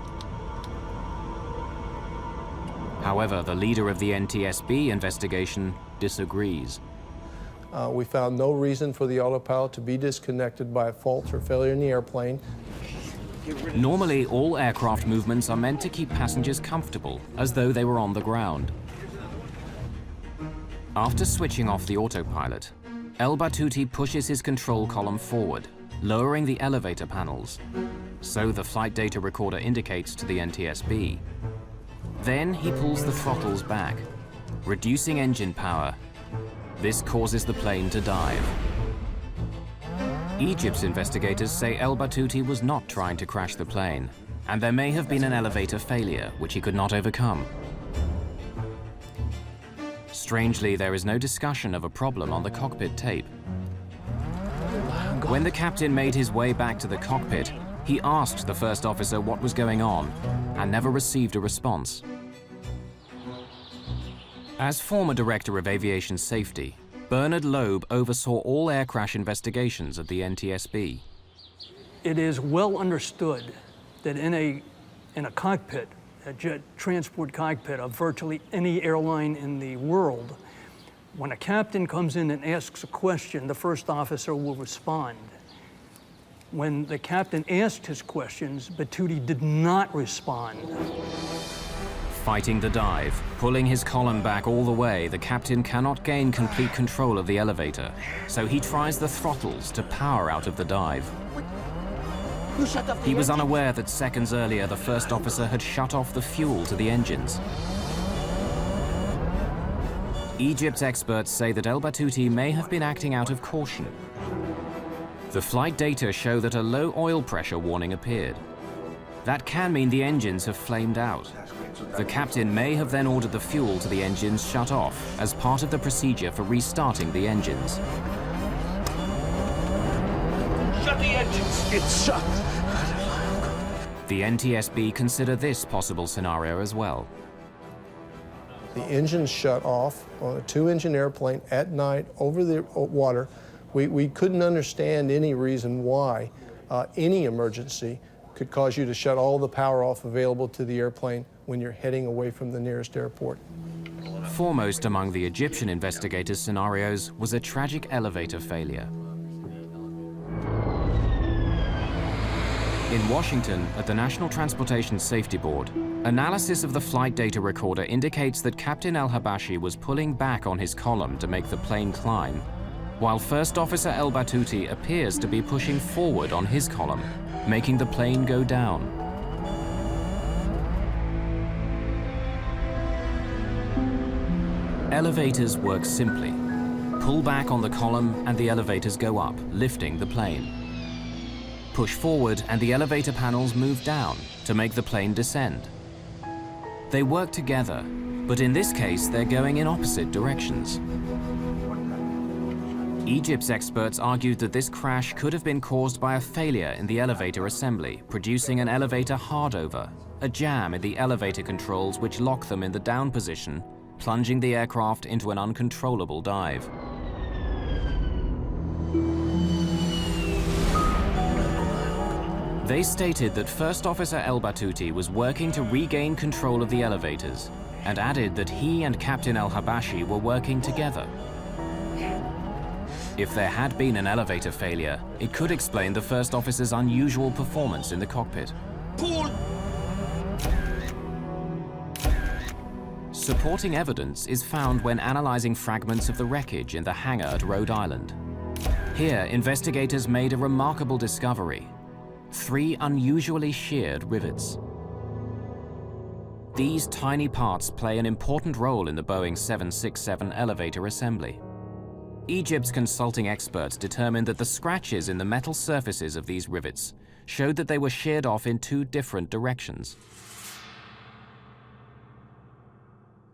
However, the leader of the NTSB investigation disagrees. We found no reason for the autopilot to be disconnected by a fault or failure in the airplane. Normally, all aircraft movements are meant to keep passengers comfortable, as though they were on the ground. After switching off the autopilot, El Batouti pushes his control column forward, lowering the elevator panels. So the flight data recorder indicates to the NTSB. Then he pulls the throttles back, reducing engine power. This causes the plane to dive. Egypt's investigators say El Batouti was not trying to crash the plane, and there may have been an elevator failure which he could not overcome. Strangely, there is no discussion of a problem on the cockpit tape. When the captain made his way back to the cockpit, he asked the first officer what was going on and never received a response. As former Director of Aviation Safety, Bernard Loeb oversaw all air crash investigations at the NTSB. It is well understood that in a cockpit, a jet transport cockpit of virtually any airline in the world, when a captain comes in and asks a question, the first officer will respond. When the captain asked his questions, Batouti did not respond. Fighting the dive, pulling his column back all the way, the captain cannot gain complete control of the elevator, so he tries the throttles to power out of the dive. He was unaware that seconds earlier the first officer had shut off the fuel to the engines. Egypt's experts say that El Batouti may have been acting out of caution. The flight data show that a low oil pressure warning appeared. That can mean the engines have flamed out. The captain may have then ordered the fuel to the engines shut off as part of the procedure for restarting the engines. Shut the engines! It's shut! The NTSB consider this possible scenario as well. The engines shut off on a two-engine airplane at night over the water. We couldn't understand any reason why any emergency could cause you to shut all the power off available to the airplane when you're heading away from the nearest airport. Foremost among the Egyptian investigators' scenarios was a tragic elevator failure. In Washington, at the National Transportation Safety Board, analysis of the flight data recorder indicates that Captain El-Habashi was pulling back on his column to make the plane climb, while First Officer El Batouti appears to be pushing forward on his column, making the plane go down. Elevators work simply. Pull back on the column and the elevators go up, lifting the plane. Push forward and the elevator panels move down to make the plane descend. They work together, but in this case they're going in opposite directions. Egypt's experts argued that this crash could have been caused by a failure in the elevator assembly, producing an elevator hardover, a jam in the elevator controls which lock them in the down position, plunging the aircraft into an uncontrollable dive. They stated that First Officer El Batouti was working to regain control of the elevators and added that he and Captain El-Habashi were working together. If there had been an elevator failure, it could explain the First Officer's unusual performance in the cockpit. Pull! Supporting evidence is found when analyzing fragments of the wreckage in the hangar at Rhode Island. Here, investigators made a remarkable discovery: 3 unusually sheared rivets. These tiny parts play an important role in the Boeing 767 elevator assembly. Egypt's consulting experts determined that the scratches in the metal surfaces of these rivets showed that they were sheared off in 2 different directions.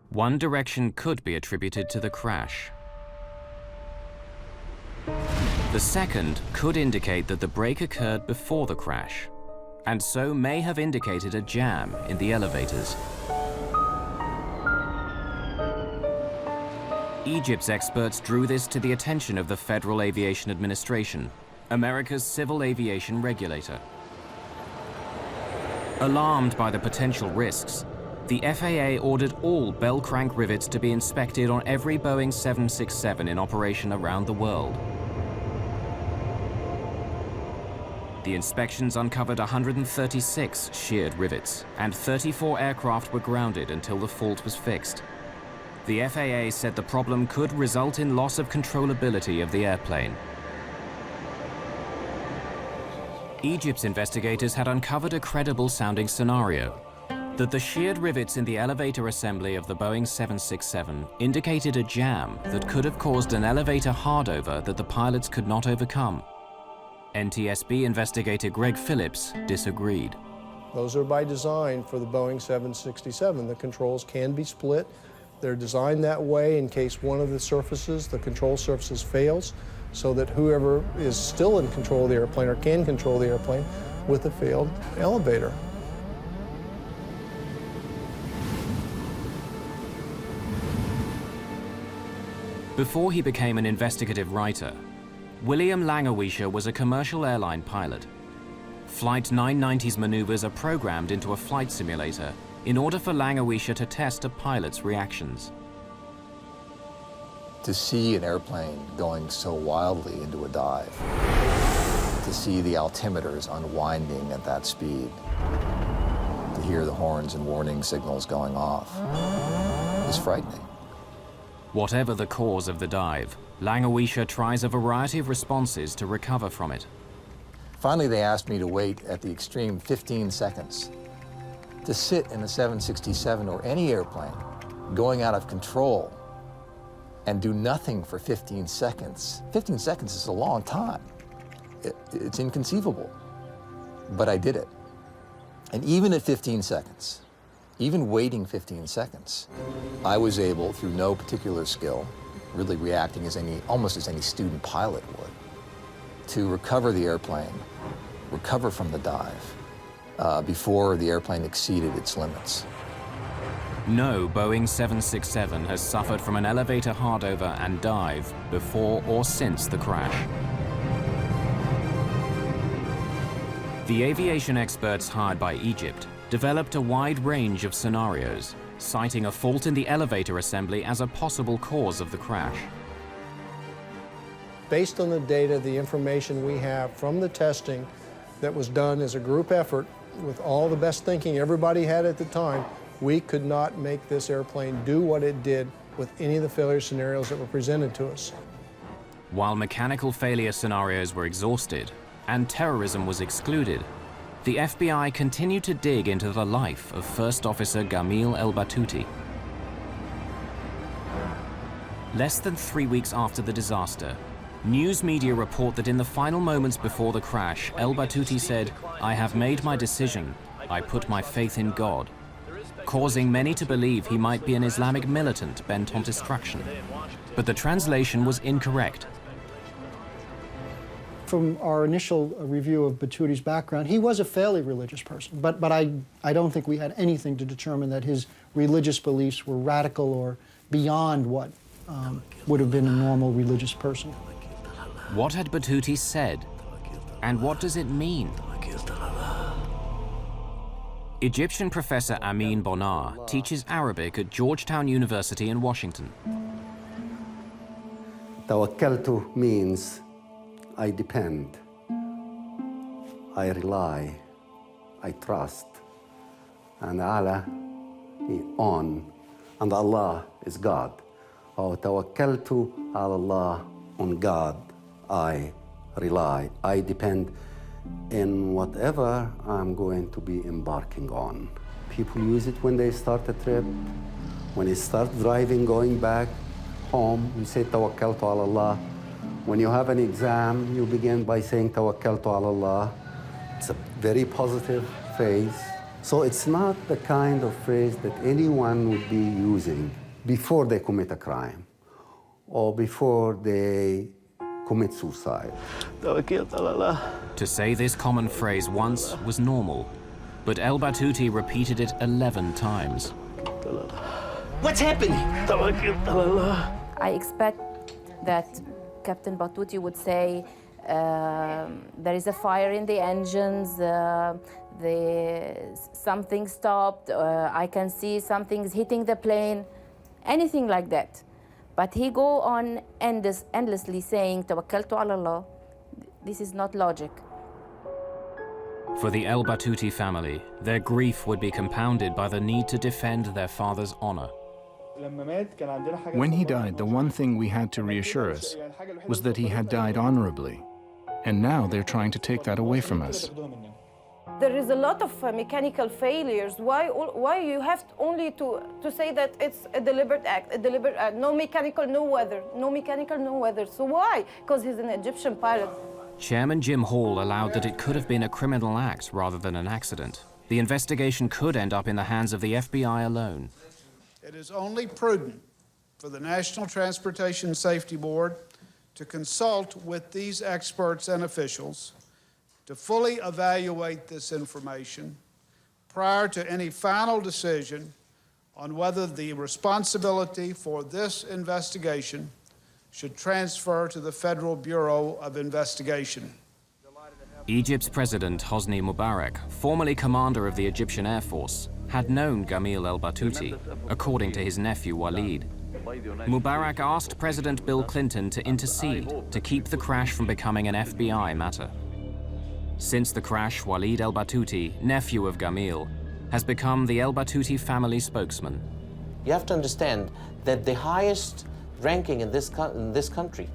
One direction could be attributed to the crash. The second could indicate that the break occurred before the crash, and so may have indicated a jam in the elevators. Egypt's experts drew this to the attention of the Federal Aviation Administration, America's civil aviation regulator. Alarmed by the potential risks, the FAA ordered all bell crank rivets to be inspected on every Boeing 767 in operation around the world. The inspections uncovered 136 sheared rivets, and 34 aircraft were grounded until the fault was fixed. The FAA said the problem could result in loss of controllability of the airplane. Egypt's investigators had uncovered a credible-sounding scenario, that the sheared rivets in the elevator assembly of the Boeing 767 indicated a jam that could have caused an elevator hardover that the pilots could not overcome. NTSB investigator Greg Phillips disagreed. Those are by design for the Boeing 767. The controls can be split. They're designed that way in case one of the surfaces, the control surfaces, fails, so that whoever is still in control of the airplane or can control the airplane with a failed elevator. Before he became an investigative writer, William Langewiesche was a commercial airline pilot. Flight 990's maneuvers are programmed into a flight simulator in order for Langewiesche to test a pilot's reactions. To see an airplane going so wildly into a dive, to see the altimeters unwinding at that speed, to hear the horns and warning signals going off, is frightening. Whatever the cause of the dive, Langewiesche tries a variety of responses to recover from it. Finally, they asked me to wait at the extreme 15 seconds. To sit in a 767 or any airplane going out of control and do nothing for 15 seconds. 15 seconds is a long time. It's inconceivable, but I did it. And even at 15 seconds, even waiting 15 seconds, I was able, through no particular skill, really reacting almost as any student pilot would, to recover the airplane, recover from the dive, before the airplane exceeded its limits. No Boeing 767 has suffered from an elevator hardover and dive before or since the crash. The aviation experts hired by Egypt developed a wide range of scenarios, citing a fault in the elevator assembly as a possible cause of the crash. Based on the data, the information we have from the testing that was done as a group effort with all the best thinking everybody had at the time, we could not make this airplane do what it did with any of the failure scenarios that were presented to us. While mechanical failure scenarios were exhausted and terrorism was excluded, the FBI continued to dig into the life of First Officer Gamil El-Batouti. Less than 3 weeks after the disaster, news media report that in the final moments before the crash, El-Batouti said, "I have made my decision. I put my faith in God," causing many to believe he might be an Islamic militant bent on destruction. But the translation was incorrect. From our initial review of Batouti's background, he was a fairly religious person, but I don't think we had anything to determine that his religious beliefs were radical or beyond what would have been a normal religious person. What had Batouti said? And what does it mean? Egyptian professor Amin Bonar teaches Arabic at Georgetown University in Washington. Tawakkaltu means I depend, I rely, I trust, and Allah on, and Allah is God. Tawakkaltu ala Allah, on God I rely, I depend in whatever I'm going to be embarking on. People use it when they start a trip, when they start driving, going back home, you say Tawakkaltu ala Allah. When you have an exam, you begin by saying Tawakkaltu ala Allah. It's a very positive phrase. So it's not the kind of phrase that anyone would be using before they commit a crime or before they commit suicide. Tawakkaltu ala Allah. To say this common phrase once was normal, but El-Batouti repeated it 11 times. What's happening? Tawakkaltu ala Allah. I expect that Captain Batouti would say, there is a fire in the engines, something stopped, I can see something's hitting the plane, anything like that. But he go on endlessly saying, Tawakkaltu ala Allah. This is not logic. For the El-Batouti family, their grief would be compounded by the need to defend their father's honor. When he died, the one thing we had to reassure us was that he had died honorably. And now they're trying to take that away from us. There is a lot of mechanical failures. Why you have only to say that it's a deliberate act, no mechanical, no weather, no mechanical, no weather. So why? Because he's an Egyptian pilot. Chairman Jim Hall allowed that it could have been a criminal act rather than an accident. The investigation could end up in the hands of the FBI alone. It is only prudent for the National Transportation Safety Board to consult with these experts and officials to fully evaluate this information prior to any final decision on whether the responsibility for this investigation should transfer to the Federal Bureau of Investigation. Egypt's President Hosni Mubarak, formerly commander of the Egyptian Air Force, had known Gamil el-Batouti, according to his nephew Walid. Mubarak asked President Bill Clinton to intercede to keep the crash from becoming an FBI matter. Since the crash, Walid el-Batouti, nephew of Gamil, has become the el-Batouti family spokesman. You have to understand that the highest ranking in this country,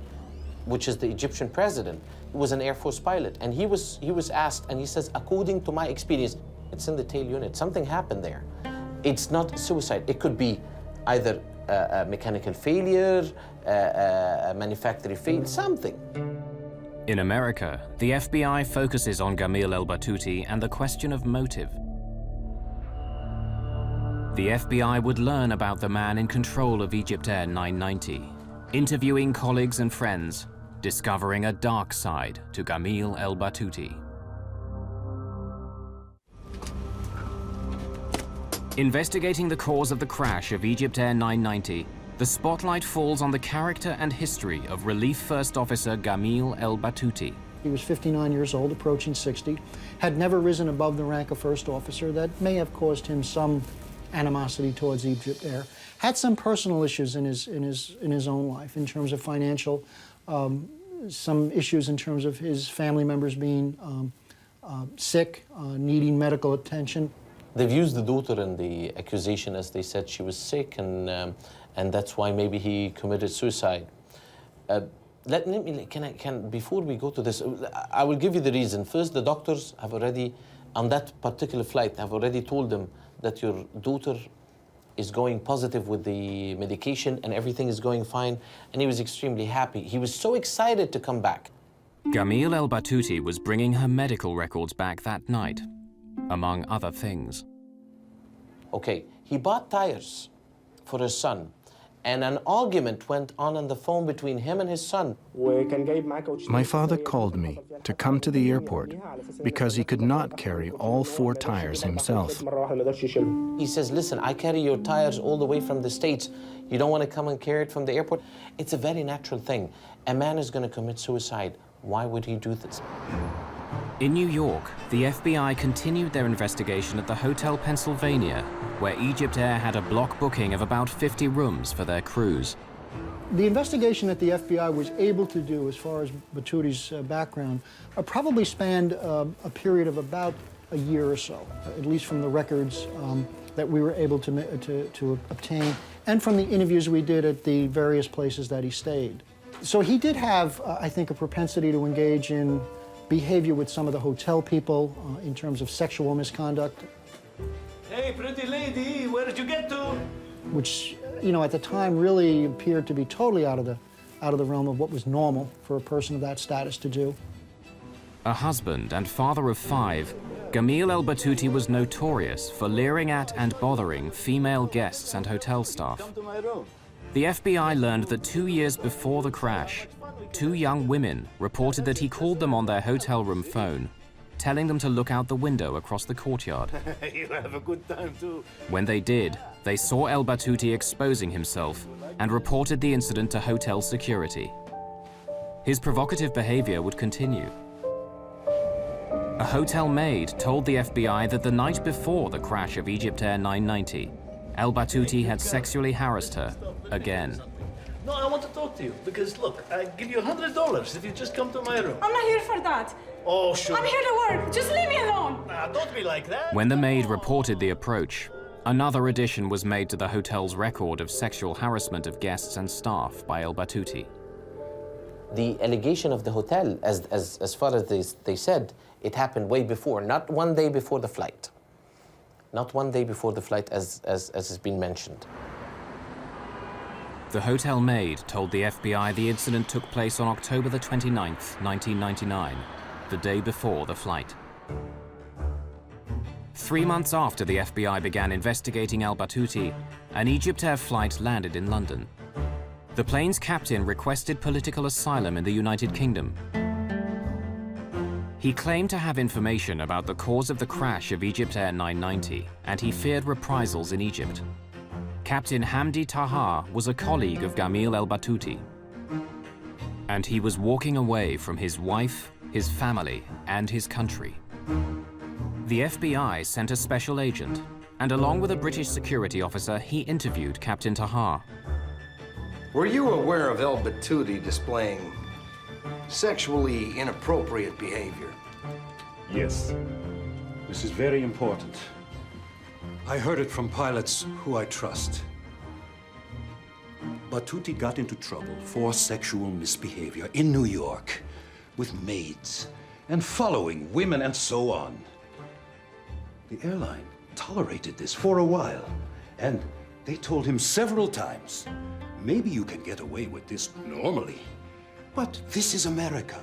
which is the Egyptian president, was an Air Force pilot. And he was asked, and he says, according to my experience, it's in the tail unit. Something happened there. It's not suicide. It could be either a mechanical failure, a manufacturing failure, something. In America, the FBI focuses on Gamil el-Batouti and the question of motive. The FBI would learn about the man in control of EgyptAir 990, interviewing colleagues and friends, discovering a dark side to Gamil el-Batouti. Investigating the cause of the crash of EgyptAir 990, the spotlight falls on the character and history of Relief First Officer Gamil el-Batouti. He was 59 years old, approaching 60, had never risen above the rank of first officer. That may have caused him some animosity towards EgyptAir. Had some personal issues in his own life, in terms of financial, some issues in terms of his family members being sick, needing medical attention. They've used the daughter in the accusation as they said she was sick, and that's why maybe he committed suicide. Before we go to this, I will give you the reason. First, the doctors have already, on that particular flight, have already told them that your daughter is going positive with the medication and everything is going fine, and he was extremely happy. He was so excited to come back. Gamil el-Batouti was bringing her medical records back that night, among other things. Okay, he bought tires for his son, and an argument went on the phone between him and his son. My father called me to come to the airport because he could not carry all 4 tires himself. He says, listen, I carry your tires all the way from the States. You don't want to come and carry it from the airport? It's a very natural thing. A man is going to commit suicide. Why would he do this? In New York, the FBI continued their investigation at the Hotel Pennsylvania, where EgyptAir had a block booking of about 50 rooms for their crews. The investigation that the FBI was able to do, as far as Batouti's background, probably spanned a period of about a year or so, at least from the records that we were able to obtain, and from the interviews we did at the various places that he stayed. So he did have, I think, a propensity to engage in behavior with some of the hotel people in terms of sexual misconduct. Hey, pretty lady, where did you get to? Which, you know, at the time really appeared to be totally out of the realm of what was normal for a person of that status to do. A husband and father of 5, Gamil el-Batouti was notorious for leering at and bothering female guests and hotel staff. Come to my room. The FBI learned that 2 years before the crash, 2 young women reported that he called them on their hotel room phone, telling them to look out the window across the courtyard. You have a good time too. When they did, they saw el-Batouti exposing himself and reported the incident to hotel security. His provocative behavior would continue. A hotel maid told the FBI that the night before the crash of EgyptAir 990, el-Batouti had sexually harassed her again. No, I want to talk to you because, look, I give you $100 if you just come to my room. I'm not here for that. Oh, sure. I'm here to work. Just leave me alone. Nah, don't be like that. When the maid reported the approach, Another addition was made to the hotel's record of sexual harassment of guests and staff by El Batouti. The allegation of the hotel, as far as they said, it happened way before, not 1 day before the flight. Not 1 day before the flight, as has been mentioned. The hotel maid told the FBI the incident took place on October the 29th, 1999, the day before the flight. 3 months after the FBI began investigating El Batouti, an EgyptAir flight landed in London. The plane's captain requested political asylum in the United Kingdom. He claimed to have information about the cause of the crash of EgyptAir 990, and he feared reprisals in Egypt. Captain Hamdi Taha was a colleague of Gamil El Batouti, and he was walking away from his wife, his family, and his country. The FBI sent a special agent, and along with a British security officer, he interviewed Captain Taha. Were you aware of El Batouti displaying sexually inappropriate behavior? Yes. This is very important. I heard it from pilots who I trust. Batouti got into trouble for sexual misbehavior in New York with maids and following women and so on. The airline tolerated this for a while, and they told him several times, maybe you can get away with this normally, but this is America.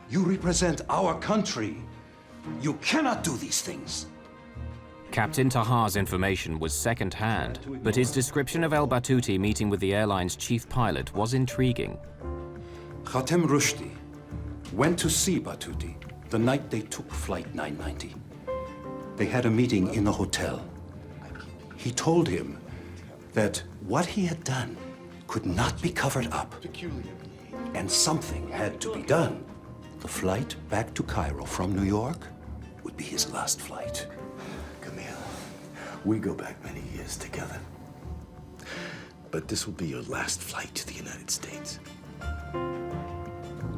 You represent our country. You cannot do these things. Captain Taha's information was second-hand, but his description of El Batouti meeting with the airline's chief pilot was intriguing. Khatem Rushdie went to see Batouti the night they took Flight 990. They had a meeting in a hotel. He told him that what he had done could not be covered up, and something had to be done. The flight back to Cairo from New York would be his last flight. We go back many years together. But this will be your last flight to the United States.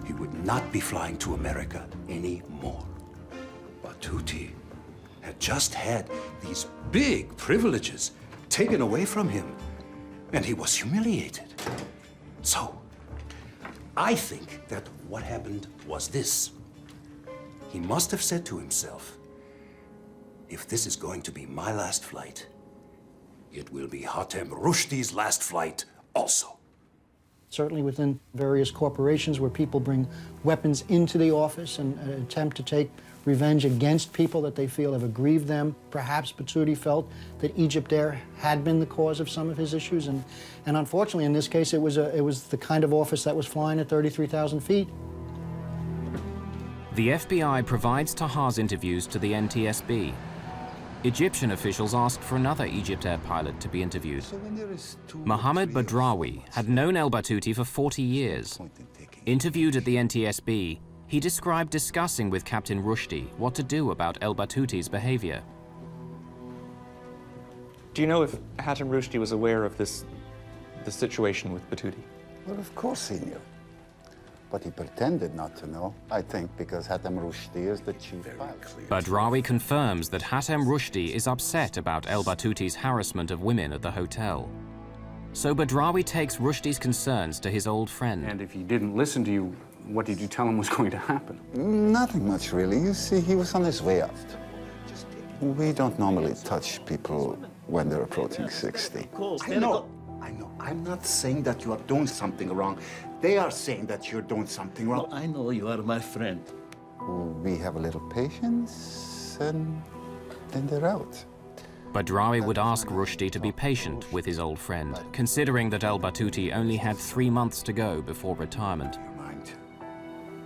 He would not be flying to America anymore. Batouti had just had these big privileges taken away from him, and he was humiliated. So, I think that what happened was this. He must have said to himself, if this is going to be my last flight, it will be Khatem Rushdie's last flight also. Certainly within various corporations where people bring weapons into the office and attempt to take revenge against people that they feel have aggrieved them. Perhaps Batouti felt that EgyptAir had been the cause of some of his issues, and unfortunately in this case it was the kind of office that was flying at 33,000 feet. The FBI provides Taha's interviews to the NTSB. Egyptian officials asked for another EgyptAir pilot to be interviewed. Mohammed Badrawi had known El Batouti for 40 years. Interviewed at the NTSB, he described discussing with Captain Rushdie what to do about El Batouti's behavior. Do you know if Khatem Rushdie was aware of the situation with Batouti? Well, of course he knew. But he pretended not to know, I think, because Khatem Rushdie is the chief pilot. Badrawi confirms that Khatem Rushdie is upset about El Batouti's harassment of women at the hotel. So Badrawi takes Rushdie's concerns to his old friend. And if he didn't listen to you, what did you tell him was going to happen? Nothing much, really. You see, he was on his way out. We don't normally touch people when they're approaching 60. I know. I'm not saying that you are doing something wrong. They are saying that you're doing something wrong. I know you are my friend. We have a little patience, and then they're out. Badrawi would ask Rushdie to be patient with his old friend, considering that El Batouti only had 3 months to go before retirement.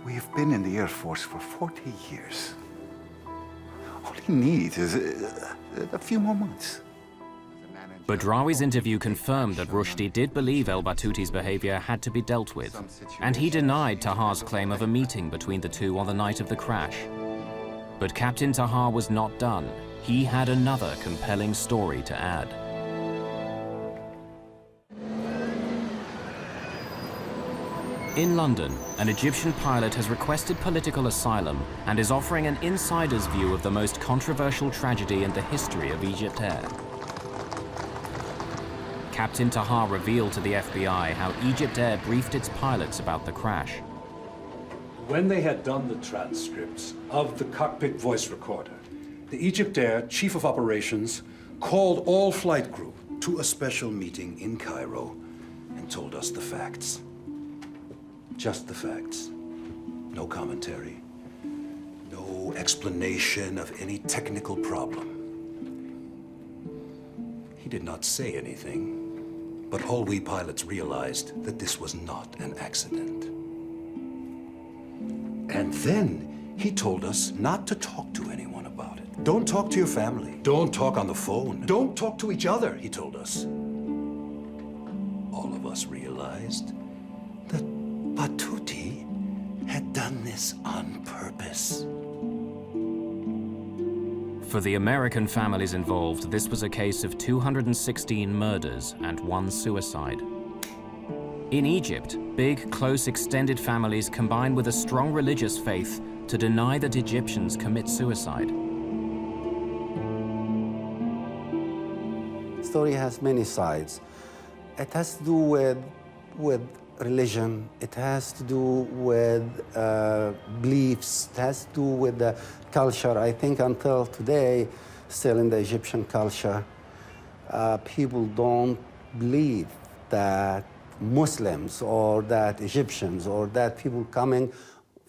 We've been in the Air Force for 40 years. All he needs is a few more months. Badrawi's interview confirmed that Rushdie did believe El Batouti's behavior had to be dealt with, and he denied Taha's claim of a meeting between the two on the night of the crash. But Captain Taha was not done. He had another compelling story to add. In London, an Egyptian pilot has requested political asylum and is offering an insider's view of the most controversial tragedy in the history of EgyptAir. Captain Taha revealed to the FBI how EgyptAir briefed its pilots about the crash. When they had done the transcripts of the cockpit voice recorder, the EgyptAir Chief of Operations called all flight crew to a special meeting in Cairo and told us the facts. Just the facts. No commentary. No explanation of any technical problem. He did not say anything, but all we pilots realized that this was not an accident. And then he told us not to talk to anyone about it. Don't talk to your family. Don't talk on the phone. Don't talk to each other, he told us. All of us realized that Batuti had done this on purpose. For the American families involved, this was a case of 216 murders and 1 suicide. In Egypt, big, close, extended families combine with a strong religious faith to deny that Egyptians commit suicide. The story has many sides. It has to do with religion. It has to do with beliefs. It has to do with the culture. I think until today, still in the Egyptian culture, people don't believe that Muslims or that Egyptians or that people coming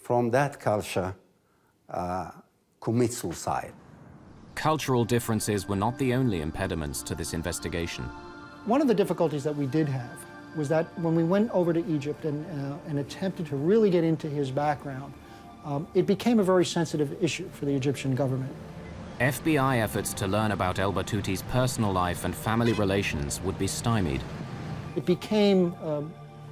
from that culture commit suicide. Cultural differences were not the only impediments to this investigation. One of the difficulties that we did have was that when we went over to Egypt and attempted to really get into his background, it became a very sensitive issue for the Egyptian government. FBI efforts to learn about El Batuti's personal life and family relations would be stymied. It became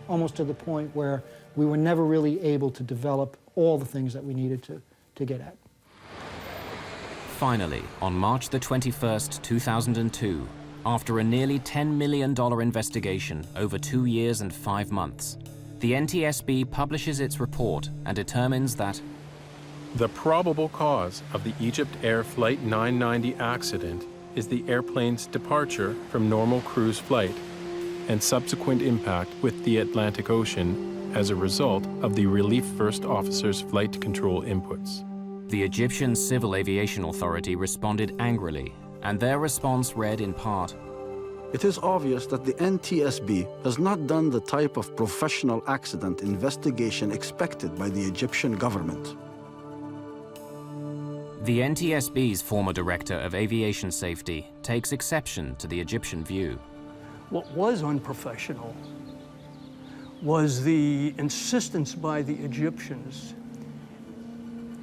almost to the point where we were never really able to develop all the things that we needed to get at. Finally, on March the 21st, 2002, after a nearly $10 million investigation over 2 years and 5 months, the NTSB publishes its report and determines that the probable cause of the EgyptAir Flight 990 accident is the airplane's departure from normal cruise flight and subsequent impact with the Atlantic Ocean as a result of the Relief First Officer's flight control inputs. The Egyptian Civil Aviation Authority responded angrily, and their response read in part, It is obvious that the NTSB has not done the type of professional accident investigation expected by the Egyptian government. The NTSB's former director of aviation safety takes exception to the Egyptian view. What was unprofessional was the insistence by the Egyptians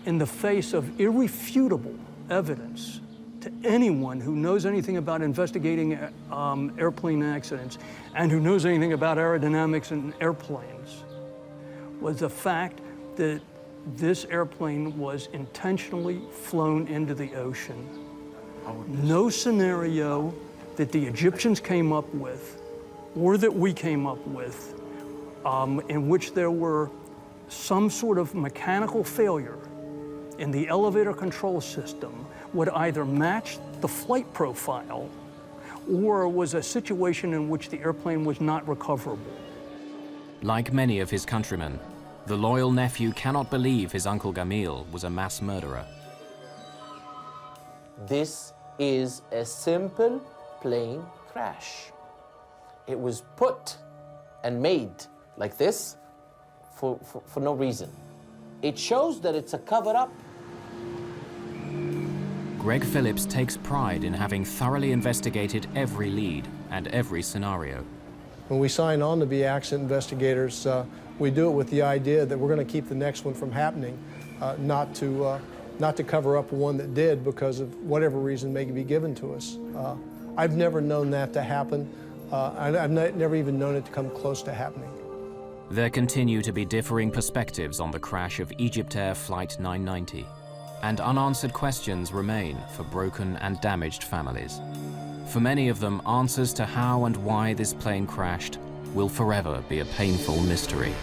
in the face of irrefutable evidence to anyone who knows anything about investigating airplane accidents and who knows anything about aerodynamics in airplanes, was the fact that this airplane was intentionally flown into the ocean. No scenario that the Egyptians came up with, or that we came up with, in which there were some sort of mechanical failure in the elevator control system would either match the flight profile or was a situation in which the airplane was not recoverable. Like many of his countrymen, the loyal nephew cannot believe his uncle Gamil was a mass murderer. This is a simple plane crash. It was put and made like this for no reason. It shows that it's a cover-up. Greg Phillips takes pride in having thoroughly investigated every lead and every scenario. When we sign on to be accident investigators, we do it with the idea that we're going to keep the next one from happening, not to cover up one that did because of whatever reason may be given to us. I've never known that to happen. I've never even known it to come close to happening. There continue to be differing perspectives on the crash of EgyptAir Flight 990, and unanswered questions remain for broken and damaged families. For many of them, answers to how and why this plane crashed will forever be a painful mystery.